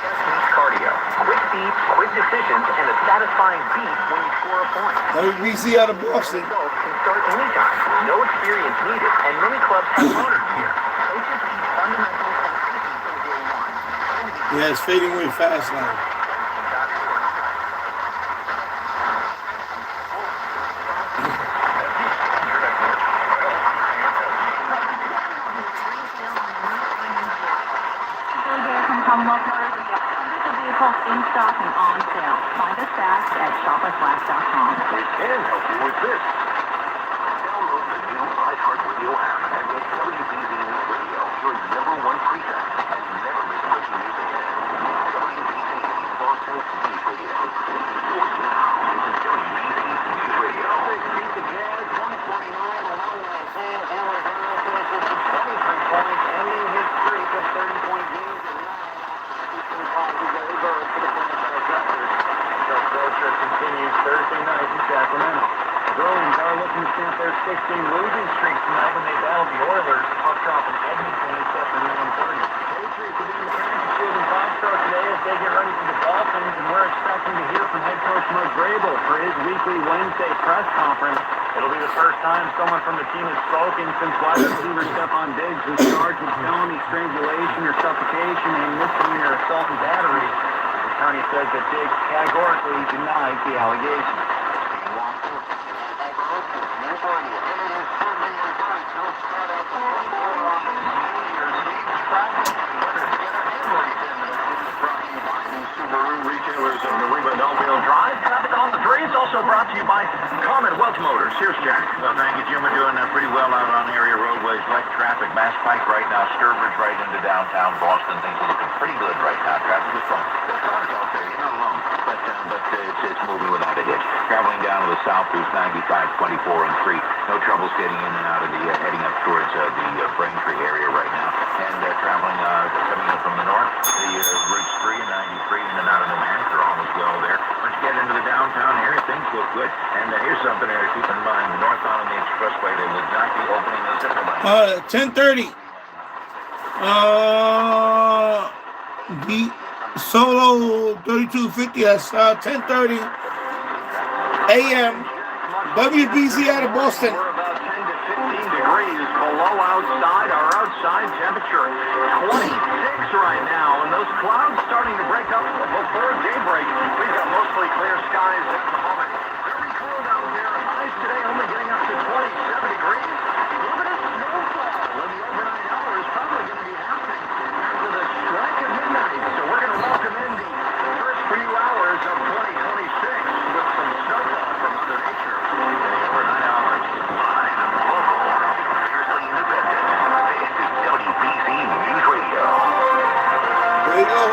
Just meets cardio. Quick beats, quick decisions, and a satisfying beat when you score a point. WBC out of Boston. Results can start anytime. No experience needed, and many clubs have learned here. Coaches teach fundamentals and safety from day one. Yeah, it's fading way fast now. In stock and on sale. Find us fast at shopwithblack.com. We can help you with this. Download the new iHeartRadio app and get WBZ News Radio your #1 preset and never miss breaking news again. WBZ Boston's News Radio. Voice now. This is WBZ News Radio. Beat the Jazz 149 along with Sam Alabama finishes with 23 points, ending his streak of 30-point games. Continues Thursday night in Sacramento. Bruins are looking to stamp their 16 losing streak tonight when they battle the Oilers. Puck drop in Edmonton is set for 9:30. Patriots will be in the Kansas Shield in Foxborough today as they get ready for the Dolphins, and we're expecting to hear from head coach Mike Vrabel for his weekly Wednesday press conference. It'll be the first time someone from the team has spoken since wide receiver Stephon Diggs was charged with felony strangulation or suffocation and misdemeanor assault and battery. attorney says that Diggs categorically denied the allegations. Subaru retailers of New England Elmville Drive. Traffic on the streets also brought to you by Commonwealth Motors. Here's Jack. Well, thank you, Jim. We're doing pretty well out on area roadways. Light traffic, Mass Pike right now, Sturbridge right into downtown Boston. Things are looking pretty good right now. Traffic is strong. Good cars out there, you're not alone. But it's moving without a hitch. Traveling down to the south through 95, 24, and 3. No troubles getting in and out of the, heading up towards the Braintree area right now. And traveling, coming in from the north, the Route 3 and 93 in and out of New Hampshire, all is well there. Once you get into the downtown area, things look good. And here's something there to keep in mind. Northbound on the expressway, they will not be opening the zipper line. 10:30. The Solo 3250, that's 10:30 a.m. WBZ out of Boston. We're about 10 to 15 degrees below outside. Our outside temperature 26 right now, and those clouds starting to break up before daybreak. We've got mostly clear skies at the moment. Very cold out there. Highs today only getting up to 27 degrees. A little bit of snowfall in the overnight hours, probably going to be happening after the strike at midnight. So we're going to welcome in the first few hours of 2026 with some snowfall from Mother Nature. In the overnight hours, live and local, fiercely independent. This is WBZ News Radio. There you go.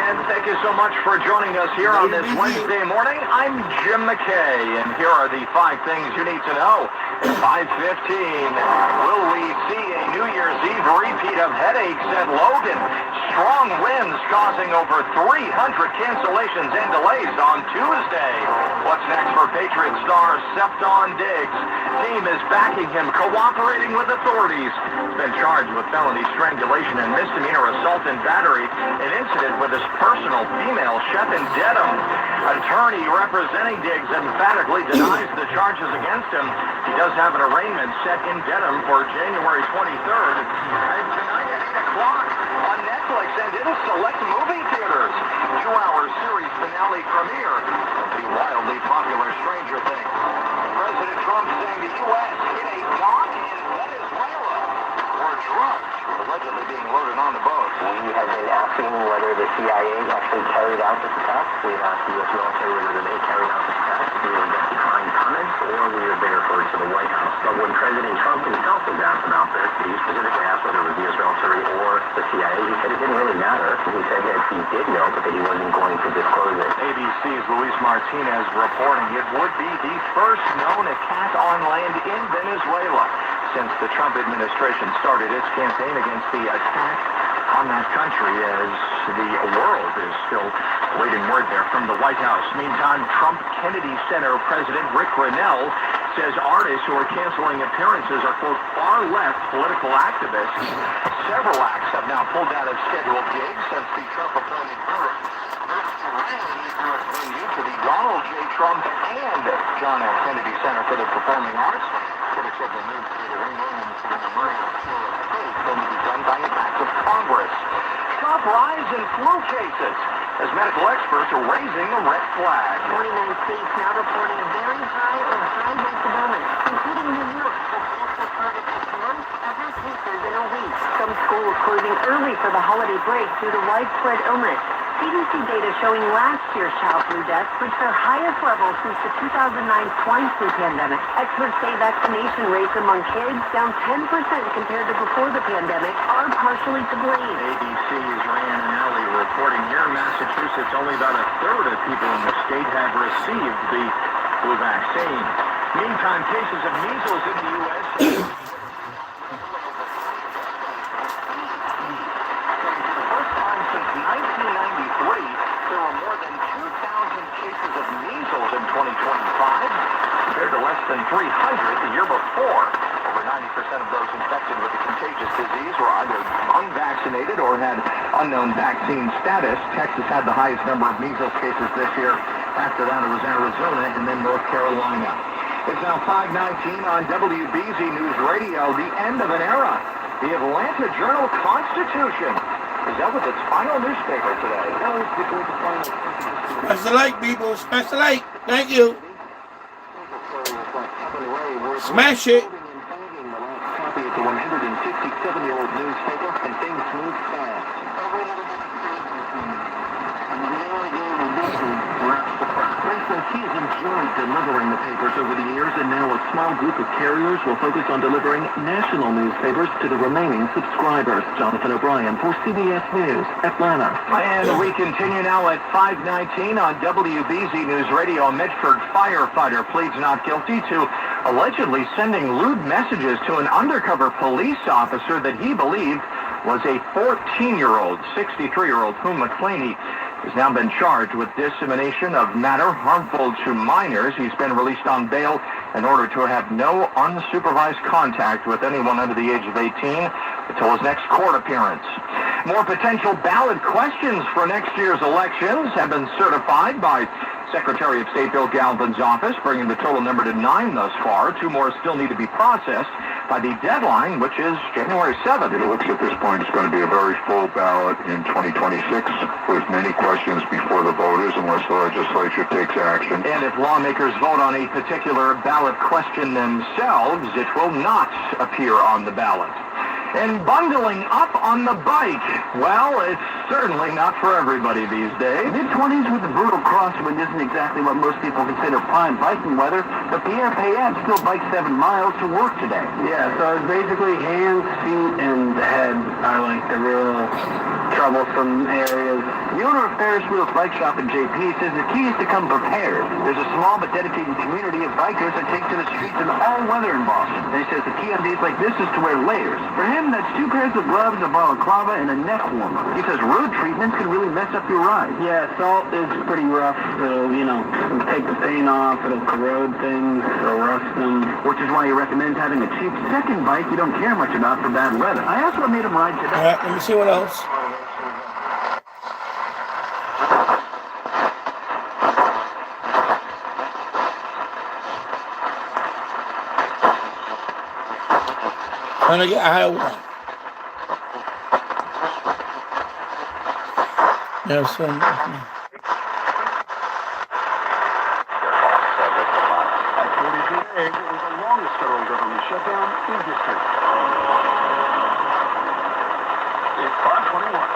And thank you so much for joining us here on this Wednesday morning. I'm Jim McKay, and here are the 5 things you need to know. At 5:15, will we see a New Year's Eve repeat of headaches at Logan? Strong winds causing over 300 cancellations and delays on Tuesday. What's next for Patriot star Septon Diggs? Team is backing him, cooperating with authorities. He's been charged with felony strangulation and misdemeanor assault and battery, an incident with his personal female chef in Dedham. Attorney representing Diggs emphatically denies the charges against him. He does have an arraignment set in Dedham for January 23rd. And tonight at 8 o'clock on Netflix and in select movie theaters. 2-hour series finale premiere of the wildly popular Stranger Things. President Trump saying the U.S. hit a dock in Venezuela for drugs allegedly being loaded on the boat. We have been asking whether the CIA actually carried out this attack. We have asked the U.S. military whether they carried out this attack. We have got declined comments, or we have been referred to the White House. But when President Trump himself was asked about this, he specifically asked whether it was the U.S. military or the CIA. He said it didn't really matter. He said that he did know, but that he wasn't going to disclose it. ABC's Luis Martinez reporting it would be the first known attack on land in Venezuela since the Trump administration started its campaign against the attack on that country, as the world is still waiting word there from the White House. Meantime, Trump Kennedy Center President Rick Grenell says artists who are canceling appearances are, quote, far-left political activists. Several acts have now pulled out of scheduled gigs since the Trump-appointed guru. Venue to the Donald J. Trump and John F. Kennedy Center for the Performing Arts. Critics of the new theater in Wilmington and the murder of state going to be done by an act of Congress. Sharp rise in flu cases as medical experts are raising a red flag. 49 states now reporting a very high or high rate of illness, including New York, that's also recorded its most ever cases in a week. Some schools closing early for the holiday break due to widespread illness. CDC data showing last year's child flu deaths reached their highest level since the 2009 swine flu pandemic. Experts say vaccination rates among kids, down 10% compared to before the pandemic, are partially to blame. ABC's Ryan Anelli reporting here in Massachusetts, only about a third of people in the state have received the flu vaccine. Meantime, cases of measles in the U.S. There were more than 2,000 cases of measles in 2025, compared to less than 300 the year before. Over 90% of those infected with the contagious disease were either unvaccinated or had unknown vaccine status. Texas had the highest number of measles cases this year. After that, it was Arizona and then North Carolina. It's now 5:19 on WBZ News Radio, the end of an era. The Atlanta Journal-Constitution is out with its final newspaper today. Smash the like, people. Smash the like. Thank you. Smash it. Copy of the 157-year-old newspaper, and things move fast. He has enjoyed delivering the papers over the years, and now a small group of carriers will focus on delivering national newspapers to the remaining subscribers. Jonathan O'Brien for CBS News, Atlanta. And we continue now at 5:19 on WBZ News Radio. A Medford firefighter pleads not guilty to allegedly sending lewd messages to an undercover police officer that he believed was a 14-year-old, 63-year-old whom McClaney has now been charged with dissemination of matter harmful to minors. He's been released on bail in order to have no unsupervised contact with anyone under the age of 18 until his next court appearance. More potential ballot questions for next year's elections have been certified by Secretary of State Bill Galvin's office, bringing the total number to 9 thus far. 2 more still need to be processed by the deadline, which is January 7th. It looks at this point it's going to be a very full ballot in 2026 with many questions before the voters unless the legislature takes action. And if lawmakers vote on a particular ballot question themselves, it will not appear on the ballot. And bundling up on the bike, well, it's certainly not for everybody these days. Mid-20s with the brutal crosswind isn't exactly what most people consider prime biking weather, but Pierre Payette still biked 7 miles to work today. Yeah, so it's basically hands, feet, and head are like the real troublesome areas. The owner of Ferris Wheels Bike Shop in JP says the key is to come prepared. There's a small but dedicated community of bikers that take to the streets in all weather in Boston. And he says the key on days like this is to wear layers. For him, that's 2 pairs of gloves, a balaclava, and a neck warmer. He says road treatments can really mess up your ride. Yeah, salt is pretty rough. It'll, take the paint off. It'll corrode things. It'll rust them. Which is why he recommends having a cheap second bike you don't care much about for bad weather. I asked what made him ride today. All right, let me see what else. Trying to get a higher one. There's some. It was the longest federal government shutdown in history. It's 5:21.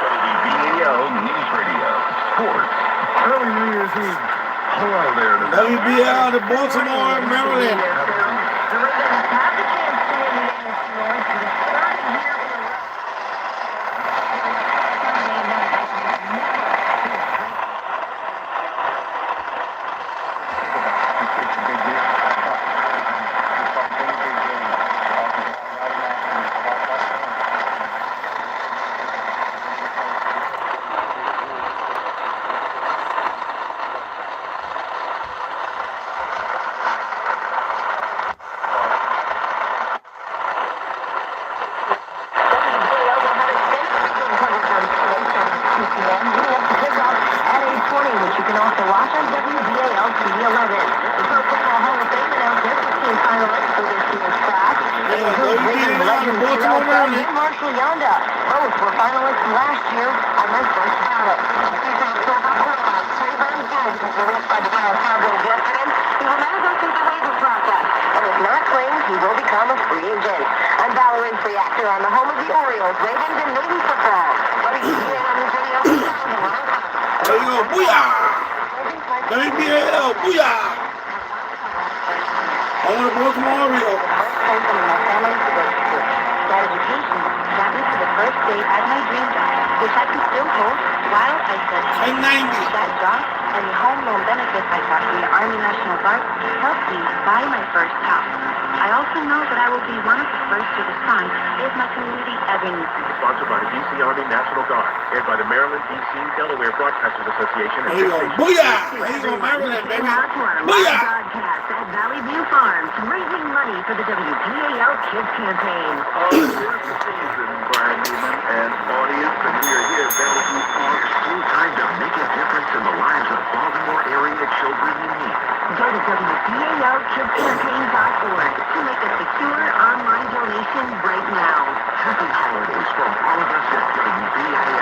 WBAL News Radio. Sports. Early New Year's Eve. Hello there. WBAL to Baltimore, Maryland. Sponsored by the DC Army National Guard, aired by the Maryland, DC, Delaware Broadcasters Association. There you go. Booyah! There you go, Maryland, baby. Booyah! Broadcast at Valley View Farms, raising money for the WBAL Kids Campaign. This season, Brian Newman and audience, and we are here at Valley View Farms, time to make a difference in the lives of Baltimore area children in need. Go to WBALKidsCampaign.org to make a secure online donation right now. Happy holidays from all of us at WBAL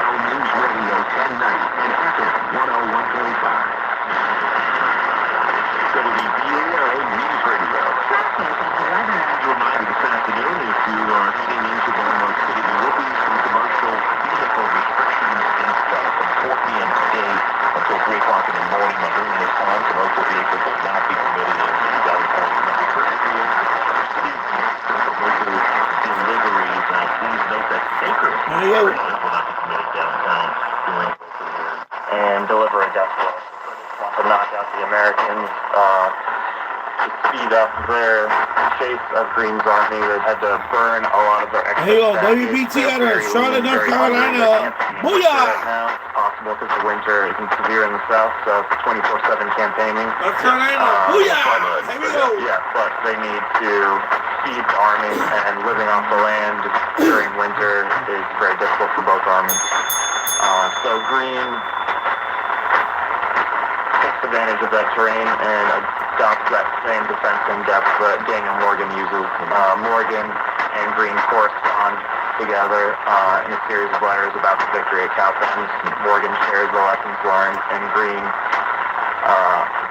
There you go. And deliver a death blow. Want to knock out the Americans to speed up their chase of Green's army. They had to burn a lot of their excess. Hey yo, WBT out of Charlotte, North Carolina. Booyah! Right now, it's possible because the winter isn't severe in the south, so 24/7 campaigning. North Carolina, booyah! Here we go. Yeah, but they need to feed the army, and living off the land during winter is very difficult for both armies. So Green takes advantage of that terrain and adopts that same defense in depth that Daniel Morgan uses. Morgan and Green correspond together in a series of letters about the victory at Cowpens. Morgan shares the lessons learned, and Green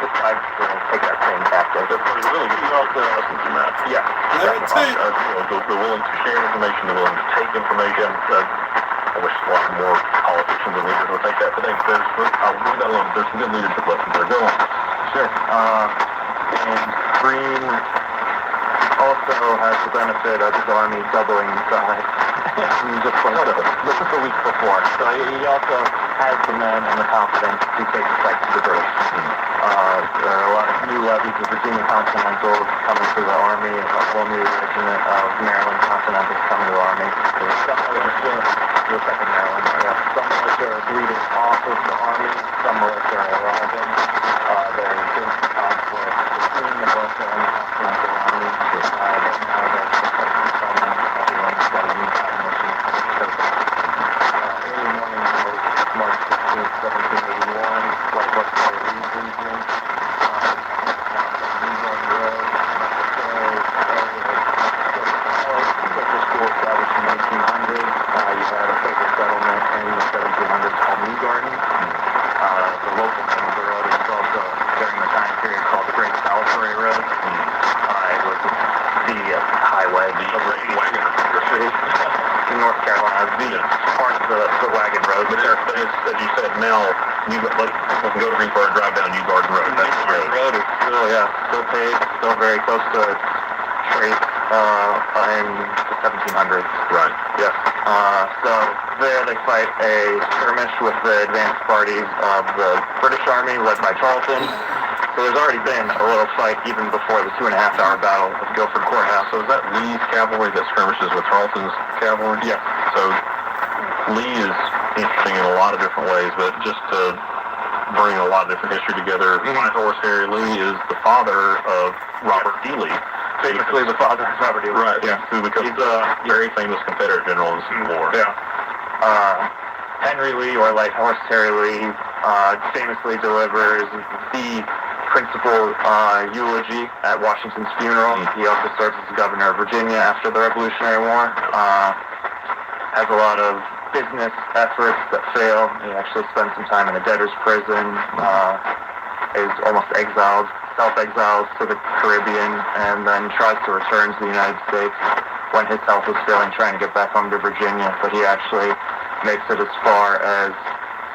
decides to take that same tactic. That's really good. Also, lessons from that. Yeah. They're willing to share information, they're willing to take information. I wish a lot more politicians and leaders would take that, but there's some good leadership lessons there. Go on. Sure. And Green also has the benefit of his army doubling in size. just a week before. So he also has the men and the confidence to take the fight to the British. There are a lot of new levies of Virginia Continentals coming to the army, a whole new regiment of Maryland Continentals coming to the army. The second Maryland. Some militia are bleeding off of the army, some militia are arriving. There has been some conflict between the militia and the Continental Army. But now that the President coming, everyone's got a unified mission. Early morning of March 16th, 1781, White Horse Cavalry Regiment. School established in 1800. You had a Quaker settlement in the 1700s called New Garden. The local name of the road was also, during the time period, called the Great Salisbury Road. It was the highway of the wagon in North Carolina, the part of the wagon road. But it's, as you said, now you can go to Greensboro and drive down New Garden Road. That's the road. Is still paved, still very close to trace in the 1700s. Right. Yes. So there they fight a skirmish with the advanced parties of the British Army led by Tarleton. So there's already been a little fight even before the 2.5-hour battle of Guilford Courthouse. So is that Lee's cavalry that skirmishes with Tarleton's cavalry? Yes. So Lee is interesting in a lot of different ways, but just to bring a lot of different history together, White Horse Harry Lee is the father of Robert E. Lee. Basically the father of Robert E. Lee. Right, yeah. Who becomes a very famous Confederate general in the Civil War. Yeah. Henry Lee, or Light Horse Harry Lee, famously delivers the principal eulogy at Washington's funeral. He also serves as governor of Virginia after the Revolutionary War. Has a lot of business efforts that fail. He actually spends some time in a debtor's prison. Is almost exiled, self-exiled to the Caribbean, and then tries to return to the United States when his health is failing, trying to get back home to Virginia. But he actually makes it as far as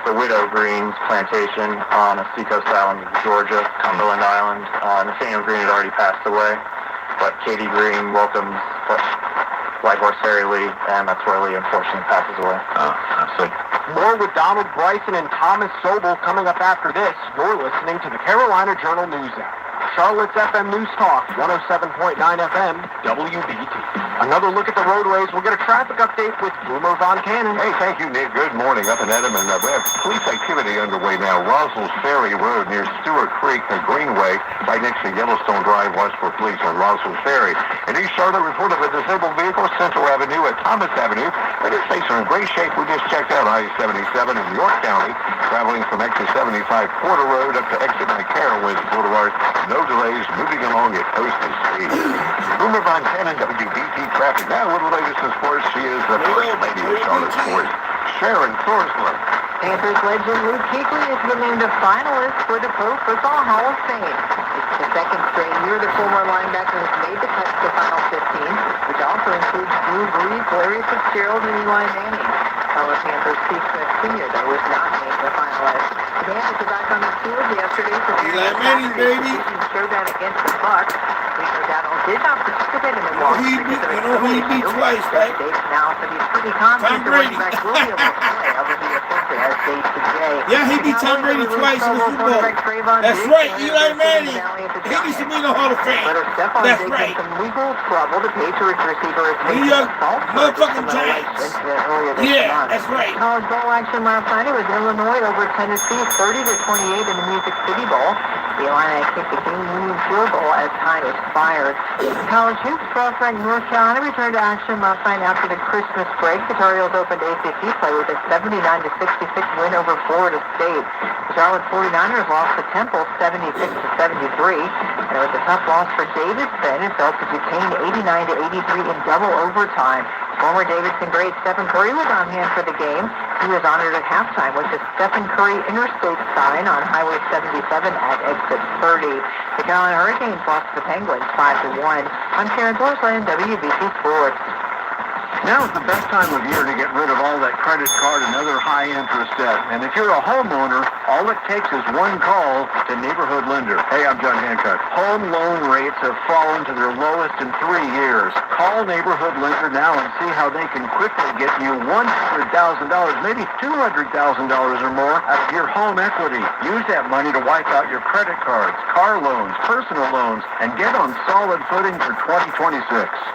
the Widow Green's plantation on a seacoast island of Georgia, Cumberland Island. Nathaniel Green had already passed away, but Katie Green welcomes White Horse Harry Lee, and that's where Lee unfortunately passes away. I see. More with Donald Bryson and Thomas Sobel coming up after this. You're listening to the Carolina Journal News Hour. Charlotte's FM News Talk, 107.9 FM, WBT. Another look at the roadways. We'll get a traffic update with Boomer Von Cannon. Hey, thank you, Nick. Good morning up in Edmond. We have police activity underway now. Roswell Ferry Road near Stewart Creek, Greenway, right next to Yellowstone Drive. Watch for police on Roswell Ferry. In East Charlotte, report of a disabled vehicle, Central Avenue at Thomas Avenue. Interstates are in great shape. We just checked out I-77 in York County, traveling from exit 75 Porter Road up to exit McCarran Boulevard. No delays, moving along at posted speed. Boomer Von Cannon, WBT Traffic. Now with the latest in sports, she is the first lady of Charlotte Sports, Sharon Thorsler. Panthers legend Luke Kuechly has been named a finalist for the Pro Football Hall of Fame. It's the second straight year the former linebacker has made the cut to the Final 15, which also includes Drew Brees, Larry Fitzgerald, and Eli Manning. Fellow Panthers Steve Smith Sr., though, was not named a finalist. The Panthers are back on the field yesterday for Eli Manning, baby. showdown against the Bucs. We no doubt did not participate in the walk. He beat twice, right? Now, but he's pretty confident Tom Brady. that running back will be able to play other than essentially as day to day. Yeah, he beat Tom Brady twice in the Super Bowl. That's right, Eli Manning. He needs to be in the Hall of Fame. That's right. Some legal trouble. The Patriots receiver is New York motherfucking Giants. Yeah, that's right. College bowl action last night. It was Illinois over Tennessee, 30-28 in the Music City Bowl. The Illini kicked the game-winning field goal as time expired. College hoops, cross-ranked North Carolina returned to action last night after the Christmas break. The Tar Heels opened ACC play with a 79-66 win over Florida State. The Charlotte 49ers lost to Temple 76-73, and it was a tough loss for Davidson. It fell to Duquesne 89-83 in double overtime. Former Davidson great Stephen Curry was on hand for the game. He was honored at halftime with the Stephen Curry Interstate sign on Highway 77 at exit 30. The Carolina Hurricanes lost to the Penguins 5-1. I'm Sharon Dorsland, WBC Sports. Now is the best time of year to get rid of all that credit card and other high-interest debt. And if you're a homeowner, all it takes is one call to Neighborhood Lender. Hey, I'm John Hancock. Home loan rates have fallen to their lowest in 3 years. Call Neighborhood Lender now and see how they can quickly get you $100,000, maybe $200,000 or more out of your home equity. Use that money to wipe out your credit cards, car loans, personal loans, and get on solid footing for 2026.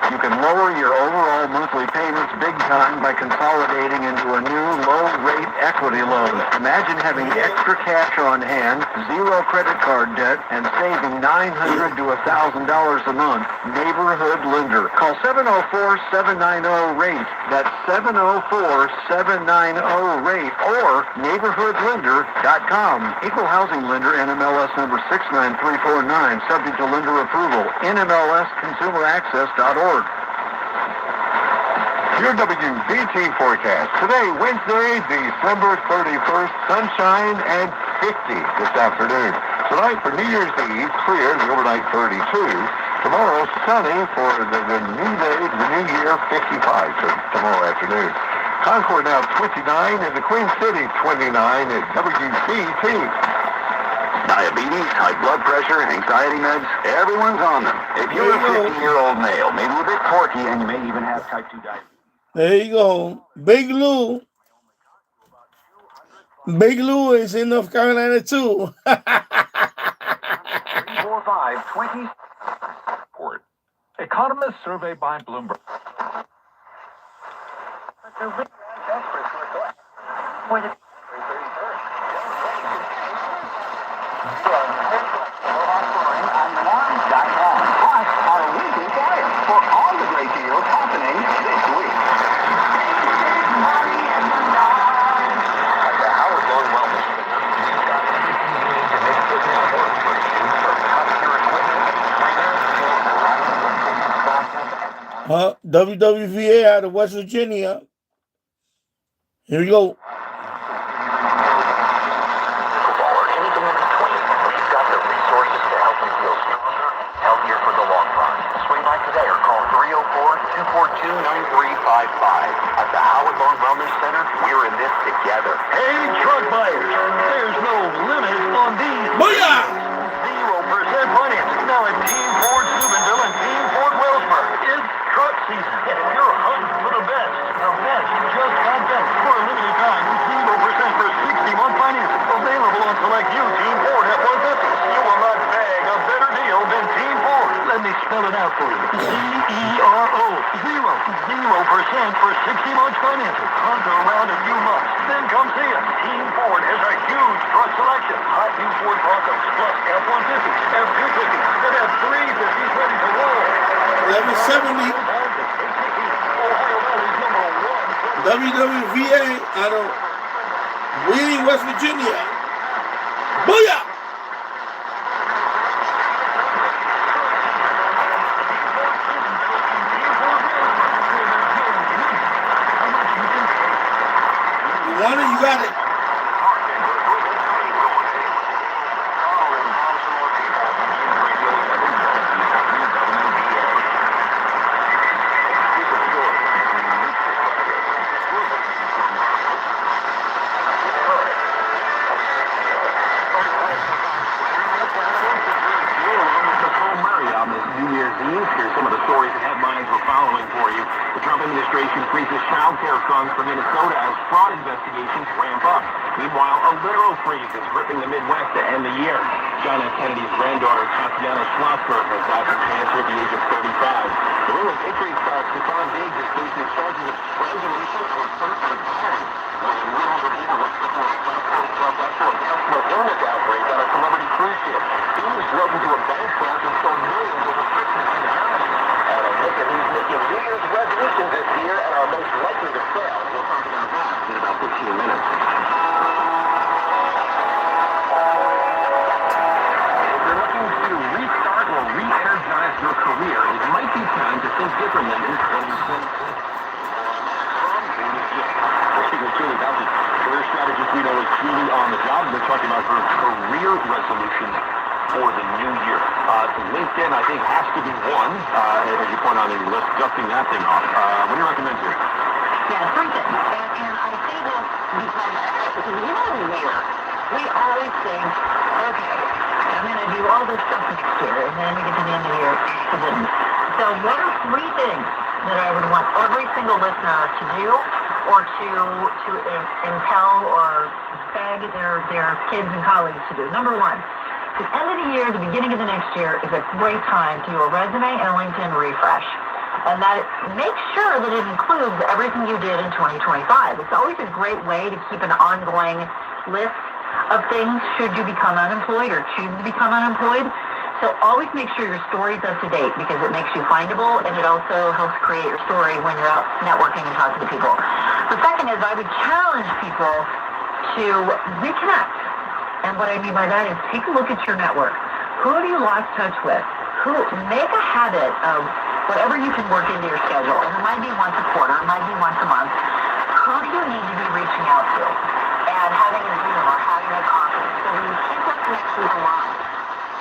You can lower your overall monthly payments big time by consolidating into a new low-rate equity loan. Imagine having extra cash on hand, zero credit card debt, and saving $900 to $1,000 a month. Neighborhood Lender. Call 704-790-RATE. That's 704-790-RATE or neighborhoodlender.com. Equal housing lender, NMLS number 69349, subject to lender approval. NMLSconsumeraccess.org. Your WBT forecast. Today, Wednesday, December 31st, sunshine and 50 this afternoon. Tonight for New Year's Eve, clear, the overnight 32. Tomorrow, sunny for the new day, the new year, 55 tomorrow afternoon. Concord now 29 and the Queen City 29 at WBT. Diabetes, high blood pressure, anxiety meds, everyone's on them. If you're a 50-year-old male, maybe a bit quirky, and you may even have type 2 diabetes. There you go. Big Lou. Big Lou is in North Carolina too. 345-20. Economist survey by Bloomberg. Plus, our weekly flyer for all the great deals happening this week. At the Howard Loan Wellness Center, we've got everything you need to make business work for you, from top-tier equipment, trainers, WWVA out of West Virginia. Here we go. At the Howard Loan Wellness Center, we're in this together. Hey, truck buyers, there's no limit on these. Booyah! 0% financing now at Team Ford Steubenville and Team Ford Wellsburg. It's truck season, and if you're hunting for the best just got better. For a limited time, 0% for 60-month financing. Available on select you, Team Ford F-150. You will not bag a better deal than Team Ford. Let me spell it out for you. Z-E-R-O. 0% for 60 months financing. Hunt around a few months. Then come see us. Team Ford has a huge truck selection. Hot new Ford Broncos, plus F-150, F-250, and F-350s ready to roll. 1170. WWVA out of Wheeling, West Virginia. Booyah! You want it? You got it. following for you. The Trump administration freezes child care funds for Minnesota as fraud investigations ramp up. Meanwhile, a literal freeze is gripping the Midwest to end the year. John F. Kennedy's granddaughter, Tatiana Schlossberg, has died from cancer at the age of 35. The ruling Patriots star Stephon Diggs is facing charges of strangulation and first degree. Illness outbreak on a celebrity cruise ship. Thieves broke into a bank vault and stole millions over Christmas and holidays. And a look at who's making New Year's resolutions this year and are most likely to fail. We'll talk about that in about 15 minutes. If you're looking to restart or re-energize your career, it might be time to think differently in 2020. Julie Bounty, career strategist we know is Julie on the job. We're talking about her career resolutions for the new year. LinkedIn, I think, has to be one, as you point on the list, dusting that thing off. What do you recommend here? Yeah, three things. And I say this because in the year, we always think, okay, I'm going to do all this stuff next year, and then we get to the end of the year, I didn't. So what are three things that I would want every single listener to do, or to impel or beg their kids and colleagues to do? Number one, the end of the year, the beginning of the next year is a great time to do a resume and a LinkedIn refresh. And that make sure that it includes everything you did in 2025. It's always a great way to keep an ongoing list of things should you become unemployed or choose to become unemployed. So always make sure your story's up to date because it makes you findable and it also helps create your story when you're out networking and talking to people. The second is I would challenge people to reconnect. And what I mean by that is take a look at your network. Who have you lost touch with? Make a habit of whatever you can work into your schedule. And it might be once a quarter, it might be once a month. Who do you need to be reaching out to? And having a Zoom or having a coffee. So when you keep those connections alive,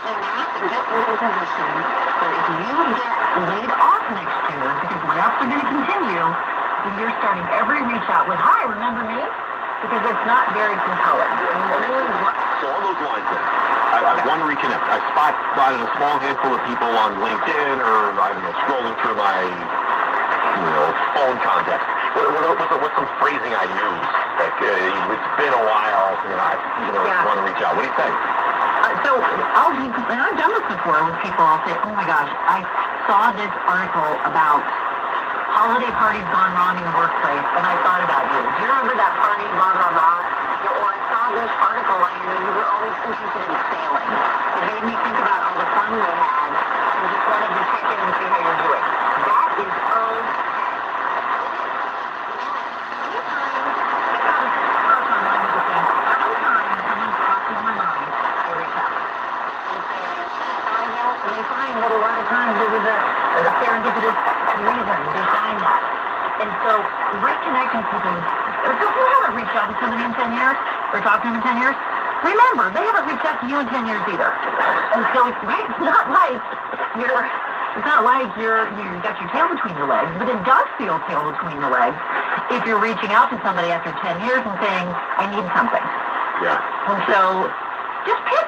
and that's a get into a position where if you get laid off next year, because layoffs are going to continue, then you're starting every reach out with, hi, remember me? Because it's not very compelling. So on those lines then, I want to reconnect. I spotted a small handful of people on LinkedIn or, I don't know, scrolling through my, phone contacts. What's some phrasing I use? Like, it's been a while, I want to reach out. What do you think? So I've done this before with people. I'll say, oh my gosh, I saw this article about holiday parties gone wrong in the workplace, and I thought about you. Do you remember that party, blah, blah, blah? Or I saw this article, and you were always interested in sailing. It made me think about all the fun we had, and just wanted to check in and see how you're doing. That is but a lot of times it was a serendipitous reason behind that. And so reconnecting people, if you haven't reached out to somebody in 10 years, or talked to them in 10 years, remember, they haven't reached out to you in 10 years either. And so it's not like you got your tail between your legs, but it does feel tail between your legs if you're reaching out to somebody after 10 years and saying, I need something. Yeah. And so just pick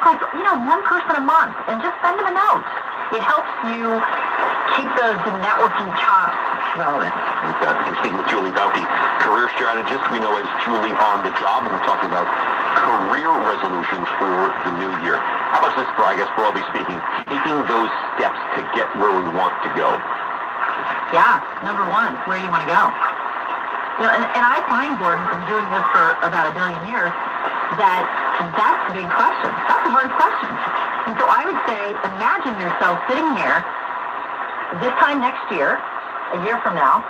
one person a month and just send them a note. It helps you keep the networking chops relevant. We're speaking with Julie Bounty, career strategist we know as Julie on the job, and we're talking about career resolutions for the new year. How about this, broadly speaking, taking those steps to get where we want to go? Yeah, number one, where do you want to go? And I find, Gordon, from doing this for about 1 billion years, that's the big question. That's a hard question. And so I would say, imagine yourself sitting here this time next year, a year from now,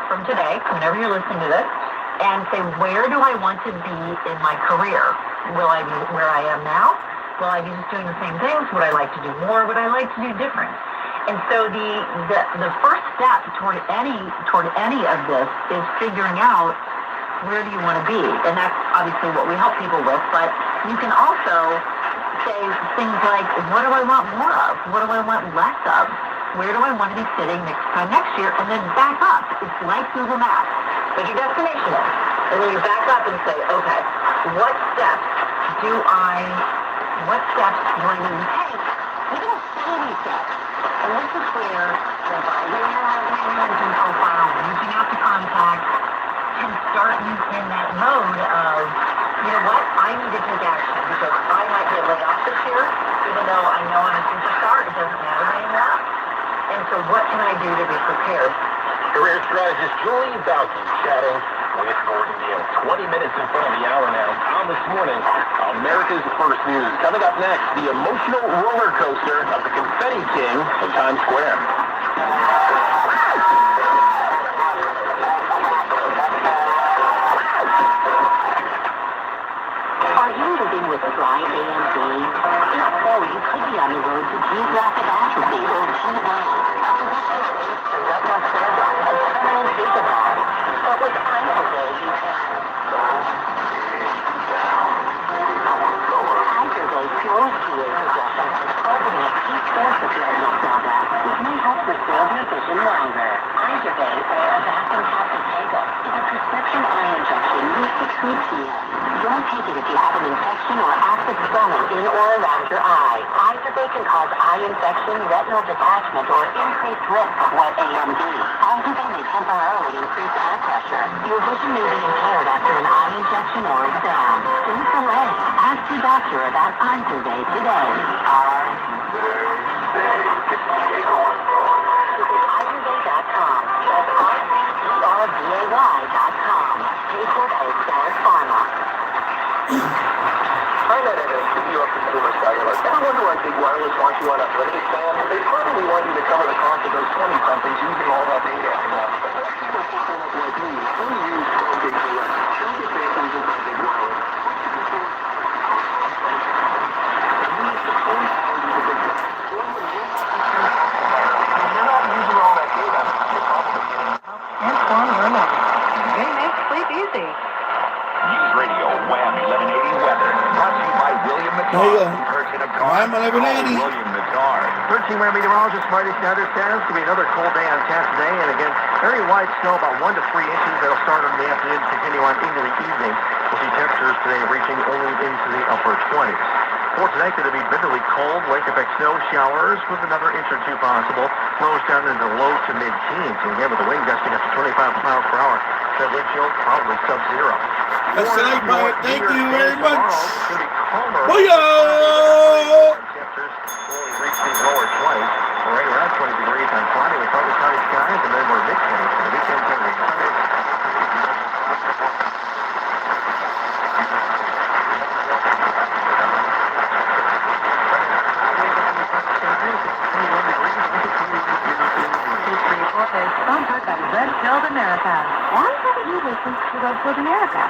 from today, whenever you're listening to this, and say, where do I want to be in my career? Will I be where I am now? Will I be just doing the same things? Would I like to do more? Would I like to do different? And so the first step toward any of this is figuring out where do you want to be? And that's obviously what we help people with, but you can also say things like, what do I want more of? What do I want less of? Where do I want to be sitting next year? And then back up. It's like Google Maps. But your destination is. And then you back up and say, okay, what steps do I need to take? Even a baby steps. And this is where the in that mode of, you know what, I need to take action because I might get laid off this year, even though I know I'm a superstar, it doesn't matter anymore. And so what can I do to be prepared? Career strategist Julie Balkin chatting with Gordon Deal. 20 minutes in front of the hour now. On This Morning, America's First News. Coming up next, the emotional roller coaster of the Confetti King in Times Square. Are you living with dry AMD? If so, you could be on the road to geographic atrophy or GA. Retinal syndrome and permanent vision loss. But with iToday, you can iToday cures GA progression by targeting a key source of redness buildup, which may help preserve your vision longer. iToday or Avastin Captoprego is a prescription eye injection used to treat GA. Don't take it if you have an infection or active swelling in or around your eye. IZervay can cause eye infection, retinal detachment, or increased risk of wet AMD. IZervay may temporarily increase eye pressure. Your vision may be impaired after an eye injection or exam. Don't delay. Ask your doctor about IZervay today. IZervay.com. That's IZERVAY.com. Paid for by Astellas Pharma. I met at a CEO of Consumer Cellular. Ever wonder why Big Wireless wants you on a limited plan? They probably want you to cover the cost of those 20-somethings using all that data. For people like me, who use Big Wireless? Take advantage of Big Wireless. You're not using all that data. Transform your life. They make sleep easy. News Radio Wham 1180 Weather. Brought to you by William There you McCarr. go. Person of car. I'm 1180. William McCarr. 13-weather meteorologist Marty Snyder says to be another cold day on tap today, and again, very light snow, about 1 to 3 inches. That'll start in the afternoon and continue on into the evening. We'll see temperatures today reaching only into the upper 20s. For tonight, going to be bitterly cold, lake-effect snow showers with another inch or two possible. Lows down into low to mid-teens. And again, with the wind gusting up to 25 miles per hour, that wind chill probably sub-zero. That's the night, Mike. Thank you very much. It's going to be calmer. Booyah! Temperatures will reach these lower 20s. We're right around 20 degrees on Friday with partly cloudy skies, and then we're mid-20s for the weekend. Sunday. Sponsored by Red Pilled America. Why haven't you listened to Red Pilled America?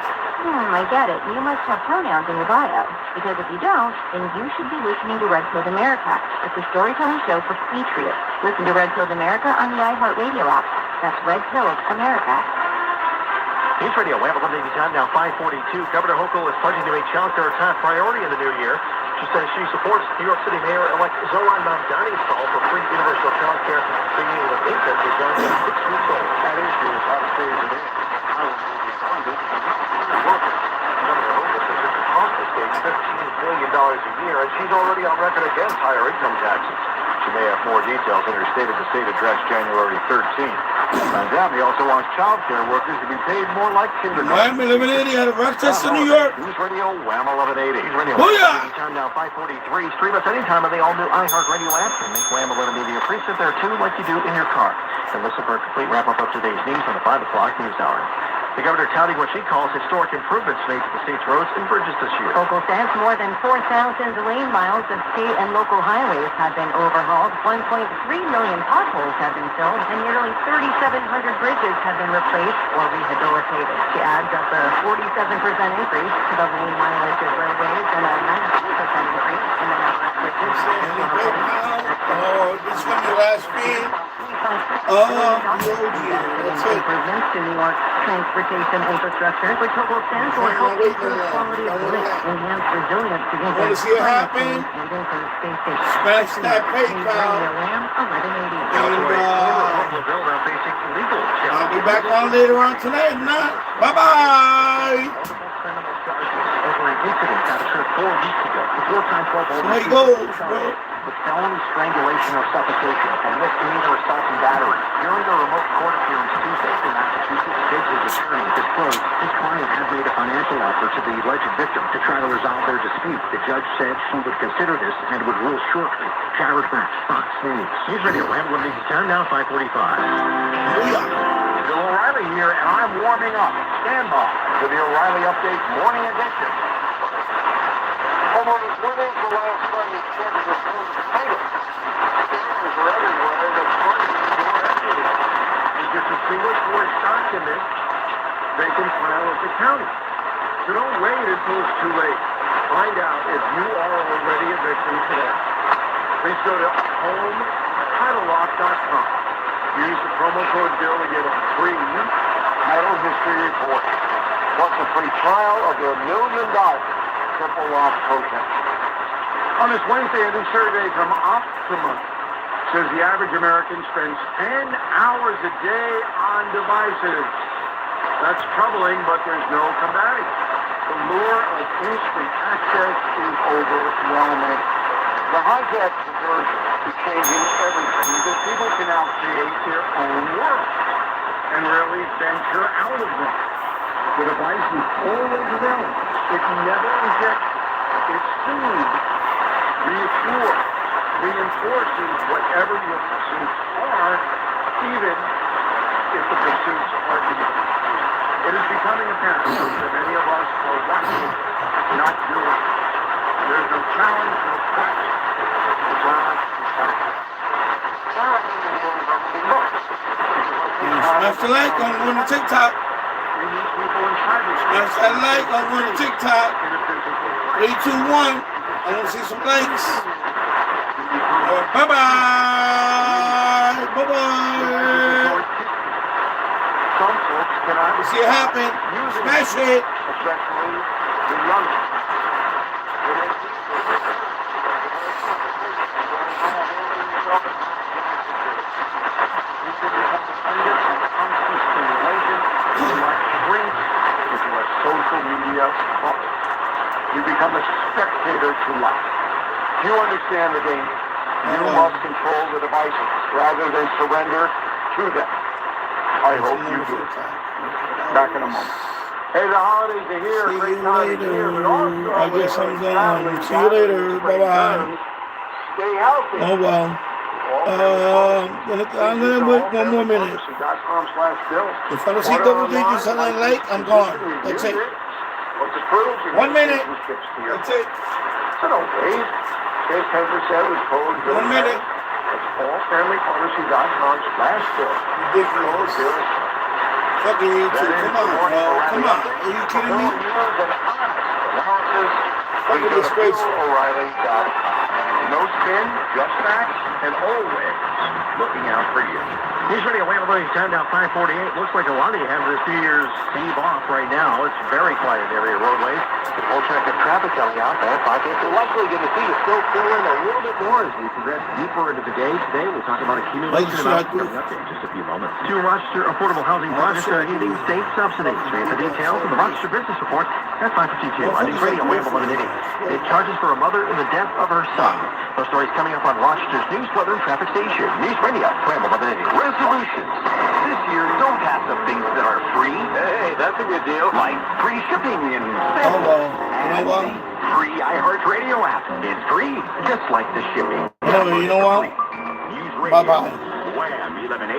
I get it. You must have pronouns in your bio. Because if you don't, then you should be listening to Red Pilled America. It's a storytelling show for patriots. Listen to Red Pilled America on the iHeartRadio app. That's Red Pilled America. News Radio, we have 1180 time now, 542. Governor Hochul is pledging to make child care a top priority in the new year. She says she supports New York City Mayor-elect Zohran Mamdani's call for free universal child care beginning with infants as young as 6 weeks old. That issue is upstairs in Governor Hochul says it could cost the state $15 billion a year, and she's already on record against higher income taxes. She may have more details in her State of the State address January 13th. Mamdani also wants child care workers to be paid more like kindergarten. Wham 1180 out of Rochester, New York. News Radio, Wham 1180. News Radio, Booyah! time now 543. Stream us anytime on the all-new iHeartRadio app and make Wham 1180 a preset there too, like you do in your car. And listen for a complete wrap-up of today's news on the 5 o'clock news hour. The governor touting what she calls historic improvements made to the state's roads and bridges this year. Hochul says more than 4,000 lane miles of state and local highways have been overhauled, 1.3 million potholes have been filled, and nearly 3,700 bridges have been replaced or rehabilitated. She adds that the 47% increase to the lane mileage of roadways and a 19% increase in the number of bridges. Oh, this is the last speed. That's it. Improvements to New York's transportation infrastructure, which Hochul says will help improve quality of life, enhance resilience to Want to see it happen? Smash that PayPal. And I'll be back on later on tonight. Not. Bye-bye. Over an incident that occurred 4 weeks ago. The 4-time Pro Bowl. There he goes, bro. with felony strangulation or suffocation and misdemeanor assault and battery. During a remote court appearance Tuesday, the Massachusetts judge's attorney disclosed his client had made a financial offer to the alleged victim to try to resolve their dispute. The judge said she would consider this and would rule shortly. Jared Max, Fox News. News Radio, Hamilton, Town, now 545. Bill O'Reilly here, and I'm warming up. Stand by for the O'Reilly Update Morning Edition. Homeowners, when is the last time you checked your home title? Cameras are everywhere. That's part of your equity. It's just a single source document they can file at the county. So don't wait until it's too late. Find out if you are already a victim today. Please go to HomeTitleLock.com. Use the promo code Bill to get a free title history report. Plus a free trial of their $1 million triple lock protest. On this Wednesday, a new survey from Optima says the average American spends 10 hours a day on devices. That's troubling, but there's no combating. The lure of instant access is overwhelming. The high-tech version is changing everything because people can now create their own world and really venture out of them. The device is always available. It never rejects. It soothes, reassures, reinforces whatever your pursuits are, even if the pursuits are evil. It is becoming apparent that many of us are watching, not doing. There's no challenge, no quest. Smash the like on going to TikTok. Smash that like on going to TikTok. 3, 2, 1. I want to see some likes. Bye-bye. Bye-bye. Some folks cannot see it happen. Smash it. Especially the young. Social media bubble. You become a spectator to life. You understand the danger. You must control the devices rather than surrender to them. I hope you do. Back in a moment. Hey, the holidays are here. See you later. I guess I'm gone. See you later. Bye-bye. Stay healthy. Oh, well. I'm gonna wait 1 more minute. If I don't see double digits on that light, I'm gone. That's it. 1 minute. That's it. So don't wait. Case 10% was told. 1 minute. That's allfamilypharmacy.com/bill. Ridiculous. Fucking YouTube. Come on, bro. Come on. Are you kidding me? Look at this face. O'Reilly.com. No spin, just facts, and always looking out for you. News Radio, availability time now 5:48. Looks like a lot of you have this New Year's Eve off right now. It's very quiet area roadways. We'll check the traffic coming out at 5:50. We're likely going to see it still fill in a little bit more as we progress deeper into the day today. We'll talk about accumulation amounts coming up in just a few moments. Two Rochester affordable housing projects are needing state subsidies. We have the details in the Rochester Business Report at 5:52. On News Radio, available on it charges for a mother in the death of her son. Those stories coming up on Rochester's news, weather, and traffic station. News Radio, available on it. Resolutions. This year, don't pass up things that are free. Hey, that's a good deal. Like free shipping and free iHeartRadio app. It's free, just like the shipping. You know what? Bye-bye. Wham, 11-8.